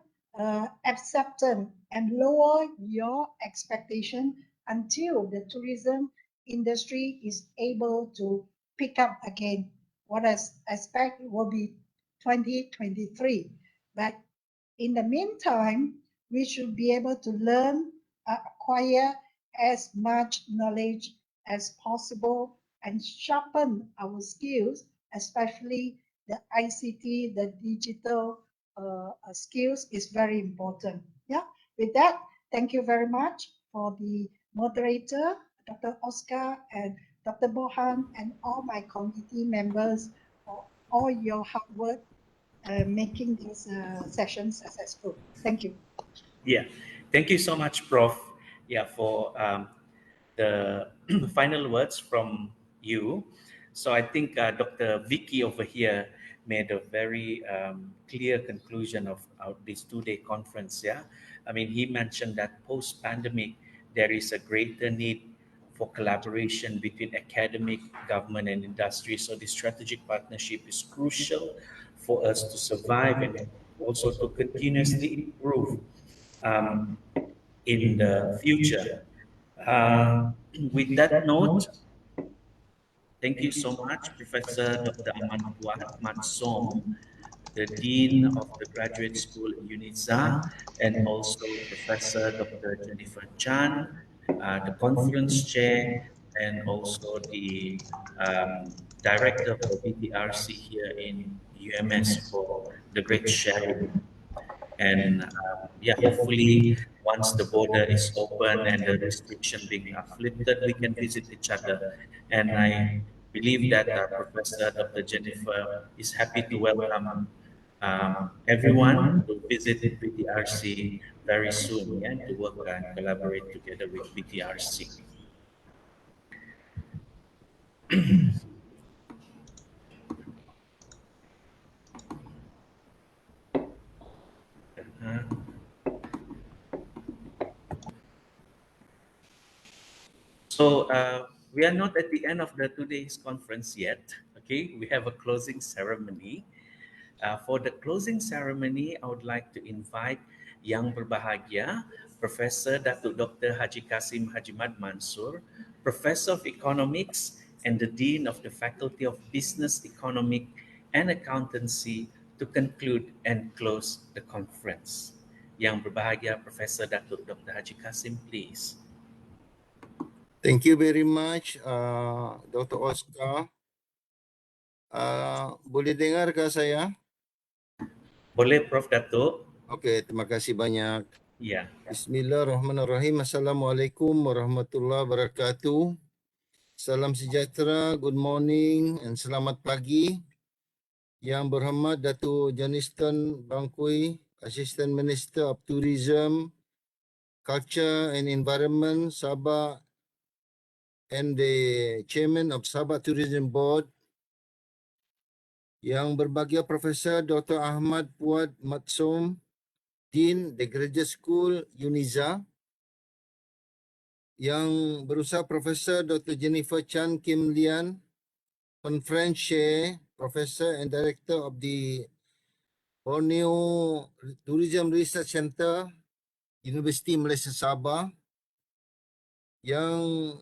Acceptance and lower your expectation until the tourism industry is able to pick up again. What I expect will be 2023. But in the meantime, we should be able to learn, acquire as much knowledge as possible and sharpen our skills, especially the ICT, the digital skills is very important. Yeah, with that, thank you very much for the moderator, Dr. Oscar and Dr. Bohan, and all my committee members for all your hard work making this session successful. Thank you. Yeah, thank you so much, Prof. Yeah, for the final words from you. So I think Dr. Vicky over here made a very clear conclusion of this two-day conference. Yeah, I mean, he mentioned that post-pandemic, there is a greater need for collaboration between academic, government, and industry. So the strategic partnership is crucial for us to survive and also to continuously improve um, in the future. Uh, with that note, thank you so much, Professor Dr. Ahmad Puat Matsom, the Dean of the Graduate School UNIZA, and also Professor Dr. Jennifer Chan, the conference chair, and also the director for BTRC here in UMS for the great sharing. And yeah, hopefully, once the border is open and the restriction being lifted, we can visit each other. And I believe that Professor Dr. Jennifer is happy to welcome everyone to visit BTRC very soon, yeah, and to work and collaborate together with BTRC. So we are not at the end of the today's conference yet. Okay, we have a closing ceremony. For the closing ceremony, I would like to invite Yang Berbahagia, Professor Datuk Dr. Haji Kasim Hj.Md.Mansur, Professor of Economics and the Dean of the Faculty of Business, Economic and Accountancy to conclude and close the conference. Yang Berbahagia, Professor Datuk Dr. Haji Kasim, please. Thank you very much, Dr. Oscar. Boleh dengarkah saya? Boleh, Prof. Datuk. Okey, terima kasih banyak. Ya. Bismillahirrahmanirrahim. Assalamualaikum warahmatullahi wabarakatuh. Salam sejahtera, good morning and selamat pagi. Yang berhormat Datuk Joniston Bangkuai, Assistant Minister of Tourism, Culture and Environment, Sabah, and the Chairman of Sabah Tourism Board. Yang berbahagia Profesor Dr. Ahmad Puat Matsom, Dean the Graduate School UNIZA. Yang berusaha Profesor Dr. Jennifer Chan Kim Lian, Conference Chair, Professor and Director of the Borneo Tourism Research Centre, University Malaysia Sabah. Yang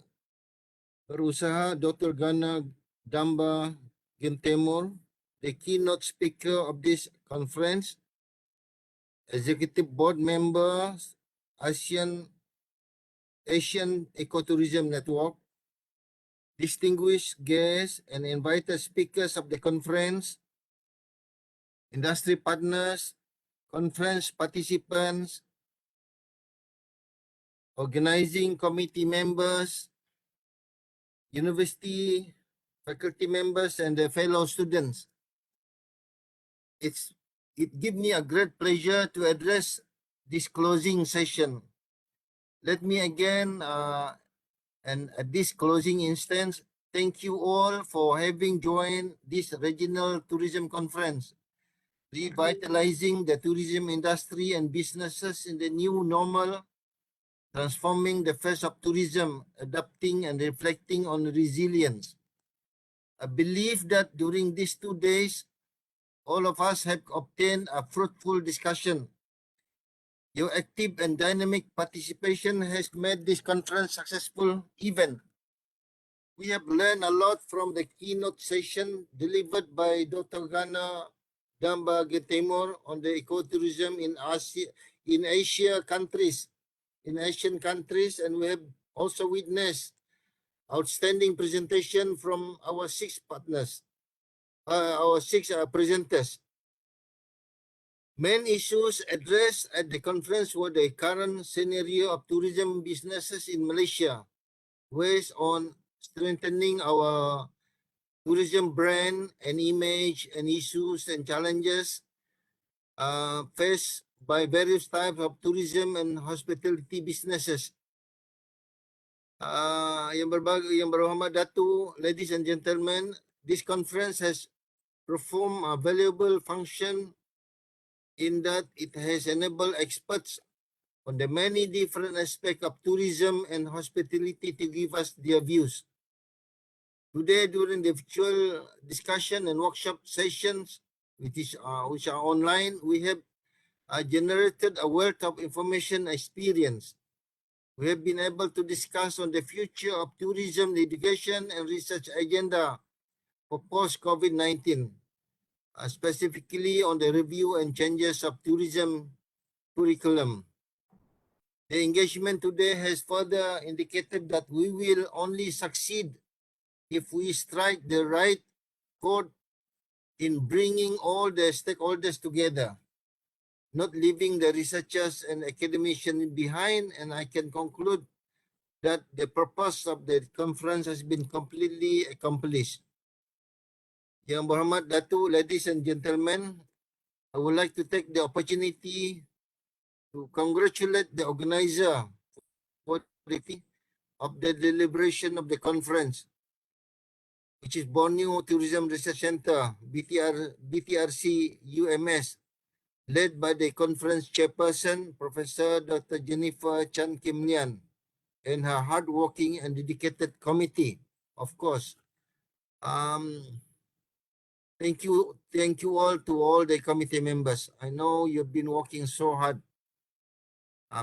berusaha Dr. Gana Damba Gantemur, the keynote speaker of this conference, Executive Board Member, Asian Ecotourism Network. distinguished guests and invited speakers of the conference, industry partners, conference participants, organizing committee members, university faculty members, and the fellow students. It gives me a great pleasure to address this closing session. Let me again, and at this closing instance, thank you all for having joined this regional tourism conference, revitalizing the tourism industry and businesses in the new normal, transforming the face of tourism, adapting and reflecting on resilience. I believe that during these 2 days, all of us have obtained a fruitful discussion. Your active and dynamic participation has made this conference successful event. We have learned a lot from the keynote session delivered by Dr. Gana Damba Gantemur on the ecotourism in Asian countries, and we have also witnessed outstanding presentation from our 6 partners, our 6 presenters. Main issues addressed at the conference were the current scenario of tourism businesses in Malaysia, ways on strengthening our tourism brand and image, and issues and challenges faced by various types of tourism and hospitality businesses. Yang berhormat Datuk, ladies and gentlemen, this conference has performed a valuable function in that it has enabled experts on the many different aspects of tourism and hospitality to give us their views. Today, during the virtual discussion and workshop sessions, which are online, we have generated a wealth of information experience. We have been able to discuss on the future of tourism education and research agenda for post-COVID-19, specifically on the review and changes of tourism curriculum. The engagement today has further indicated that we will only succeed if we strike the right chord in bringing all the stakeholders together, not leaving the researchers and academicians behind. And I can conclude that the purpose of the conference has been completely accomplished. Yang berhormat Datuk, ladies and gentlemen, I would like to take the opportunity to congratulate the organizer for the of the deliberation of the conference, which is Borneo Tourism Research Centre, BTRC-UMS, led by the conference chairperson, Professor Dr. Jennifer Chan Kim Lian, and her hardworking and dedicated committee, of course. Thank you all to all the committee members. I know you've been working so hard,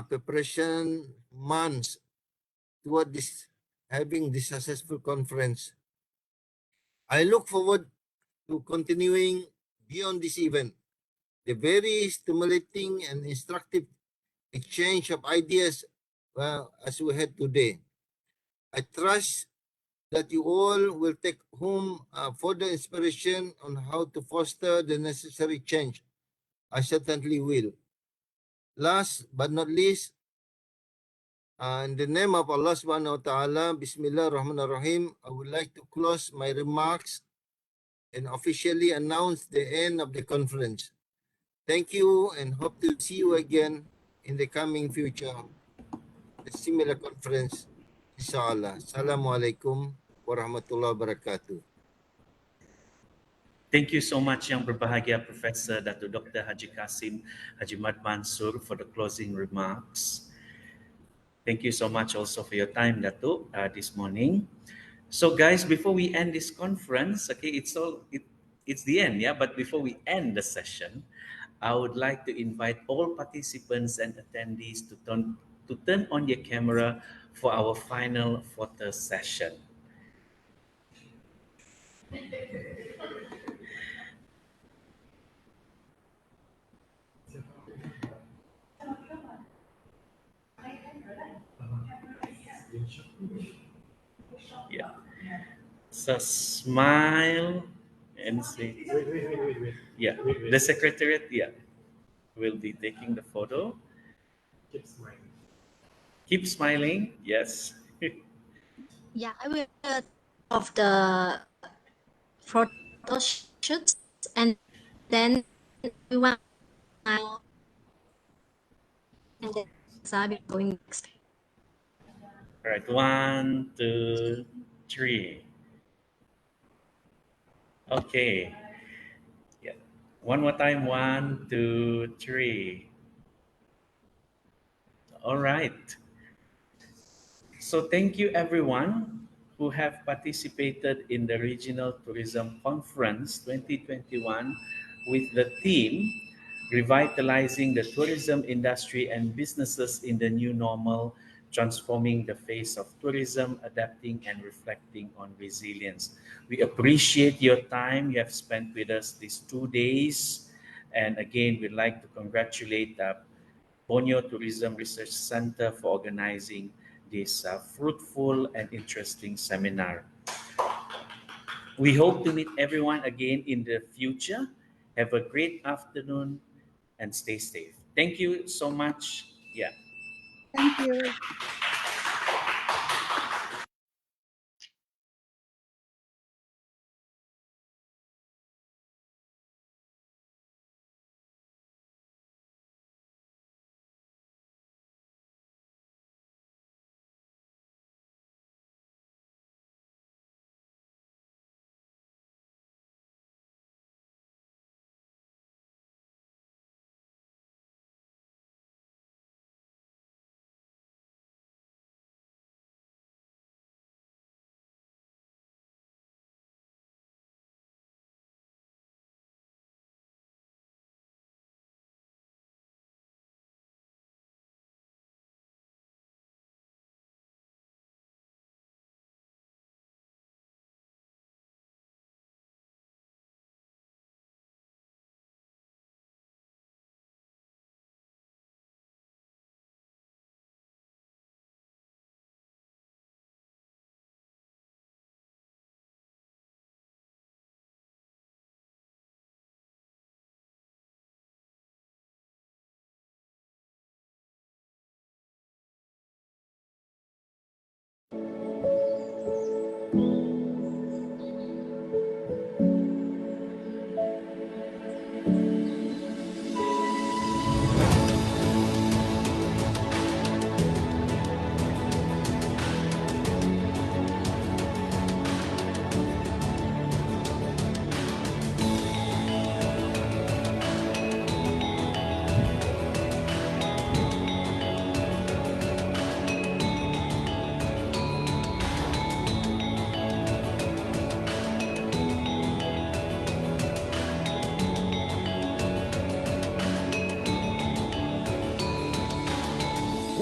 preparation months toward this, having this successful conference. I look forward to continuing beyond this event. The very stimulating and instructive exchange of ideas as we had today. I trust that you all will take home further inspiration on how to foster the necessary change. I certainly will. Last but not least, in the name of Allah subhanahu wa ta'ala, Bismillahirrahmanirrahim, I would like to close my remarks and officially announce the end of the conference. Thank you and hope to see you again in the coming future, a similar conference, inshallah. Assalamualaikum warahmatullahi wabarakatuh. Thank you so much, Yang Berbahagia Professor Datuk Dr. Haji Kasim Hj.Md.Mansur, for the closing remarks. Thank you so much also for your time, Datuk, this morning. So, guys, before we end this conference, okay, it's the end, yeah. But before we end the session, I would like to invite all participants and attendees to turn on your camera for our final photo session. Yeah. So smile and say, yeah, the secretariat, yeah, will be taking the photo. Keep smiling, yes. Yeah, I will of the photo shoots and then everyone smile and then I'll be going next. All right, 1, 2, 3. Okay, yeah. One more time, 1, 2, 3. All right. So thank you everyone who have participated in the Regional Tourism Conference 2021 with the theme Revitalizing the Tourism Industry and Businesses in the New Normal, Transforming the Face of Tourism, Adapting and Reflecting on Resilience. We appreciate your time you have spent with us these 2 days. And again, we'd like to congratulate Borneo Tourism Research Centre for organizing this fruitful and interesting seminar. We hope to meet everyone again in the future. Have a great afternoon and stay safe. Thank you so much. Yeah. Thank you.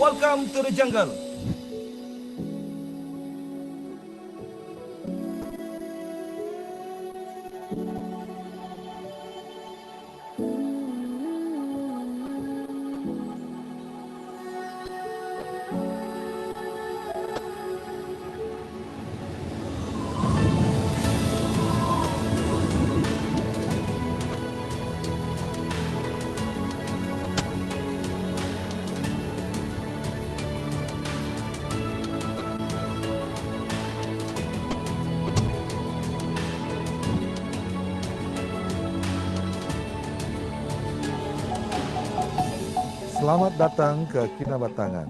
Welcome to the jungle. Selamat datang ke Kinabatangan.